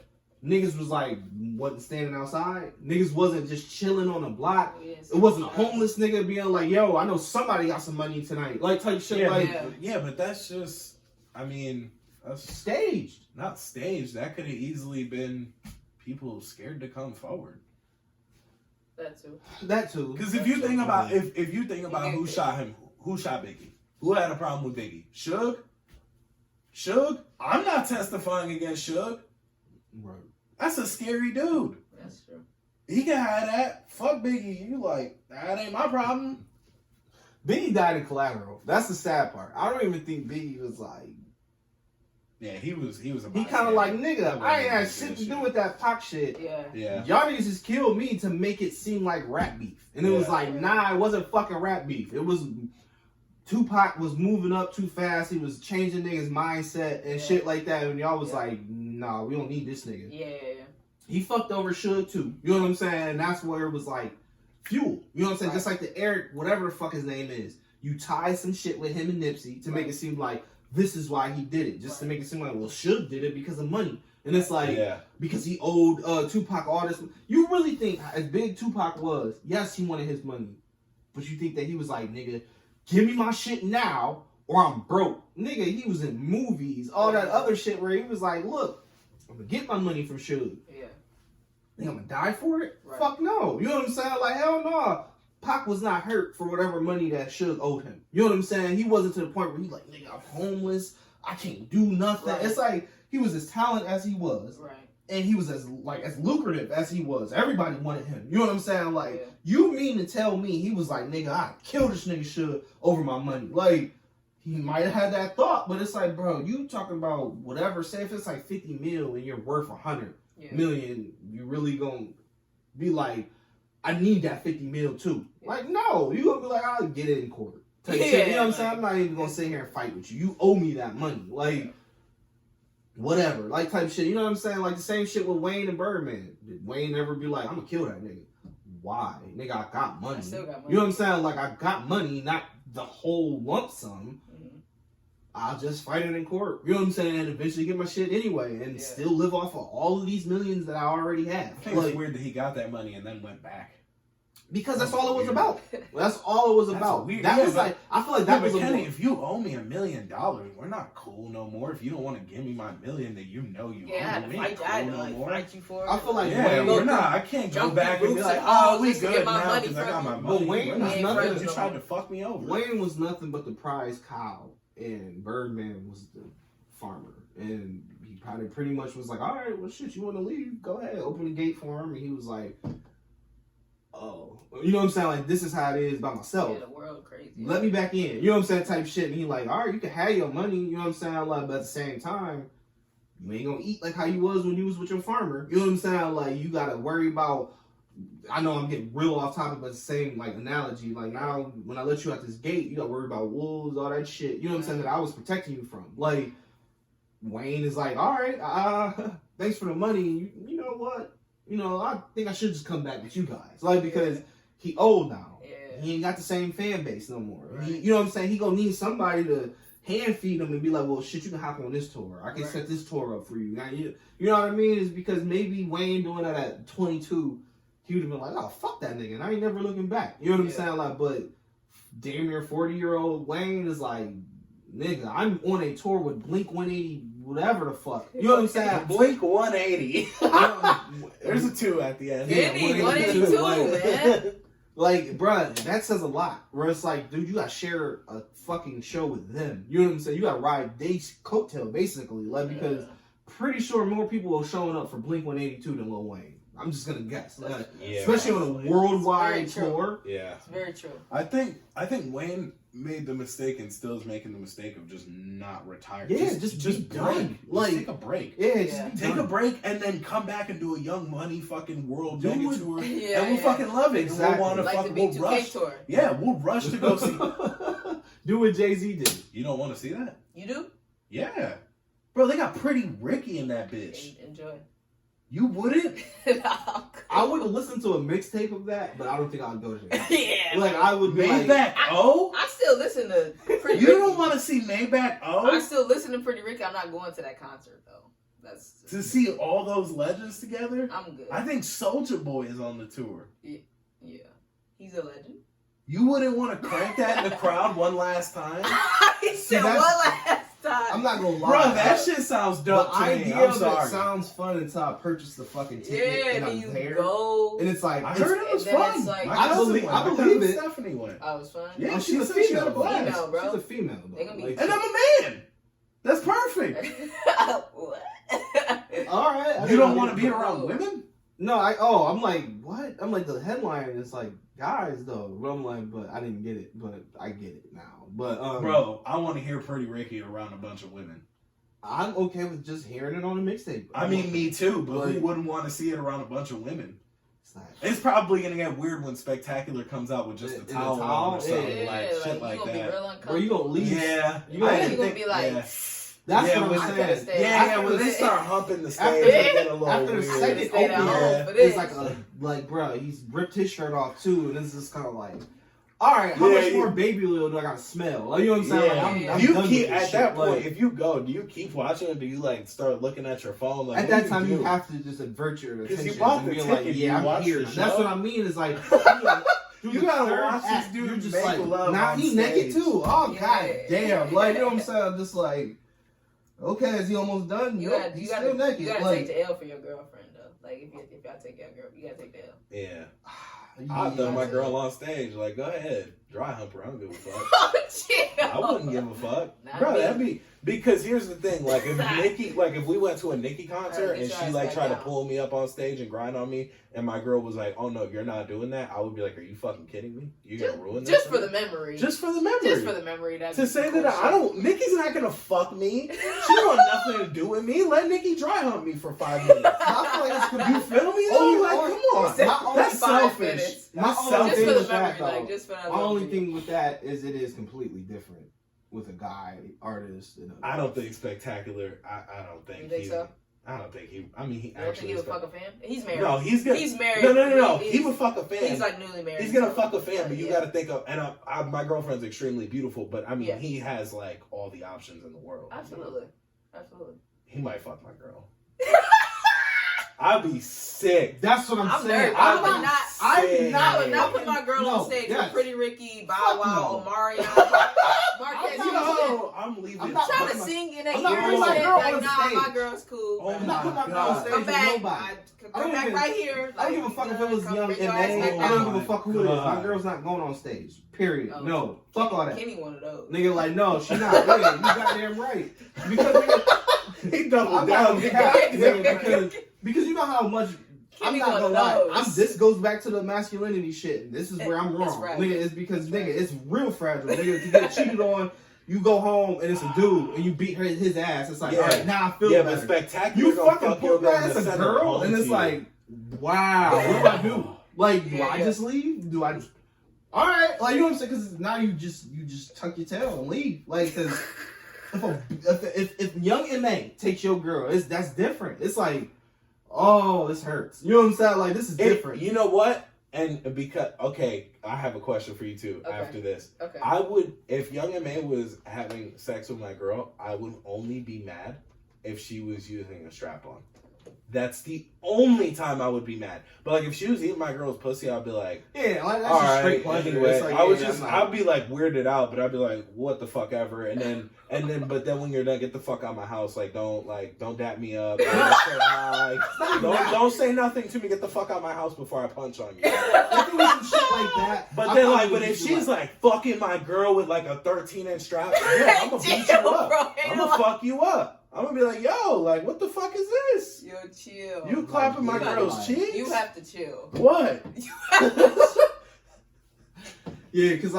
niggas was like, wasn't standing outside. Niggas wasn't just chilling on the block. Yes. It wasn't a homeless nigga being like, yo, I know somebody got some money tonight. Like, type shit, Yeah, like, yeah. but that's just, I mean, that's staged. not staged. That could have easily been people scared to come forward. That too. That too. Because if you think about if you think about Yeah. who shot him, who shot Biggie, who had a problem with Biggie, Suge. I'm not testifying against Suge. Right. That's a scary dude. That's true. He can have that. Fuck Biggie. You like that ain't my problem. Biggie died in Collateral. That's the sad part. I don't even think Biggie was like, Yeah, he was. he kind of like, nigga, I ain't had shit to do with that Pac shit. Yeah. Yeah. Y'all niggas just killed me to make it seem like rap beef. And it was Yeah. like, nah, it wasn't fucking rap beef. It was Tupac was moving up too fast. He was changing niggas' mindset and Yeah. shit like that. And y'all was Yeah. like, nah, we don't need this nigga. Yeah. He fucked over Suge too. You know what I'm saying? And that's where it was like fuel. You know what I'm saying? Right. Just like the Eric, whatever the fuck his name is. You tie some shit with him and Nipsey to make Right. it seem like this is why he did it. Just to make it seem like, well, Suge did it because of money. And it's like, Yeah. because he owed Tupac all this. You really think, as big Tupac was, yes, he wanted his money. But you think that he was like, nigga, give me my shit now, or I'm broke. Nigga, he was in movies, all that other shit where he was like, look, I'm gonna get my money from Suge. Yeah. Think I'm gonna die for it? Right. Fuck no. You know what I'm saying? Like, hell no. Pac was not hurt for whatever money that Suge owed him. You know what I'm saying? He wasn't to the point where he's like, nigga, I'm homeless. I can't do nothing. Right. It's like, he was as talented as he was. Right. And he was as lucrative as he was. Everybody wanted him. You know what I'm saying? Like, Yeah. you mean to tell me he was like, nigga, I killed this nigga Suge over my money. Like, he might have had that thought, but it's like, bro, you talking about whatever. Say if it's like 50 mil and you're worth 100 million, you really gonna be like, I need that 50 mil too. Yeah. Like, no, you gonna be like, I'll get it in court. Type shit. You know what I'm saying? I'm not even gonna sit here and fight with you. You owe me that money. Like, whatever. Like, type shit. You know what I'm saying? Like, the same shit with Wayne and Birdman. Did Wayne ever be like, I'm gonna kill that nigga? Why? Nigga, I got money. I still got money. You know what I'm saying? Like, I got money, not the whole lump sum. I'll just fight it in court. You know what I'm saying? And eventually get my shit anyway and still live off of all of these millions that I already have. I think it's weird that he got that money and then went back. Because that's all it was about. That's all it was about. Weird. That was like, I feel like that was Kenny, if you owe me $1 million, we're not cool no more. If you don't want to give me my $1 million, then you know you owe me. I had to fight you for it. I feel like we're not. I can't go back and be like, oh, we good now because I got my money. But Wayne was nothing. You tried to fuck me over. Wayne was nothing but the prize cow, and Birdman was the farmer. And he probably pretty much was like, all right, well, shit, you want to leave? Go ahead. Open the gate for him. And he was like, oh, you know what I'm saying? Like, this is how it is by myself. Yeah, the world crazy. Let me back in. You know what I'm saying? Type shit. And he like, all right, you can have your money. You know what I'm saying? Like, but at the same time, you ain't gonna eat like how you was when you was with your farmer. You know what I'm saying? Like, you gotta worry about, I know I'm getting real off topic, but the same, like, analogy. Like, now, when I let you out this gate, you gotta worry about wolves, all that shit. You know what I'm saying? That I was protecting you from. Like, Wayne is like, all right, thanks for the money. You know what? You know, I think I should just come back with you guys. Like, because he old now. Yeah. He ain't got the same fan base no more. Right. You know what I'm saying? He gonna need somebody to hand feed him and be like, well, shit, you can hop on this tour. I can set this tour up for you. Now, you know what I mean? It's because maybe Wayne doing that at 22, he would have been like, oh, fuck that nigga. And I ain't never looking back. You know what I'm saying? Like, but damn near 40-year-old Wayne is like, nigga, I'm on a tour with Blink 180, whatever the fuck. You know what I'm saying? Blink 180. There's a 2 at the end. Danny, 182, man. Like, bruh, that says a lot. Where it's like, dude, you gotta share a fucking show with them. You know what I'm saying? You gotta ride their coattail, basically. Like, because pretty sure more people are showing up for Blink 182 than Lil Wayne. I'm just gonna guess. Like, especially on a worldwide tour. Yeah. It's very true. I think Wayne made the mistake and still is making the mistake of just not retiring. Yeah, just be done. Like, take a break. Yeah, just take a break and then come back and do a Young Money fucking world mega tour. And we'll fucking love it. Exactly. And we'll want to like fucking we'll rush. Tour. Yeah, we'll rush to go see. Do what Jay-Z did. You don't want to see that? You do? Yeah. Bro, they got Pretty Ricky in that bitch. Enjoy. You wouldn't? I would listen to a mixtape of that, but I don't think I'd go to that. Yeah. Like, I would be Maybach O? I still listen to Pretty You Ricky. don't want to see Maybach O? I still listen to Pretty Ricky. I'm not going to that concert, though. That's to see all those legends together? I'm good. I think Soulja Boy is on the tour. Yeah. He's a legend. You wouldn't want to crank that in the crowd one last time? He said one last time. I'm not gonna lie. Bro, that shit sounds dope to me. idea I'm of sorry. it sounds fun until I purchase the fucking ticket and I'm there. Go. And it's like, I heard it was fun. Like, I believe it. Stephanie went. I was fun. Yeah, she's a she had a female. blast. Female, bro. She's a female. They gonna be- Like, And I'm a man. That's perfect. What? all right. You don't want to be around women? No, I'm like, what? I'm like, the headline is like, guys, though. But I'm like, but I didn't get it. But I get it now. But, Bro, I want to hear Pretty Ricky around a bunch of women. I'm okay with just hearing it on a mixtape. I mean, me too, but who wouldn't want to see it around a bunch of women? It's It's probably going to get weird when Spectacular comes out with just a towel on or something, Yeah, shit like you gonna that. be real uncomfortable. Or you gonna leave. Yeah. You gonna be like... Yeah. That's Yeah, what when- I'm saying. Yeah, when they start humping the stage, After- it get a little after the weird. second Stayed at opening, home for it's this. like, bro, he's ripped his shirt off too, and it's just kind of like, all right, how much more baby oil do I gotta smell? Like, you know what I'm saying? Yeah. Like, I'm You done keep with this at shit. that point. Like, If you go, do you keep watching it? Do you like start looking at your phone? Like, at what that do time, do? you have to just avert your 'Cause attention. you bought and the be ticket, like, you yeah, I'm watched here. the That's show? what I mean. Is like, through You the gotta third watch act, this dude you're just make like, love now on he stage. naked too. Oh Yeah. god damn! Like you know what I'm saying? I'm just like, okay, is he almost done? You Nope, gotta, he's you still gotta, naked. you gotta like, take the L for your girlfriend though. Like if y'all take your girl, you gotta take the L. Yeah. yeah. I'll throw my girl on stage. Like, go ahead. Dry hump her. I don't give a fuck. Oh, chill. I wouldn't give a fuck. Not Bro, me. that'd be... Because here's the thing. Like, if we went to a Nicki concert Alright, and get she, your like, ass tried to back pull me up on stage and grind on me, and my girl was like, oh, no, you're not doing that, I would be like, are you fucking kidding me? You're gonna ruin this Just for the memory. Just for the memory. Just for the memory. To say that I don't... Nikki's not gonna fuck me. She don't want nothing to do with me. Let Nikki dry hump me for 5 minutes. I feel like it's You feel me, though? Like, come on. That's selfish. Minutes. My That's only Just thing for the with that, memory, though, like just for that. my only memory. thing with that is it is completely different with a guy artist. And I don't think Spectacular. I don't think. You think so? I don't think he. I mean, he You don't think actually. he would fuck a fan? He's married. No, he's gonna. He's married. No. He would fuck a fan. He's like newly married. He's gonna so- fuck a fan, but you yeah. got to think of. And my girlfriend's extremely beautiful, but I mean, Yeah. he has like all the options in the world. Absolutely. He might fuck my girl. I'd be sick. That's what I'm I'm saying. nervous. I would not. I'm not. I would not put my girl on stage yes. with Pretty Ricky, Bow Fuck Wow, no. Omarion, Marquez. I'm You not- know, No, I'm leaving. I'm not trying to putting my- sing in their I'm not ear putting and my shit. girl Like, on nah, stage. my girl's cool. Oh I'm not putting my girl God. on stage Come with back. nobody. Come back right here. I don't give a fuck if it was young and I don't give a fuck who it is. My girl's not going on stage. Period. Oh. No. Fuck all that. Kenny one of those. Nigga, like, no, she not. Yeah, you goddamn right. Because nigga, He doubled I'm down. not gonna because you know how much. I'm Kenny not one gonna of lie. those. this goes back to the masculinity shit. This is where I'm It's wrong. fragile. Nigga, it's because nigga, it's real fragile. Nigga, to get cheated on, you go home and it's a dude and you beat his ass. It's like, Yeah. all right, now I feel Yeah, better. but Spectacular. You gonna fucking fuck your put girl that in the as a center, girl, all and to it's you. like, wow, what do I do? Like, do I Yeah. just leave? Do I just? All right, like you know what I'm saying? Because now you just tuck your tail and leave. Like, because if young M.A. takes your girl, that's different. It's like, oh, this hurts. You know what I'm saying? Like, this is different. You know what? And because I have a question for you too. Okay. After this, Okay. I would, if young M.A. was having sex with my girl, I would only be mad if she was using a strap on. That's the only time I would be mad. But like if she was eating my girl's pussy, I'd be like, Yeah, like that's all just straight right. pleasure. Anyway, It's like, I was yeah, just, I'm not- I'd be like weirded out, but I'd be like, what the fuck ever. And then, but then when you're done, get the fuck out of my house. Like don't dap me up. Don't say hi. Don't say nothing to me. Get the fuck out of my house before I punch on you. If it was some shit like that, But I then, probably like, would but if just she's be like fucking my girl with like a 13-inch strap, yeah, I'm gonna beat you Chill, up. bro. I'm gonna fuck you up. I'm gonna be like, yo, like, what the fuck is this? Yo, chill. You clapping my you gotta girl's lie. cheeks? You have to chill. What? You have to yeah, because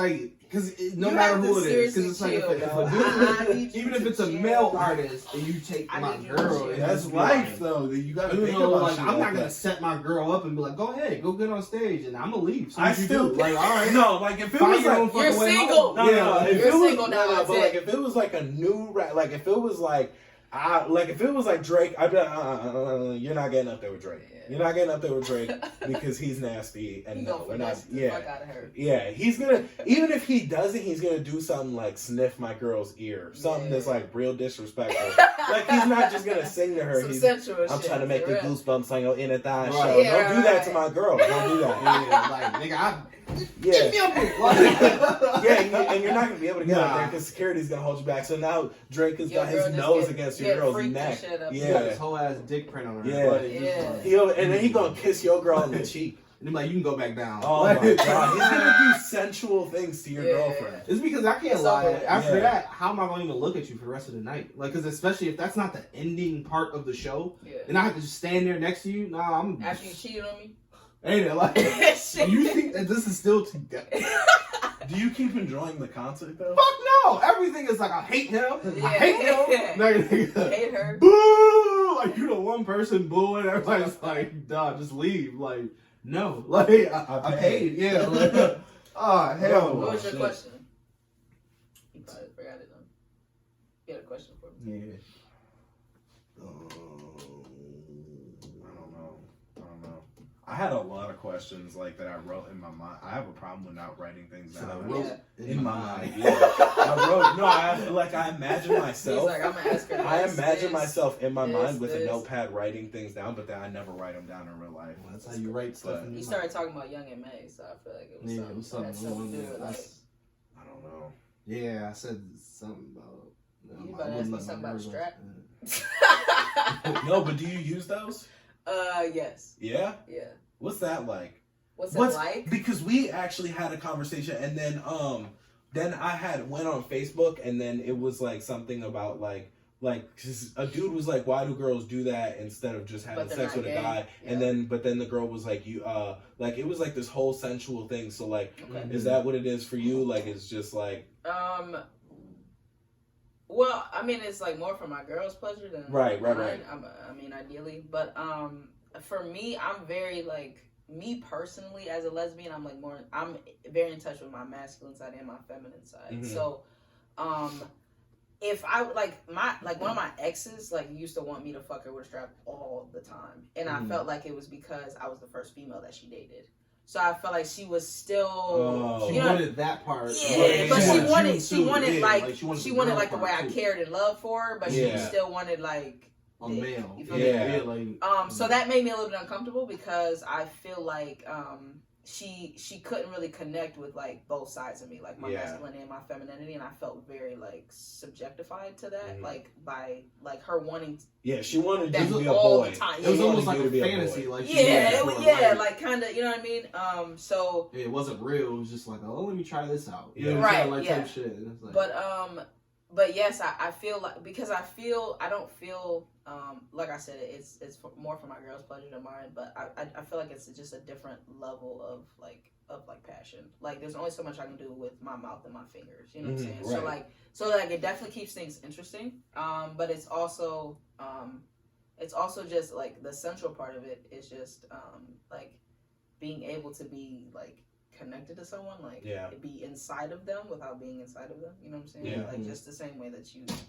no You matter have to who it is, because seriously it's like if chill, a dog. dude- I need you even to if it's a chill. male artist and you take I my need you to girl, chill. and That's just be life, like, though. You gotta you think know, about like shit I'm like not gonna that. set my girl up and be like, go ahead, go get on stage, and I'm gonna leave. So I what you still do? Like, all right, No, like if it find was your own like fucking You're way single. home. no, Yeah, no, like, if You're it was, single now, no, that's but it. like if it was like a new rap, like if it was like like if it was like Drake, I'd be like, you're not getting up there with Drake. Yeah. You're not getting up there with Drake because he's nasty and He no, gonna we're not. finesse the Yeah, fuck out of her. yeah, he's gonna, even if he doesn't, he's gonna do something like sniff my girl's ear, something Yeah. that's like real disrespectful. Like he's not just gonna sing to her. Some He's, sensual I'm shit. trying to make the for real. goosebumps on your inner thigh Right. show. Yeah, Don't do that right. to my girl. Don't do that. yeah, like nigga, Yeah. get me up here. Like, Yeah, and you're not gonna be able to get up Nah. there because security's gonna hold you back. So now Drake has Your got girl his just nose get- against get your girl's freaked and neck. shit up. He got Yeah, this whole ass dick print on her. Yeah. But it's just Yeah. like, and then he gonna kiss your girl on the cheek. and he's like, you can go back down. Oh Like, my god, he's gonna do sensual things to your Yeah. girlfriend. It's because I can't It's lie. over. After Yeah. that, how am I going to even look at you for the rest of the night? Like, because especially if that's not the ending part of the show, Yeah. and I have to just stand there next to you. Nah, I'm. After you cheated on me? Ain't it like? Shit. You think that this is still together? Do you keep enjoying the concert though? Fuck no! Everything is like I hate him. I hate him. Like, Hate her. boo! Like you the one person booing. Everybody's like, "Duh, just leave." Like, no. Like I paid. Yeah. Like, oh hell. What was your shit. question? You probably forgot it though. You had a question for me. Yeah. I don't know. I had a lot of of questions like that I wrote in my mind. I have a problem with not writing things So I down. wrote In my mind. Yeah. I wrote. No, I imagine myself. He's like, I'm gonna ask her. I imagine myself in my mind with a this. notepad writing things down, but then I never write them down in real life. Well, that's how you write stuff. He started talking about Young and May, so I feel like it was something. Had something to do with, like, I don't know. Yeah, I said something about. You about to ask me something about strap? No, but do you use those? Yes. Yeah? Yeah. What's that like? What's it like? Because we actually had a conversation, and then I went on Facebook, and then it was like something about like 'cause a dude was like, why do girls do that instead of just having sex with a guy? Yeah. And then the girl was like, you like, it was like this whole sensual thing. So like, okay. Is that what it is for you? Like, it's just like well, I mean, it's like more for my girl's pleasure than right. I mean, ideally, but for me, I'm very like, me personally as a lesbian, I'm very in touch with my masculine side and my feminine side. Mm-hmm. So, if I one of my exes used to want me to fuck her with a strap all the time, and I felt like it was because I was the first female that she dated. So I felt like she was still, she wanted that part. Yeah, but she wanted like the way I cared and loved for her, but she still wanted like a male. You feel me? So that made me a little bit uncomfortable because I feel like she couldn't really connect with like both sides of me, like my masculinity and my femininity, and I felt very like subjectified to that, like by like her wanting. Yeah, she wanted you to be a all boy. The time. It was almost like a fantasy, like like kind of, you know what I mean. So it wasn't real. It was just like, oh, let me try this out. Type shit. It's like, but yes, I feel like, because I don't feel like I said, it's more for my girl's pleasure than mine, but I feel like it's just a different level of passion. Like there's only so much I can do with my mouth and my fingers, you know what I'm saying? Right. So it definitely keeps things interesting, but it's also just like the central part of it is just like being able to be like connected to someone, like be inside of them without being inside of them, you know what I'm saying? Yeah. Like just the same way that you make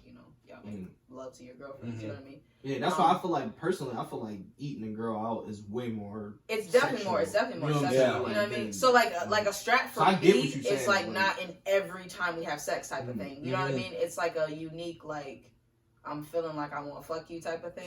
love to your girlfriend, you know what I mean? Yeah, that's why I feel like, personally, eating a girl out is way more. It's definitely more sexual. You know what I mean? So like a strap for me is like not in every time we have sex type of thing. You know what I mean? It's like a unique, like, I'm feeling like I want to fuck you type of thing.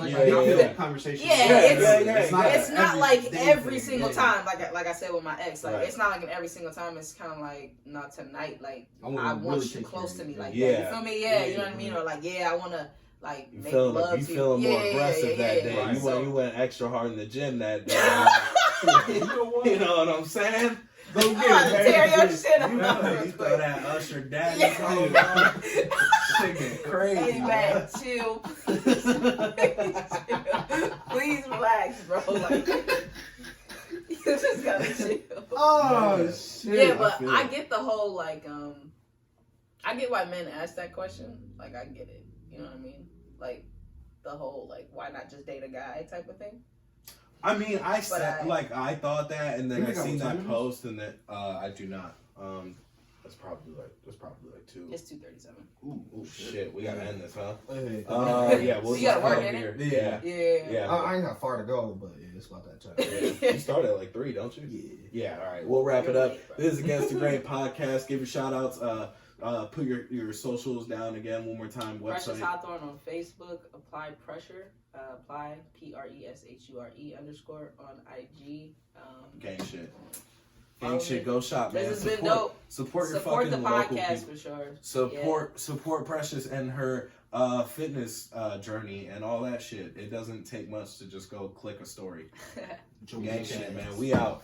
Conversation. It's not like every single time. Like I said with my ex, like it's not like every single time. It's kind of like, not tonight. Like I want you close to me, like that. You feel me? Yeah, you know what I mean? Or like, I want to like make love to you. Feeling more aggressive that day. Right. You went extra hard in the gym that day. You know what I'm saying? Go get it, tear your shit up. You throw that Usher Daddy song on. Shit crazy. Hey man, chill. Please relax, bro. Like, you just gotta chill. Oh shit. Yeah, but I get the whole like I get why men ask that question. Like I get it. You know what I mean? Like the whole like, why not just date a guy type of thing. I mean, I thought that, and then I seen that post, and that I do not. That's probably like 2. It's 2:37. Ooh, shit. We gotta end this, huh? Yeah, we'll you gotta work in it. Yeah. I ain't got far to go, but it's about that time. You start at like 3, don't you? Yeah. All right. We'll wrap it up. This is Against the Grain podcast. Give your shout outs. Put your socials down again one more time. Website. Preshus Hawthorne on Facebook. Apply Pressure. Apply PRESHURE _ on IG. Gang shit. Gang shit. Go shop, man. This has been dope. Support your fucking the podcast local people. For sure. Support Preshus and her fitness journey and all that shit. It doesn't take much to just go click a story. Gang shit, man. We out.